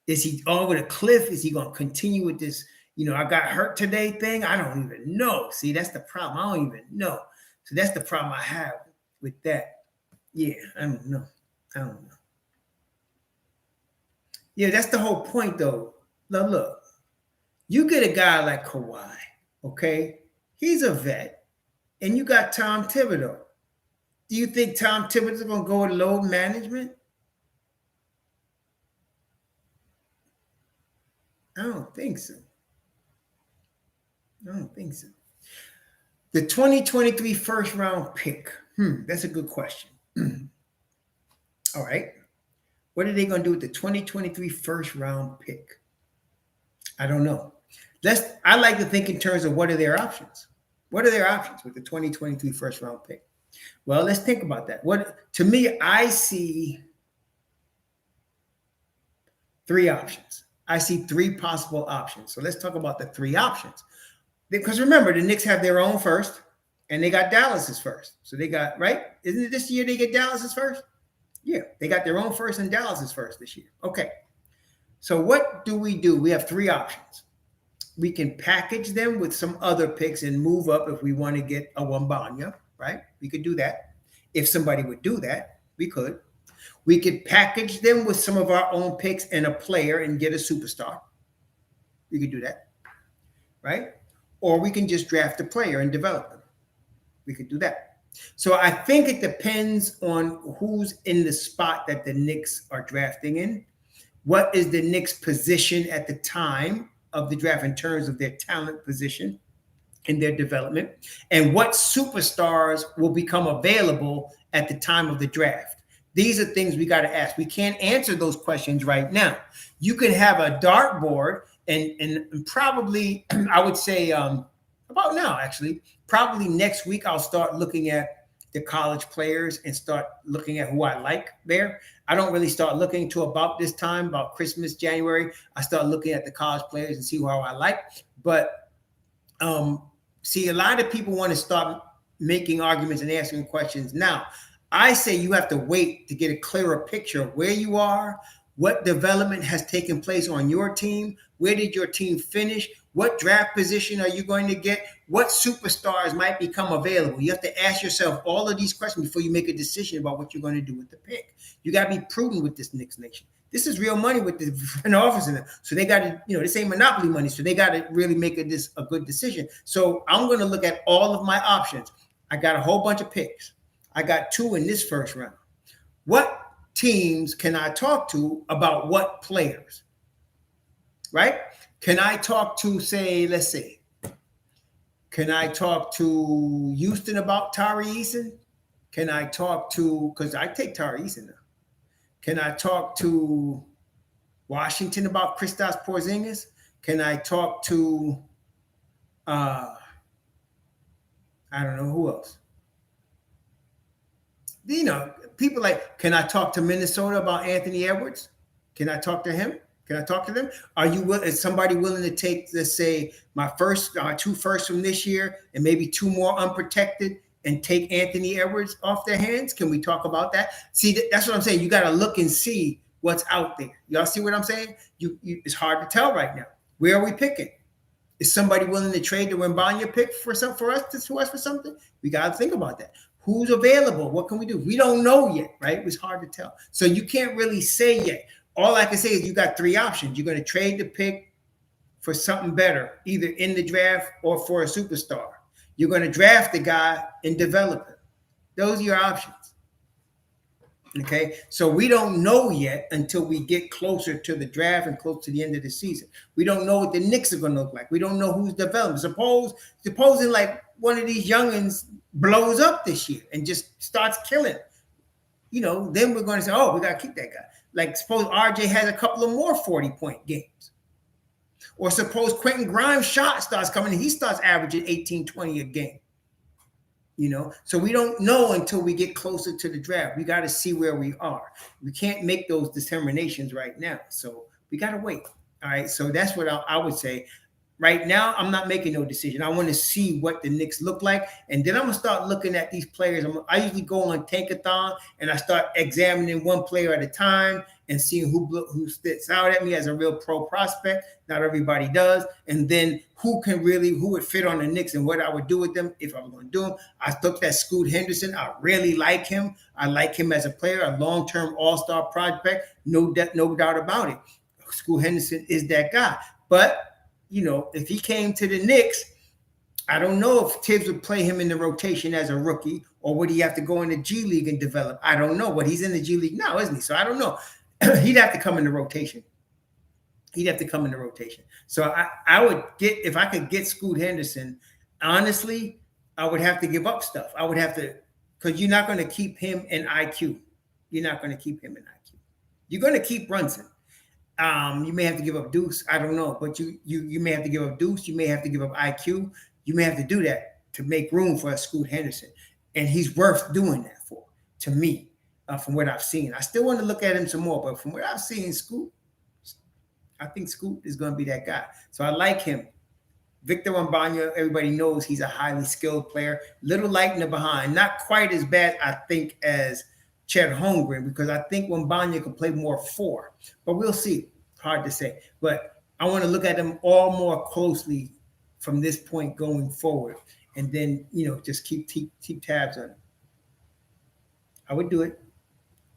is he over the cliff? Is he gonna continue with this? I got hurt today thing. I don't even know. See, that's the problem. I don't even know. So that's the problem I have with that. Yeah, I don't know. Yeah, that's the whole point, though. Now, look, you get a guy like Kawhi, okay? He's a vet, and you got Tom Thibodeau. Do you think Tom Thibodeau's going to go with load management? I don't think so. The 2023 first round pick. That's a good question. All right. What are they going to do with the 2023 first round pick? I don't know. I like to think in terms of what are their options. What are their options with the 2023 first round pick? Well, let's think about that. To me, I see three options. I see three possible options. So let's talk about the three options. Because remember, the Knicks have their own first. And they got Dallas's first. So they got, right? Isn't it this year they get Dallas's first? Yeah, they got their own first and Dallas's first this year. Okay. So what do? We have three options. We can package them with some other picks and move up if we want to get a Wembanyama, right? We could do that. If somebody would do that, we could. We could package them with some of our own picks and a player and get a superstar. We could do that, right? Or we can just draft a player and develop them. We could do that. So I think it depends on who's in the spot that the Knicks are drafting in. What is the Knicks' position at the time of the draft in terms of their talent position and their development? And what superstars will become available at the time of the draft? These are things we got to ask. We can't answer those questions right now. You can have a dartboard and probably, I would say about now, actually, probably next week, I'll start looking at the college players and start looking at who I like there. I don't really start looking to about this time, about Christmas, January. I start looking at the college players and see who I like. But see, a lot of people want to start making arguments and asking questions now. I say you have to wait to get a clearer picture of where you are, what development has taken place on your team, where did your team finish, what draft position are you going to get, what superstars might become available. You have to ask yourself all of these questions before you make a decision about what you're going to do with the pick. You got to be prudent with this Knicks Nation. This is real money with the front office in it. So they got to, this ain't monopoly money. So they got to really make a good decision. So I'm going to look at all of my options. I got a whole bunch of picks. I got 2 in this first round. What teams can I talk to about what players? Right? Can I talk to, say, let's see, can I talk to Houston about Tari Eason? Can I talk to, because I take Tari Eason now. Can I talk to Washington about Kristaps Porzingis? Can I talk to, I don't know who else? People like, can I talk to Minnesota about Anthony Edwards? Can I talk to him? Can I talk to them? Is somebody willing to take, let's say, my 2 firsts from this year and maybe 2 more unprotected and take Anthony Edwards off their hands? Can we talk about that? See, that's what I'm saying. You got to look and see what's out there. Y'all see what I'm saying? It's hard to tell right now. Where are we picking? Is somebody willing to trade the Wembanyama pick for us for something? We got to think about that. Who's available? What can we do? We don't know yet, right? It's hard to tell. So you can't really say yet. All I can say is you got 3 options. You're going to trade the pick for something better, either in the draft or for a superstar. You're going to draft the guy and develop him. Those are your options. Okay, so we don't know yet until we get closer to the draft and close to the end of the season. We don't know what the Knicks are going to look like. We don't know who's developing. Supposing like one of these youngins blows up this year and just starts killing, then we're going to say, oh, we got to keep that guy. Like suppose RJ has a couple of more 40-point games. Or suppose Quentin Grimes' shot starts coming and he starts averaging 18, 20 a game. So we don't know until we get closer to the draft. We got to see where we are. We can't make those determinations right now. So we got to wait. All right. So that's what I would say. Right now, I'm not making no decision. I want to see what the Knicks look like. And then I'm going to start looking at these players. I usually go on Tankathon and I start examining one player at a time and seeing who sticks out at me as a real pro prospect. Not everybody does. And then who would fit on the Knicks and what I would do with them if I was going to do them. I looked at Scoot Henderson. I really like him. I like him as a player, a long-term all-star prospect. No doubt about it. Scoot Henderson is that guy. But if he came to the Knicks, I don't know if Tibbs would play him in the rotation as a rookie or would he have to go in the G League and develop? I don't know. But he's in the G League now, isn't he? So I don't know. He'd have to come in the rotation. So I would if I could get Scoot Henderson, honestly, I would have to give up stuff. I would have to, because you're not going to keep him in IQ. You're going to keep Brunson. You may have to give up Deuce. I don't know, but you may have to give up Deuce. You may have to give up IQ. You may have to do that to make room for a Scoot Henderson, and he's worth doing that for. To me, from what I've seen, I still want to look at him some more, but from what I've seen, Scoot, I think Scoot is going to be that guy. So I like him. Victor Wembanyama, everybody knows he's a highly skilled player, little light in the behind, not quite as bad, I think, as Chet Holmgren, because I think Wembanyama can play more 4, but we'll see. Hard to say, but I want to look at them all more closely from this point going forward, and then just keep tabs on it. I would do it.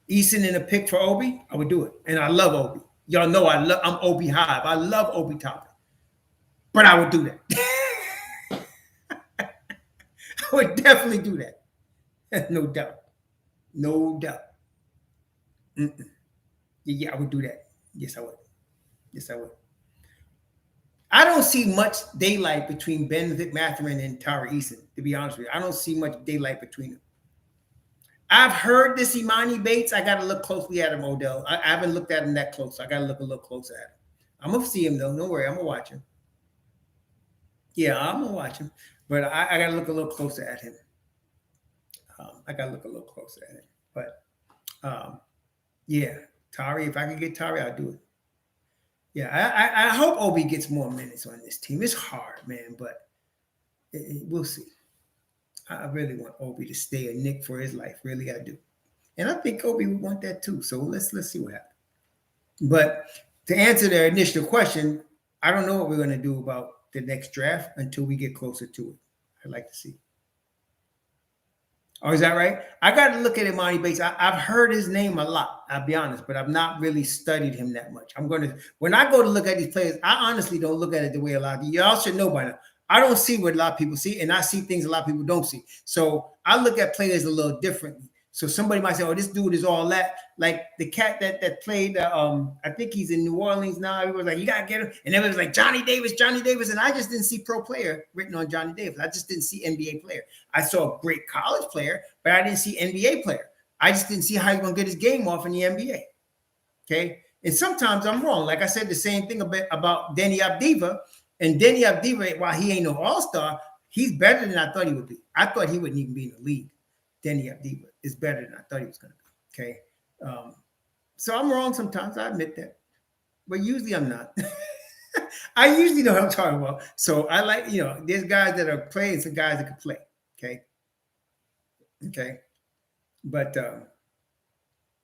Eason in a pick for Obi, I would do it, and I love Obi. Y'all know I'm Obi Hive. I love Obi Toppin, but I would do that. I would definitely do that. No doubt. No doubt. Yeah, I would do that. Yes, I would. Yes, I would. I don't see much daylight between Benedict Mathurin and Tari Eason, to be honest with you. I don't see much daylight between them. I've heard this Imani Bates. I got to look closely at him, Odell. I haven't looked at him that close. So I got to look a little closer at him. I'm going to see him, though. Don't worry. I'm going to watch him. Yeah, I'm going to watch him. But I got to look a little closer at him. But, yeah, Tari, if I could get Tari, I'll do it. Yeah, I hope Obi gets more minutes on this team. It's hard, man, but we'll see. I really want Obi to stay a Knick for his life. Really, I do. And I think Obi would want that too. So let's see what happens. But to answer the initial question, I don't know what we're going to do about the next draft until we get closer to it. I'd like to see. Oh, is that right? I got to look at Imani Bates. I've heard his name a lot, I'll be honest, but I've not really studied him that much. When I go to look at these players, I honestly don't look at it the way a lot of y'all should know by now. I don't see what a lot of people see, and I see things a lot of people don't see. So I look at players a little differently. So somebody might say, oh, this dude is all that. Like the cat that played, I think he's in New Orleans now. He was like, you got to get him. And everybody was like, Johnny Davis. And I just didn't see pro player written on Johnny Davis. I just didn't see NBA player. I saw a great college player, but I didn't see NBA player. I just didn't see how he's going to get his game off in the NBA. Okay. And sometimes I'm wrong. Like I said, the same thing about Deni Avdija. And Deni Avdija, while he ain't no all-star, he's better than I thought he would be. I thought he wouldn't even be in the league. Deni Avdija is better than I thought he was going to be. Okay. So I'm wrong sometimes. I admit that. But usually I'm not. I usually know what I'm talking about. So I like, there's guys that are playing, some guys that can play. Okay. Okay. But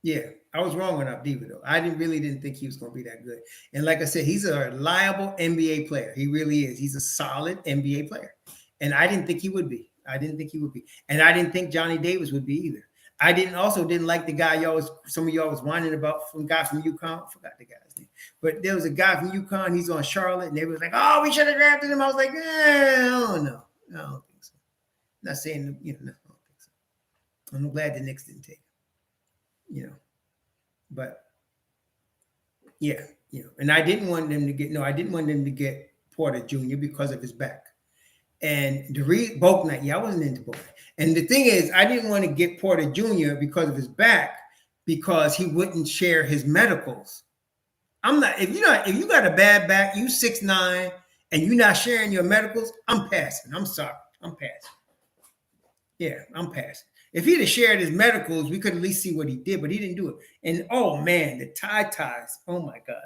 yeah, I was wrong on Avdija though. I really didn't think he was going to be that good. And like I said, he's a reliable NBA player. He really is. He's a solid NBA player. And I didn't think he would be. And I didn't think Johnny Davis would be either. I didn't like the guy some of y'all was whining about, from guy from UConn. I forgot the guy's name. But there was a guy from UConn. He's on Charlotte. And they was like, oh, we should have drafted him. I was like, I don't know. I don't think so. I'm not saying, no, I don't think so. I'm glad the Knicks didn't take him. But yeah, and I didn't want them to get Porter Jr. because of his back. And Bouknight, I wasn't into Bouknight. And the thing is, I didn't want to get Porter Jr. because of his back, because he wouldn't share his medicals. If you got a bad back, you 6'9", and you're not sharing your medicals, I'm passing. I'm sorry. I'm passing. Yeah, I'm passing. If he'd have shared his medicals, we could at least see what he did, but he didn't do it. And oh man, the tie-ties. Oh my God.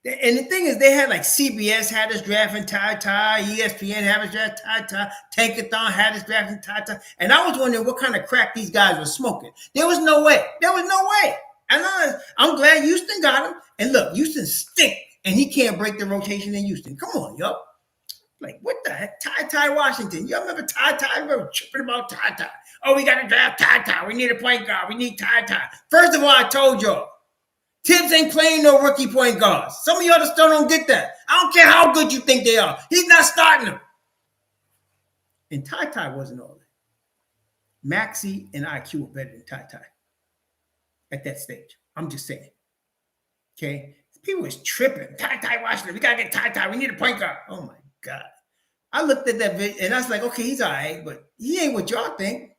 And the thing is, they had like CBS had us drafting tie-tie, ESPN had us drafting tie-tie, Tankathon had us drafting tie-tie. And I was wondering what kind of crack these guys were smoking. There was no way. And I'm glad Houston got him. And look, Houston stink, and he can't break the rotation in Houston. Come on, yo. Like, what the heck? Ty Washington. Y'all remember Ty? We were tripping about Ty. Oh, we got to draft Ty. We need a point guard. We need Ty. First of all, I told y'all, Tibbs ain't playing no rookie point guards. Some of y'all still don't get that. I don't care how good you think they are. He's not starting them. And Ty wasn't all that. Maxey and IQ were better than Ty at that stage. I'm just saying. Okay? People was tripping. Ty Washington. We got to get Ty. We need a point guard. Oh, my God. I looked at that video and I was like, okay, he's all right, but he ain't what y'all think.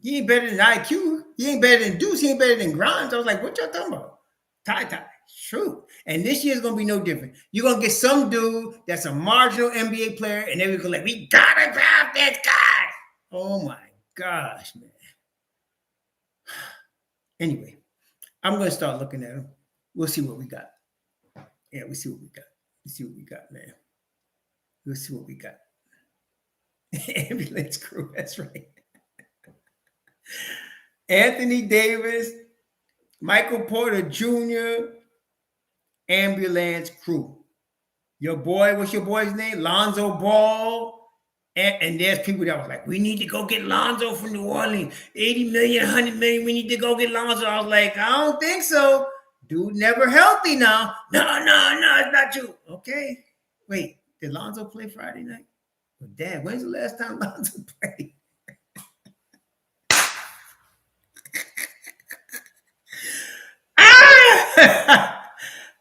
He ain't better than IQ. He ain't better than Deuce. He ain't better than Grimes. I was like, what y'all talking about? Ty. True. And this year's going to be no different. You're going to get some dude that's a marginal NBA player, and they're going to like, we got to draft this guy. Oh, my gosh, man. Anyway, I'm going to start looking at him. We'll see what we got. Yeah, we see what we got. Let's see what we got, man. Let's see what we got. Ambulance crew, that's right. Anthony Davis, Michael Porter Jr., ambulance crew. Your boy, what's your boy's name? Lonzo Ball. And there's people that was like, we need to go get Lonzo from New Orleans. 80 million, 100 million, we need to go get Lonzo. I was like, I don't think so. Dude, never healthy now. No, it's not you. Okay. Wait, did Lonzo play Friday night? Well, Dad, when's the last time Lonzo played?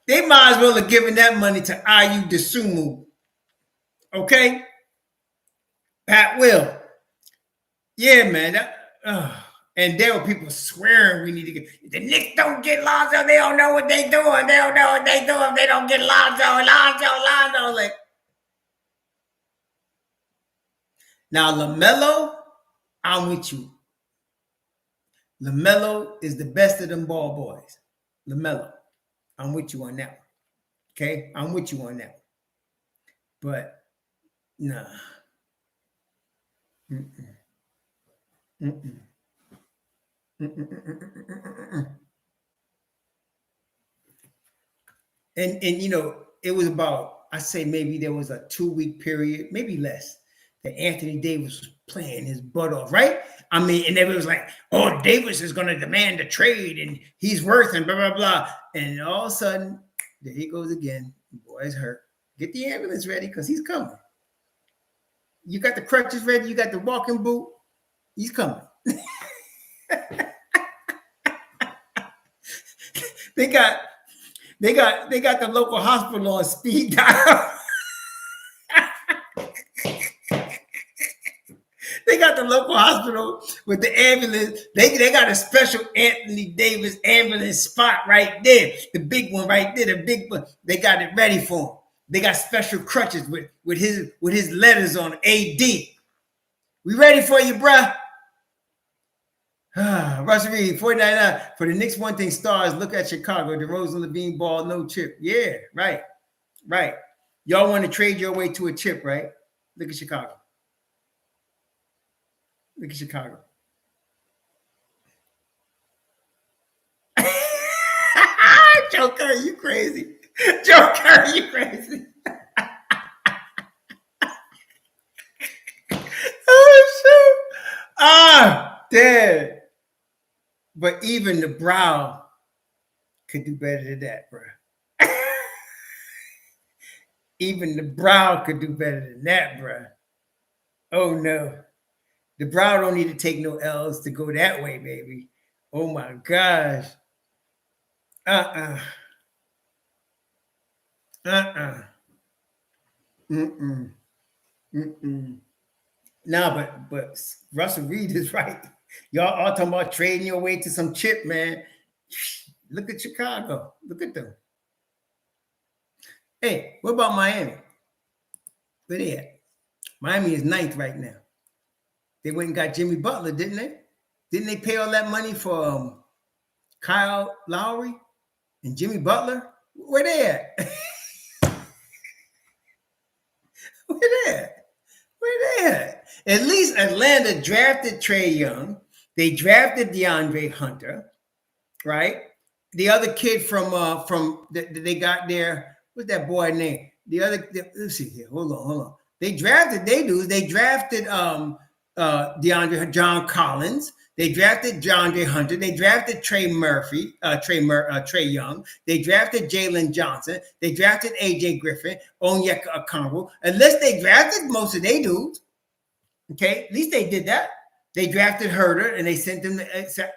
They might as well have given that money to Ayu Dosunmu. Okay? Pat Will. Yeah, man. And there were people swearing we need to get the Knicks don't get Lonzo. They don't know what they doing. They don't know what they doing. They don't get Lonzo. Like now, LaMelo, I'm with you. LaMelo is the best of them ball boys. LaMelo, I'm with you on that one. Okay, I'm with you on that one. But nah. And you know, it was about, I say maybe there was a 2-week period, maybe less, that Anthony Davis was playing his butt off, right? I mean, and everybody was like, oh, Davis is going to demand a trade and he's worth and blah, blah, blah. And all of a sudden, there he goes again. The boy's hurt. Get the ambulance ready because he's coming. You got the crutches ready. You got the walking boot. He's coming. They got the local hospital on speed dial. They got the local hospital with the ambulance. They got a special Anthony Davis ambulance spot right there. The big one right there. The big one. They got it ready for him. They got special crutches with his letters on AD. We ready for you, bruh? Russell Reed, 49. For the Knicks, one thing, stars, look at Chicago. DeRozan, Levine, Ball, no chip. Yeah, right. Y'all want to trade your way to a chip, right? Look at Chicago. Joker, you crazy. Oh, shoot. Dead. But even the brow could do better than that, bro. Even the brow could do better than that, bro. Oh, no. The brow don't need to take no L's to go that way, baby. Oh, my gosh. No, but Russell Reed is right. Y'all all talking about trading your way to some chip, man. Look at Chicago. Look at them. Hey, what about Miami? Where they at? Miami is 9th right now. They went and got Jimmy Butler, didn't they? Didn't they pay all that money for Kyle Lowry and Jimmy Butler? Where they at? Where they at? At least Atlanta drafted Trae Young. They drafted DeAndre Hunter, right? The other kid from they got there. What's that boy name? Let's see here. Hold on. They drafted DeAndre John Collins. They drafted DeAndre Hunter. They drafted Trey Young. They drafted Jalen Johnson. They drafted AJ Griffin, Onyeka Okongwu. Unless they drafted most of their dudes. Okay, at least they did that. They drafted Herder and they sent them to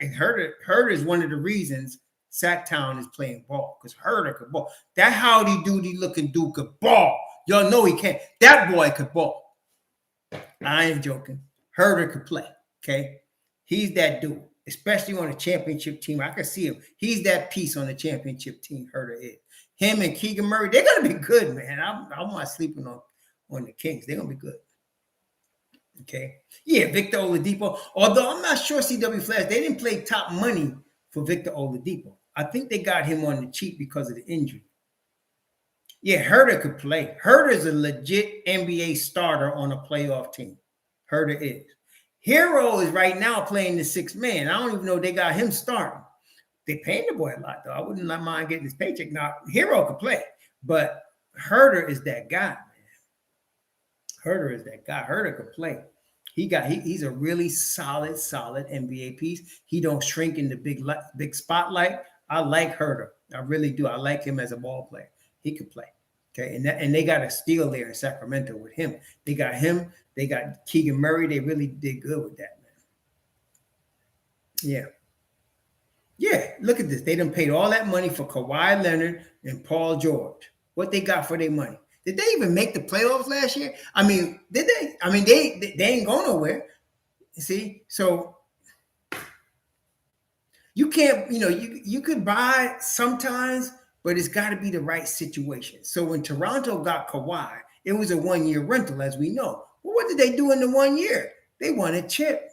Herder is one of the reasons Sacktown is playing ball because Herder could ball. That howdy doody looking dude could ball. Y'all know he can't. That boy could ball. I ain't joking. Herder could play. Okay. He's that dude, especially on a championship team. I can see him. He's that piece on the championship team, Herder is. Him and Keegan Murray, they're going to be good, man. I'm not sleeping on the Kings. They're going to be good. Okay. Yeah, Victor Oladipo. Although I'm not sure CW Flash, they didn't play top money for Victor Oladipo. I think they got him on the cheap because of the injury. Yeah, Herter could play. Herter is a legit NBA starter on a playoff team. Herter is. Hero is right now playing the 6 man. I don't even know they got him starting. They paying the boy a lot, though. I wouldn't mind getting his paycheck. Now, Hero could play, but Herter is that guy, man. Herter is that guy. Herter could play. He's a really solid NBA piece. He don't shrink in the big spotlight. I like Herter. I really do. I like him as a ball player. He could play. Okay, and they got a steal there in Sacramento with him. They got him. They got Keegan Murray. They really did good with that, man. Yeah. Yeah, look at this. They done paid all that money for Kawhi Leonard and Paul George. What they got for their money? Did they even make the playoffs last year? I mean, did they? I mean, they ain't going nowhere. See, so you can't, you could buy sometimes, but it's got to be the right situation. So when Toronto got Kawhi, it was a 1-year rental, as we know. Well, what did they do in the 1 year? They won a chip.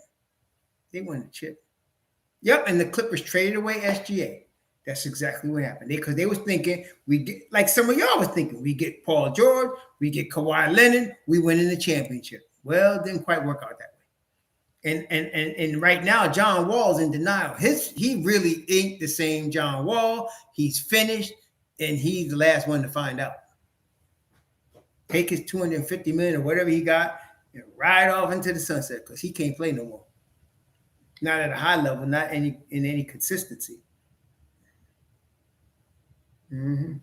Yep, and the Clippers traded away SGA. That's exactly what happened. Because they was thinking we get, like some of y'all was thinking, we get Paul George, we get Kawhi Leonard, we win in the championship. Well, it didn't quite work out that way. And right now, John Wall's in denial. He really ain't the same John Wall. He's finished, and he's the last one to find out. Take his $250 million or whatever he got and ride off into the sunset because he can't play no more. Not at a high level, not in any consistency. Mm-hmm.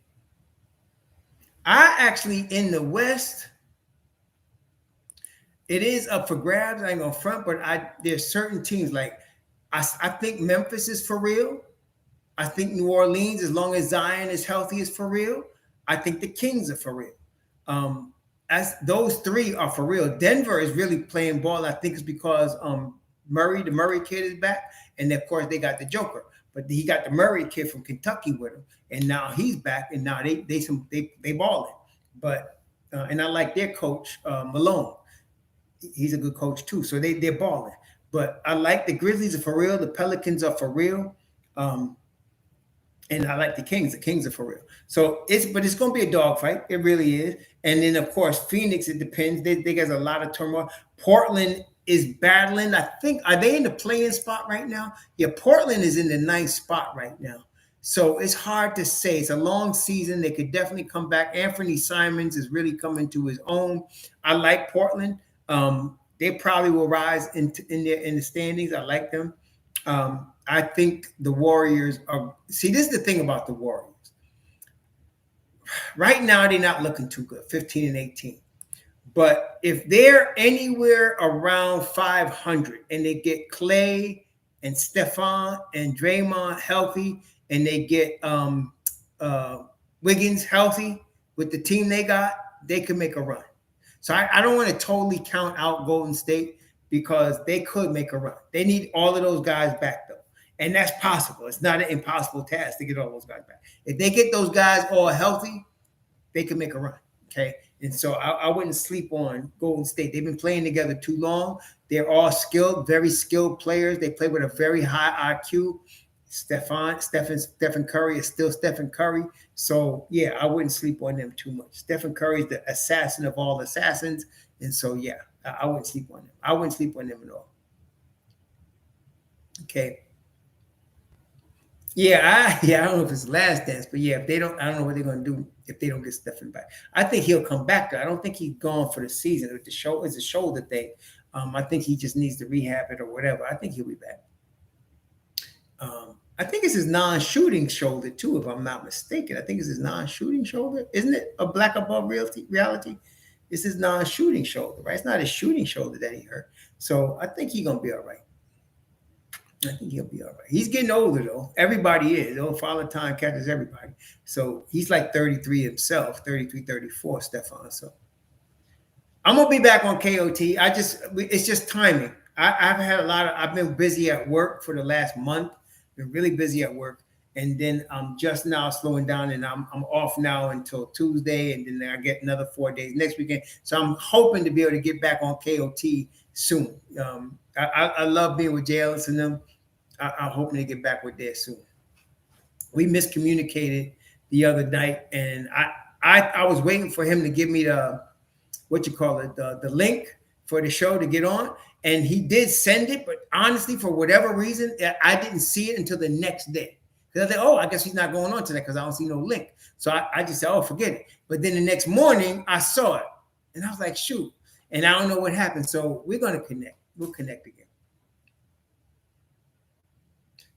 I actually, in the West, it is up for grabs. I ain't gonna front, but there's certain teams like I think Memphis is for real. I think New Orleans, as long as Zion is healthy, is for real. I think the Kings are for real. As those three are for real. Denver is really playing ball. I think it's because the Murray kid is back, and of course they got the Joker, but he got the Murray kid from Kentucky with him, and now he's back, and now they balling. But and I like their coach Malone. He's a good coach too, so they're balling. But I like the Grizzlies are for real. The Pelicans are for real. And I like the Kings. The Kings are for real. So it's going to be a dogfight. It really is. And then of course Phoenix. It depends. They got a lot of turmoil. Portland is battling. I think are they in the play-in spot right now? Yeah, Portland is in the 9th spot right now. So it's hard to say. It's a long season. They could definitely come back. Anthony Simons is really coming to his own. I like Portland. They probably will rise in the standings. I like them. I think the Warriors are. See, this is the thing about the Warriors. Right now, they're not looking too good, 15 and 18. But if they're anywhere around 500 and they get Clay and Stephon and Draymond healthy, and they get Wiggins healthy with the team they got, they can make a run. So I don't want to totally count out Golden State because they could make a run. They need all of those guys back, though. And that's possible. It's not an impossible task to get all those guys back. If they get those guys all healthy, they can make a run, okay? And so I wouldn't sleep on Golden State. They've been playing together too long. They're all skilled, very skilled players. They play with a very high IQ. Stephen Curry is still Stephen Curry. So, yeah, I wouldn't sleep on them too much. Stephen Curry is the assassin of all assassins. And so, yeah, I wouldn't sleep on them. I wouldn't sleep on them at all. Okay. Yeah, I don't know if it's last dance, but yeah, if they don't, I don't know what they're going to do if they don't get Stephen back. I think he'll come back. I don't think he's gone for the season. With the show, it's a shoulder thing. I think he just needs to rehab it or whatever. I think he'll be back. I think it's his non-shooting shoulder too, if I'm not mistaken. I think it's his non-shooting shoulder. Isn't it a black above reality? It's his non-shooting shoulder, right? It's not his shooting shoulder that he hurt. So I think he's going to be all right. I think he'll be all right. He's getting older, though. Everybody is. Oh, Father Time catches everybody. So he's like 33 himself, 33, 34, Stephon. So I'm going to be back on KOT. It's just timing. I've been busy at work for the last month. Been really busy at work. And then I'm just now slowing down, and I'm off now until Tuesday. And then I get another 4 days next weekend. So I'm hoping to be able to get back on KOT soon. I love being with Jay Ellis and them. I'm hoping to get back with that soon. We miscommunicated the other night, and I was waiting for him to give me the the link for the show to get on, and he did send it. But honestly, for whatever reason, I didn't see it until the next day. Because I said, oh, I guess he's not going on today because I don't see no link. So I just said, oh, forget it. But then the next morning, I saw it, and I was like, shoot. And I don't know what happened. So we're gonna connect. We'll connect again.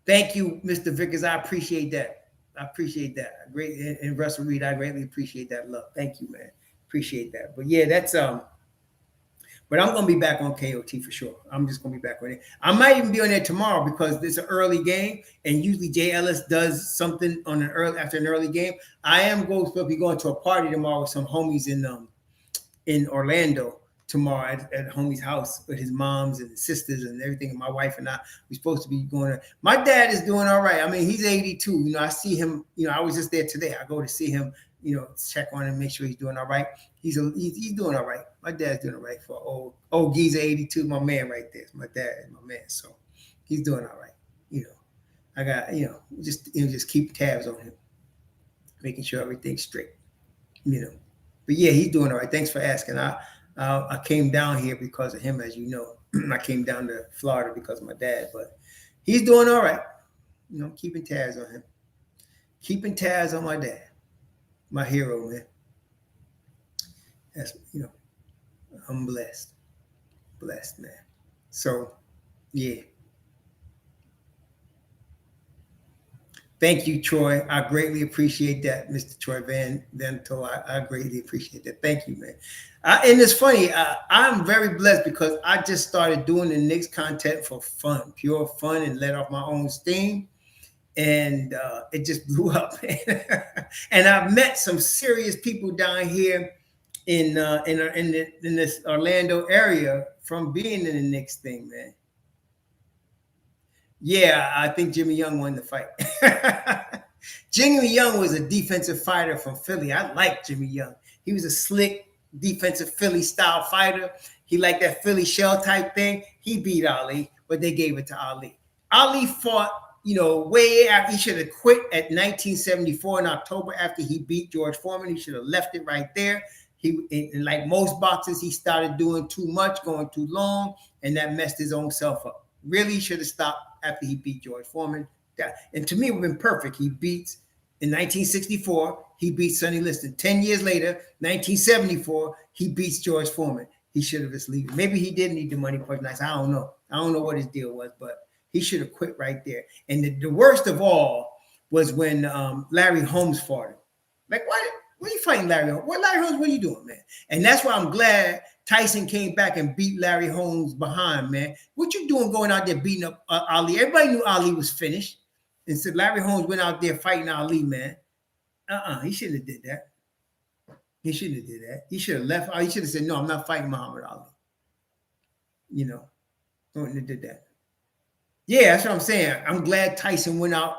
Thank you, Mr. Vickers. I appreciate that. I appreciate that. Great, and Russell Reed, I greatly appreciate that love. Thank you, man. Appreciate that. But yeah, that's but I'm gonna be back on KOT for sure. I'm just gonna be back on it. I might even be on there tomorrow because it's an early game, and usually Jay Ellis does something on after an early game. I am supposed to be going to a party tomorrow with some homies in Orlando tomorrow at homie's house with his moms and his sisters and everything. And my wife and I, we're supposed to be going there. My dad is doing all right. I mean, he's 82. You know, I see him, you know, I was just there today. I go to see him, you know, check on him, make sure he's doing all right. He's doing all right. My dad's doing all right for old geezer 82, my man right there. My dad is my man. So he's doing all right. You know, I got, you know, just keep tabs on him, making sure everything's straight, you know. But yeah, he's doing all right. Thanks for asking. I came down here because of him, as you know. I came down to Florida because of my dad, but he's doing all right. You know, keeping tabs on him. Keeping tabs on my dad. My hero, man. That's, you know, I'm blessed. Blessed, man. So, yeah. Thank you, Troy. I greatly appreciate that, Mr. Troy Van To. I greatly appreciate that. Thank you, man. And it's funny. I'm very blessed because I just started doing the Knicks content for fun, pure fun, and let off my own steam. And it just blew up. And I've met some serious people down here in this Orlando area from being in the Knicks thing, man. Yeah, I think Jimmy Young won the fight. Jimmy Young was a defensive fighter from Philly. I like Jimmy Young. He was a slick defensive Philly style fighter. He liked that Philly shell type thing. He beat Ali, but they gave it to Ali. Ali fought, you know, way after. He should have quit at 1974 in October after he beat George Foreman. He should have left it right there. And like most boxers, he started doing too much, going too long, and that messed his own self up. Really should have stopped after he beat George Foreman. And to me, it would have been perfect. He beats, in 1964, he beats Sonny Liston. 10 years later, 1974, he beats George Foreman. He should have just left. Maybe he did need the money for nice. I don't know. I don't know what his deal was, but he should have quit right there. And the worst of all was when Larry Holmes fought him. Like, what are you fighting Larry Holmes? Larry Holmes, what are you doing, man? And that's why I'm glad Tyson came back and beat Larry Holmes behind, man. What you doing going out there beating up Ali? Everybody knew Ali was finished. And so Larry Holmes went out there fighting Ali, man. He shouldn't have did that. He shouldn't have did that. He should have left. He should have said, no, I'm not fighting Muhammad Ali. You know, wouldn't have did that. Yeah, that's what I'm saying. I'm glad Tyson went out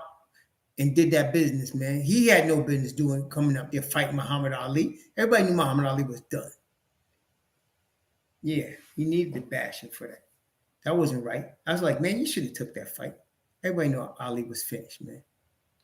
and did that business, man. He had no business coming up there fighting Muhammad Ali. Everybody knew Muhammad Ali was done. Yeah, he needed the bashing for that. That wasn't right. I was like, man, you should have took that fight. Everybody knew Ali was finished, man.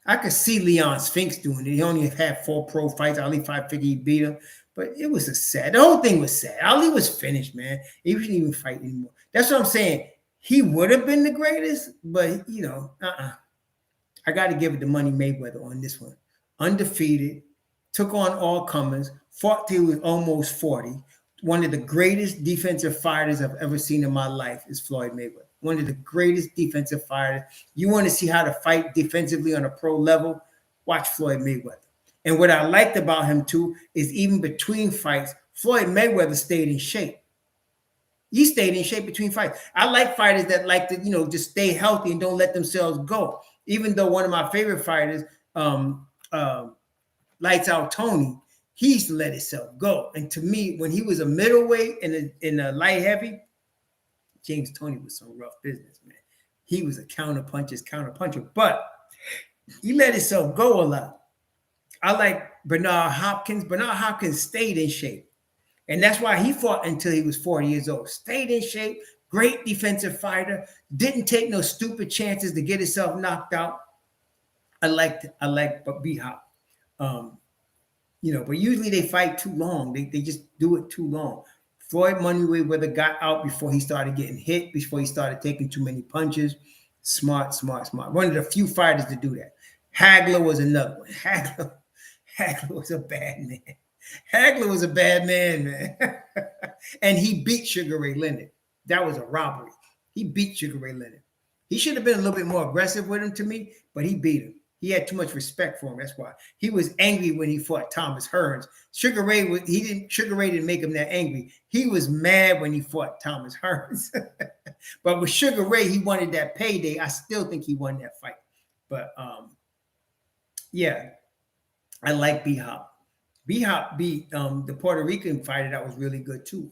I could see Leon Spinks doing it. He only had 4 pro fights. Ali figured he beat him. But it was the whole thing was sad. Ali was finished, man. He wouldn't even fight anymore. That's what I'm saying. He would have been the greatest, but, you know, I got to give it to Money Mayweather on this one. Undefeated, took on all comers, fought till he was almost 40. One of the greatest defensive fighters I've ever seen in my life is Floyd Mayweather. One of the greatest defensive fighters. You want to see how to fight defensively on a pro level? Watch Floyd Mayweather. And what I liked about him, too, is even between fights, Floyd Mayweather stayed in shape. He stayed in shape between fights. I like fighters that like to, you know, just stay healthy and don't let themselves go. Even though one of my favorite fighters, Lights Out Tony, he used to let himself go. And to me, when he was a middleweight and in a light heavy, James Toney was some rough business, man. He was a counterpuncher, but he let himself go a lot. I like Bernard Hopkins. Bernard Hopkins stayed in shape. And that's why he fought until he was 40 years old. Stayed in shape, great defensive fighter, didn't take no stupid chances to get himself knocked out. I like B-Hop. But usually they fight too long. They just do it too long. Floyd Mayweather got out before he started getting hit, before he started taking too many punches. Smart. One of the few fighters to do that. Hagler was another one. Hagler was a bad man. Hagler was a bad man. And he beat Sugar Ray Leonard. That was a robbery. He beat Sugar Ray Leonard. He should have been a little bit more aggressive with him to me, but he beat him. He had too much respect for him. That's why he was angry when he fought Thomas Hearns. Sugar Ray didn't make him that angry. He was mad when he fought Thomas Hearns. But with Sugar Ray, he wanted that payday. I still think he won that fight. But yeah, I like B-Hop. B-Hop beat the Puerto Rican fighter that was really good too.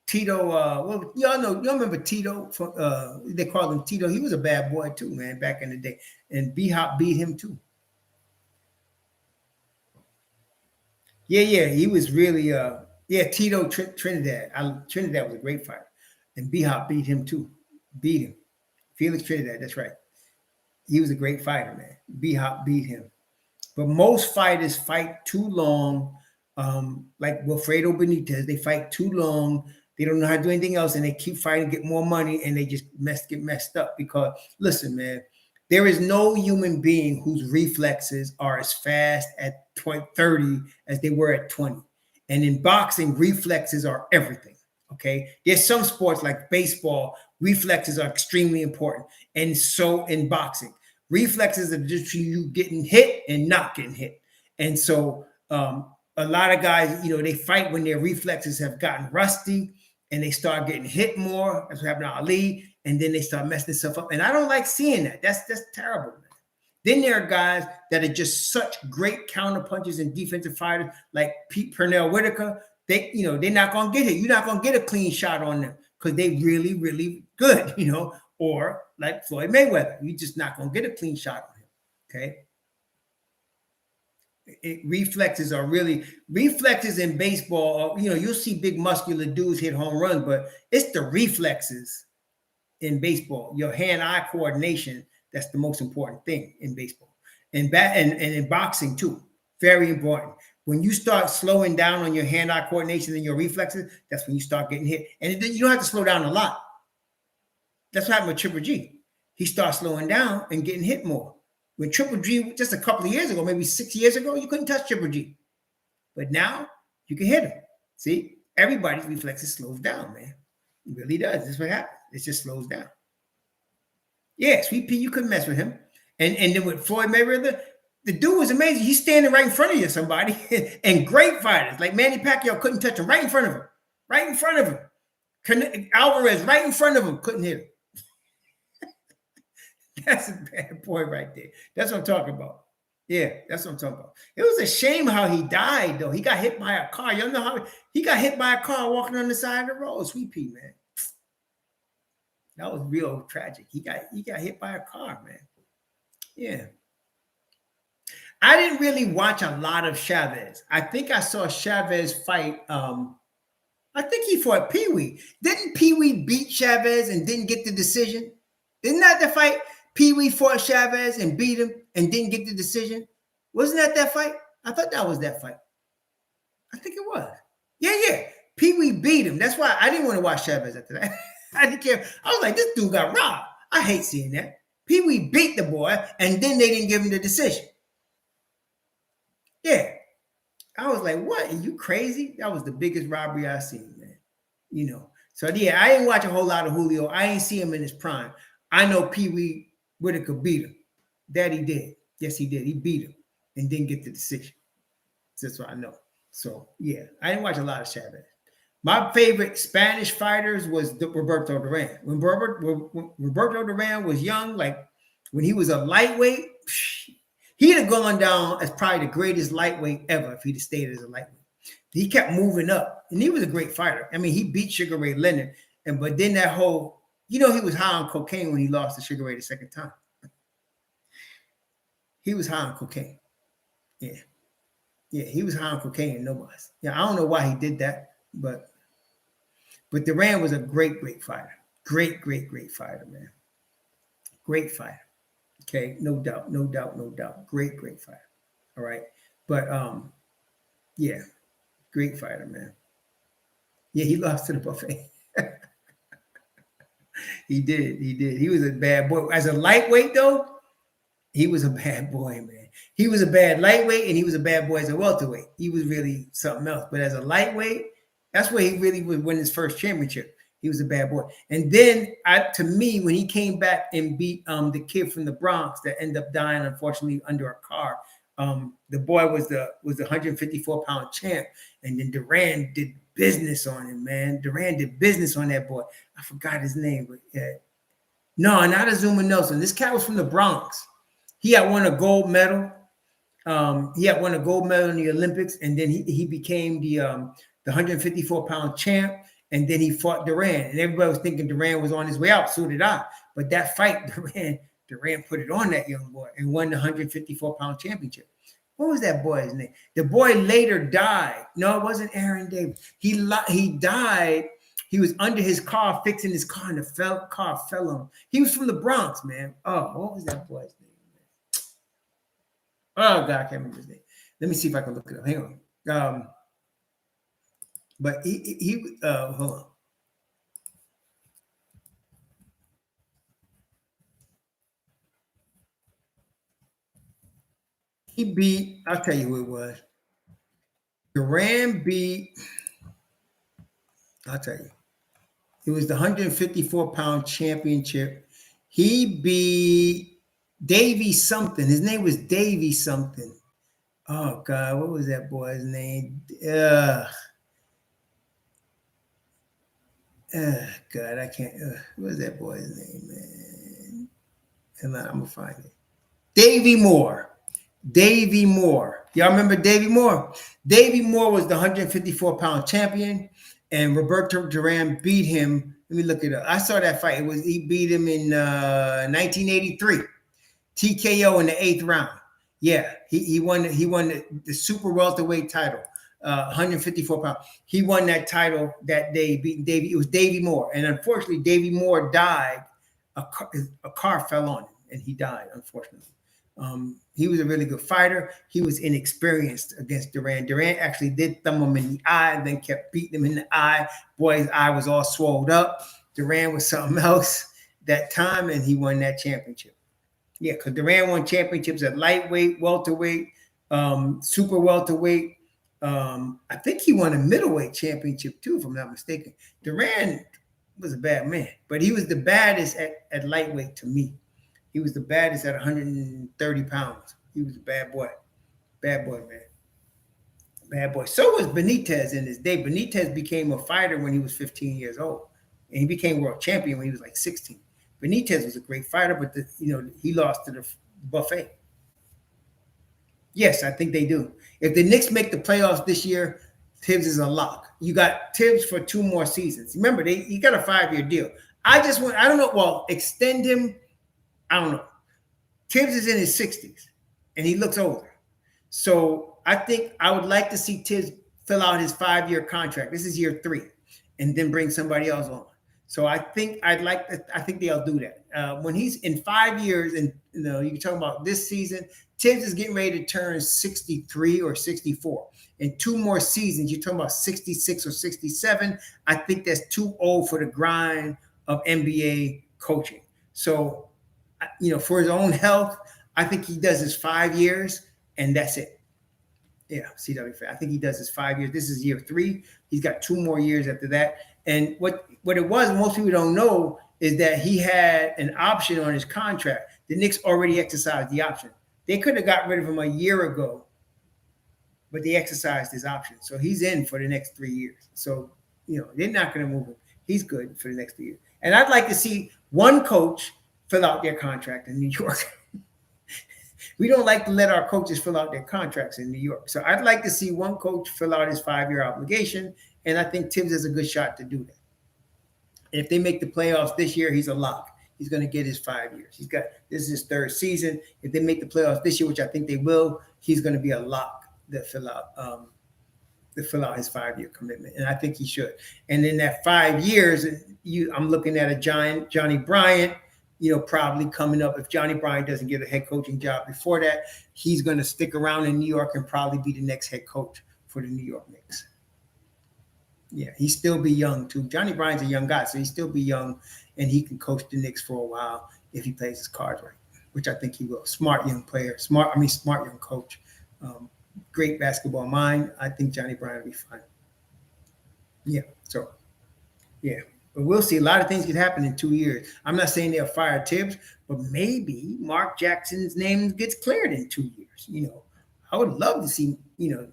Tito, well, y'all remember Tito? They called him Tito. He was a bad boy too, man, back in the day. And B-Hop beat him too. Yeah, he was really, Tito Trinidad. Trinidad was a great fighter. And B-Hop beat him too. Beat him. Felix Trinidad, that's right. He was a great fighter, man. B-Hop beat him. But most fighters fight too long. Like Wilfredo Benitez, they fight too long. They don't know how to do anything else, and they keep fighting, get more money, and they just get messed up. Because listen, man, there is no human being whose reflexes are as fast at 30 as they were at 20. And in boxing, reflexes are everything. Okay, there's some sports like baseball, reflexes are extremely important, and so in boxing, reflexes are just you getting hit and not getting hit. And so a lot of guys, they fight when their reflexes have gotten rusty and they start getting hit more. That's what happened to Ali. And then they start messing themselves up. And I don't like seeing that. That's terrible, man. Then there are guys that are just such great counter punches and defensive fighters like Pete Pernell Whitaker. They're not going to get hit. You're not going to get a clean shot on them because they really, really good, or like Floyd Mayweather. You're just not going to get a clean shot on him, okay? Reflexes in baseball. You'll see big muscular dudes hit home runs, but it's the reflexes in baseball, your hand-eye coordination, that's the most important thing in baseball. And in boxing too, very important. When you start slowing down on your hand-eye coordination and your reflexes, that's when you start getting hit. And then you don't have to slow down a lot. That's what happened with Triple G. He starts slowing down and getting hit more. When Triple G, just a couple of years ago, maybe 6 years ago, you couldn't touch Triple G. But now you can hit him. See, everybody's reflexes slows down, man. It really does. That's what happens. It just slows down. Yeah, Sweet Pea, you couldn't mess with him. And then with Floyd Mayweather, the dude was amazing. He's standing right in front of you, somebody. And great fighters, like Manny Pacquiao couldn't touch him, right in front of him. Right in front of him. Alvarez, right in front of him, couldn't hit him. That's a bad boy right there. That's what I'm talking about. Yeah, that's what I'm talking about. It was a shame how he died, though. He got hit by a car. You know how he got hit by a car walking on the side of the road? Sweet Pea, man. That was real tragic. He got hit by a car, man. Yeah. I didn't really watch a lot of Chavez. I think I saw Chavez fight. I think he fought Pee Wee. Didn't Pee Wee beat Chavez and didn't get the decision? Isn't that the fight? Pee Wee fought Chavez and beat him and didn't get the decision. Wasn't that fight? I thought that was that fight. I think it was. Yeah. Pee Wee beat him. That's why I didn't want to watch Chavez after that. I didn't care. I was like, this dude got robbed. I hate seeing that. Pee Wee beat the boy and then they didn't give him the decision. Yeah. I was like, what? Are you crazy? That was the biggest robbery I've seen, man. So yeah, I didn't watch a whole lot of Julio. I ain't see him in his prime. I know Pee Wee Whitaker beat him. That he did. Yes, he did. He beat him and didn't get the decision. That's what I know. So yeah, I didn't watch a lot of Chavez. My favorite Spanish fighters was Roberto Duran. When Roberto Duran was young, like when he was a lightweight, he'd have gone down as probably the greatest lightweight ever if he'd have stayed as a lightweight. He kept moving up, and he was a great fighter. I mean, he beat Sugar Ray Leonard, but then that whole, he was high on cocaine when he lost to Sugar Ray the second time. He was high on cocaine. Yeah, he was high on cocaine and nobody. Yeah, I don't know why he did that, but Duran was a great fighter. Great fighter, man. Great fighter. Okay, no doubt. Great fighter. All right. But yeah, great fighter, man. Yeah, he lost to the buffet. He did. He did. He was a bad boy. As a lightweight, though, he was a bad boy, man. He was a bad lightweight, and he was a bad boy as a welterweight. He was really something else. But as a lightweight, that's where he really would win his first championship. He was a bad boy. And then, to me, when he came back and beat the kid from the Bronx that ended up dying, unfortunately, under a car, the boy was the 154-pound champ. And then Duran did business on him, man. Duran did business on that boy. I forgot his name. But no, not Azuma Nelson. This cat was from the Bronx. He had won a gold medal. He had won a gold medal in the Olympics, and then he became the 154-pound champ. And then he fought Duran, and everybody was thinking Duran was on his way out. So did I. But that fight, Duran put it on that young boy and won the 154-pound championship. What was that boy's name? The boy later died. No, it wasn't Aaron Davis. He died. He was under his car, fixing his car, and the car fell on him. He was from the Bronx, man. Oh, what was that boy's name? Oh, God, I can't remember his name. Let me see if I can look it up. Hang on. But he hold on. He beat, I'll tell you who it was. Duran beat, I'll tell you. It was the 154-pound championship. He beat Davey something. His name was Davey something. Oh, God, what was that boy's name? God, I can't. What was that boy's name, man? I'm going to find it. Davey Moore. Davey Moore. Y'all remember Davey Moore? Davey Moore was the 154-pound champion, and Roberto Duran beat him. Let me look it up. I saw that fight. He beat him in 1983. TKO in the 8th round. Yeah, he won the super welterweight title, 154 pounds. He won that title that day, beating Davey. It was Davey Moore, and unfortunately, Davey Moore died. A car fell on him, and he died. Unfortunately, he was a really good fighter. He was inexperienced against Duran. Duran actually did thumb him in the eye, then kept beating him in the eye. Boy's eye was all swelled up. Duran was something else that time, and he won that championship. Yeah, because Duran won championships at lightweight, welterweight, super welterweight. I think he won a middleweight championship too, if I'm not mistaken. Duran was a bad man, but he was the baddest at lightweight to me. He was the baddest at 130 pounds. He was a bad boy. Bad boy, man. Bad boy. So was Benitez in his day. Benitez became a fighter when he was 15 years old, and he became world champion when he was like 16. Benitez was a great fighter, but he lost to the buffet. Yes, I think they do. If the Knicks make the playoffs this year, Tibbs is a lock. You got Tibbs for 2 more seasons. Remember, he got a 5-year deal. I don't know. Well, extend him. I don't know. Tibbs is in his 60s, and he looks older. So I think I would like to see Tibbs fill out his 5-year contract. This is year 3, and then bring somebody else on. So I think they'll do that. When he's in 5 years, and you can talk about this season, Tibbs is getting ready to turn 63 or 64. In 2 more seasons, you're talking about 66 or 67. I think that's too old for the grind of NBA coaching. So, for his own health, I think he does his 5 years, and that's it. Yeah, CW. I think he does his 5 years. This is year 3. He's got 2 more years after that. And what it was, most people don't know, is that he had an option on his contract. The Knicks already exercised the option. They could have got rid of him a year ago, but they exercised his option. So he's in for the next 3 years. So, they're not going to move him. He's good for the next 3 years. And I'd like to see one coach fill out their contract in New York. We don't like to let our coaches fill out their contracts in New York. So I'd like to see one coach fill out his 5-year obligation. And I think Tibbs has a good shot to do that. If they make the playoffs this year, he's a lock. He's going to get his 5 years. This is his 3rd season. If they make the playoffs this year, which I think they will, he's going to be a lock to fill out his 5-year commitment. And I think he should. And in that 5 years, I'm looking at a giant Johnny Bryant, probably coming up, if Johnny Bryant doesn't get a head coaching job before that, he's going to stick around in New York and probably be the next head coach for the New York Knicks. Yeah, he still be young too. Johnny Bryant's a young guy, so he still be young, and he can coach the Knicks for a while if he plays his cards right, which I think he will. Smart young player, smart young coach, great basketball mind. I think Johnny Bryant will be fine. Yeah, so yeah, but we'll see. A lot of things could happen in 2 years. I'm not saying they'll fire Tibbs, but maybe Mark Jackson's name gets cleared in 2 years. I would love to see,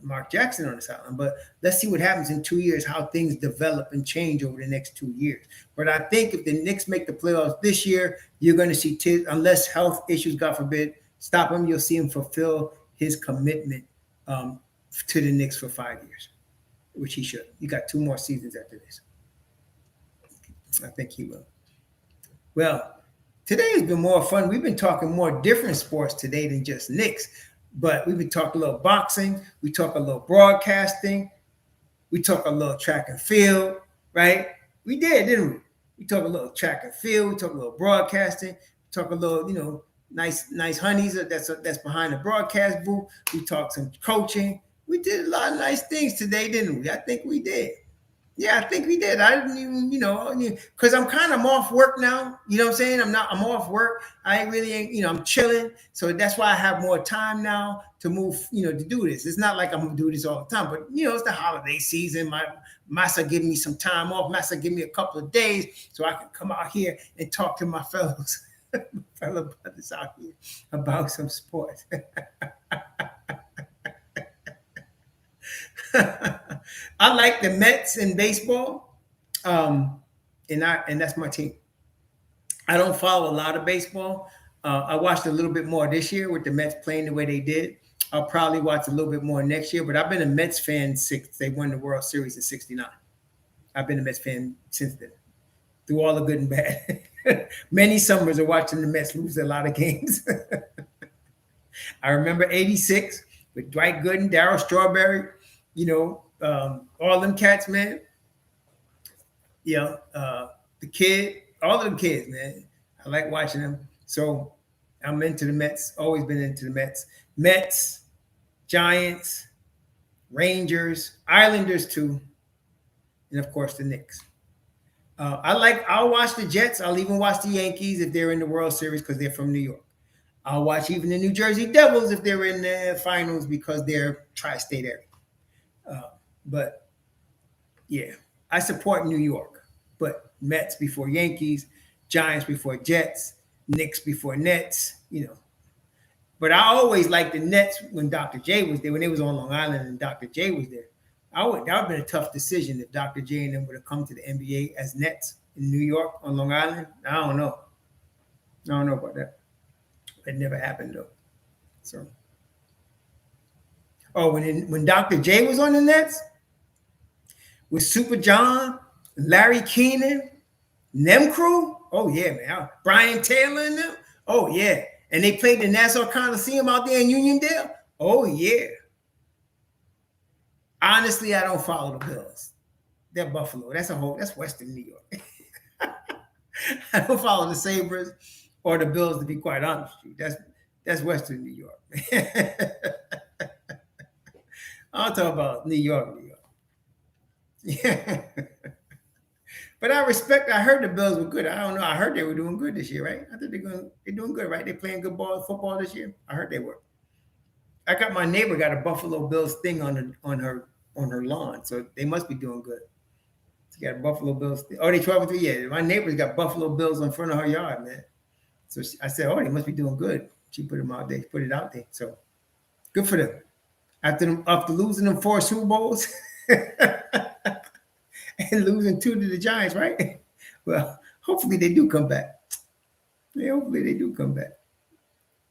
Mark Jackson on this island, but let's see what happens in 2 years, how things develop and change over the next 2 years. But I think if the Knicks make the playoffs this year, you're going to see Tibbs, unless health issues, God forbid, stop him, you'll see him fulfill his commitment to the Knicks for 5 years, which he should. You got 2 more seasons after this. I think he will. Well, today has been more fun. We've been talking more different sports today than just Knicks, but we've been talking a little boxing. We talk a little broadcasting. We talk a little track and field, right? We did, didn't we? We talk a little track and field. We talk a little broadcasting. We talk a little, nice honeys that's behind the broadcast booth. We talked some coaching. We did a lot of nice things today, didn't we? I think we did. Yeah, I think we did. I didn't even, because I'm off work now. You know what I'm saying? I'm off work. I really ain't, I'm chilling. So that's why I have more time now to move, to do this. It's not like I'm going to do this all the time, but, it's the holiday season. My master give me some time off. Master give me a couple of days so I can come out here and talk to my fellow brothers out here about some sports. I like the Mets in baseball, and that's my team. I don't follow a lot of baseball. I watched a little bit more this year with the Mets playing the way they did. I'll probably watch a little bit more next year, but I've been a Mets fan since they won the World Series in '69. I've been a Mets fan since then, through all the good and bad. Many summers of watching the Mets lose a lot of games. I remember '86 with Dwight Gooden, Darryl Strawberry, all them cats, man. The kid, all of them kids, man. I like watching them. So I'm into the Mets, always been into the Mets. Mets, Giants, Rangers, Islanders too, and of course the Knicks. I'll watch the Jets. I'll even watch the Yankees if they're in the World Series because they're from New York. I'll watch even the New Jersey Devils if they're in the finals because they're tri-state area. But yeah, I support New York, but Mets before Yankees, Giants before Jets, Knicks before Nets, But I always liked the Nets when Dr. J was there, when they was on Long Island and Dr. J was there. That would have been a tough decision if Dr. J and them would have come to the NBA as Nets in New York on Long Island. I don't know about that. It never happened though. So, when Dr. J was on the Nets with Super John, Larry Keenan, them crew. Oh yeah, man. Brian Taylor and them. Oh yeah. And they played the Nassau Coliseum out there in Uniondale. Oh yeah. Honestly, I don't follow the Bills. They're Buffalo. That's Western New York. I don't follow the Sabres or the Bills, to be quite honest with you. That's Western New York. I'll talk about New York. Yeah. But I heard the Bills were good. I don't know. I heard they were doing good this year, right? I think they're doing good, right? They're playing good football this year. I heard they were. My neighbor got a Buffalo Bills thing on her lawn, so they must be doing good. She got a Buffalo Bills thing. Oh, they 12-3. Yeah, my neighbor's got Buffalo Bills in front of her yard, man. So I said, oh, they must be doing good. She put them out there, put it out there. So good for them. After losing them 4 Super Bowls and losing 2 to the Giants, right? Well, hopefully they do come back. Yeah, hopefully they do come back.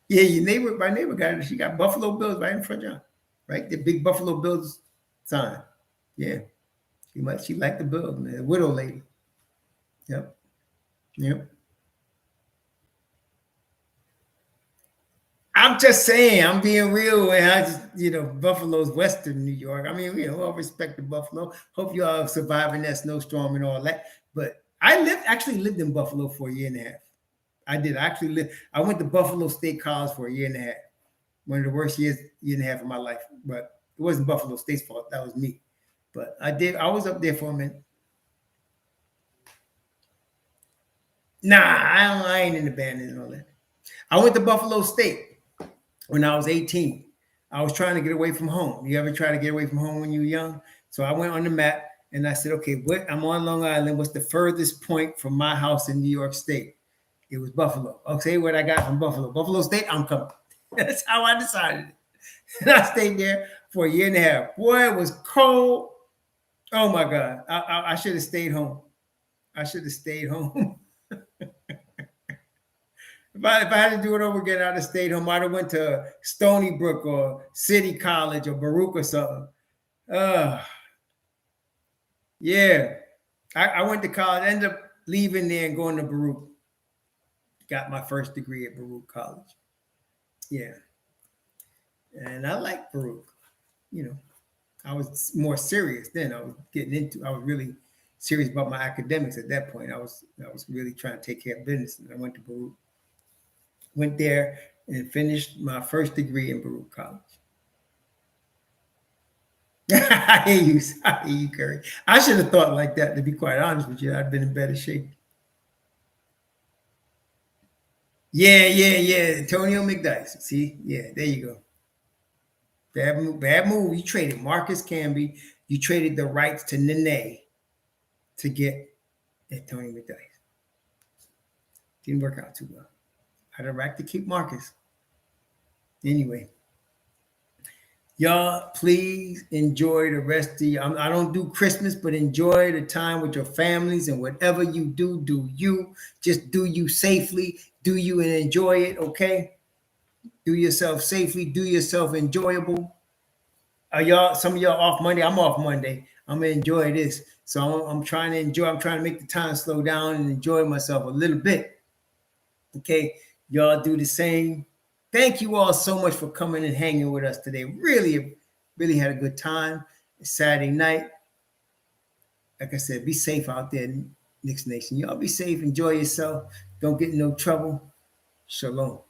Yeah, my neighbor got it. She got Buffalo Bills right in front of her, right? The big Buffalo Bills sign. Yeah. She liked the Bills, man. The widow lady. Yep. I'm just saying, I'm being real. And Buffalo's Western New York. I mean, all respect to Buffalo. Hope you all are surviving that snowstorm and all that. But I actually lived in Buffalo for a year and a half. I did. I actually lived. I went to Buffalo State College for a year and a half. One of the worst year and a half of my life. But it wasn't Buffalo State's fault. That was me. But I did. I was up there for a minute. Nah, I ain't in the band and all that. I went to Buffalo State when I was 18. I was trying to get away from home. You ever try to get away from home when you were young? So I went on the map and I said, okay, I'm on Long Island. What's the furthest point from my house in New York State? It was Buffalo. Okay, what I got from Buffalo. Buffalo State, I'm coming. That's how I decided. And I stayed there for a year and a half. Boy, it was cold. Oh my God. I should have stayed home. I should have stayed home. If I had to do it over again, I'd have stayed home. I'd have went to Stony Brook or City College or Baruch or something. Yeah. I went to college, ended up leaving there and going to Baruch. Got my first degree at Baruch College. Yeah. And I like Baruch. You know, I was more serious then. I was really serious about my academics at that point. I was really trying to take care of business. And I went to Baruch. Went there and finished my first degree in Baruch College. I hear you, Curry. I should have thought like that, to be quite honest with you. I'd been in better shape. Yeah. Antonio McDyess. See? Yeah, there you go. Bad move. You traded Marcus Camby. You traded the rights to Nene to get Antonio McDyess. Didn't work out too well. I'd have liked to keep Marcus. Anyway. Y'all, please enjoy the rest of you. I don't do Christmas, but enjoy the time with your families, and whatever you do you. Just do you safely. Do you and enjoy it, okay? Do yourself safely. Do yourself enjoyable. Some of y'all off Monday? I'm off Monday. I'm going to enjoy this. So I'm trying to enjoy. I'm trying to make the time slow down and enjoy myself a little bit. Okay? Y'all do the same. Thank you all so much for coming and hanging with us today. Really, really had a good time. It's Saturday night. Like I said, be safe out there, Knicks Nation. Y'all be safe. Enjoy yourself. Don't get in no trouble. Shalom.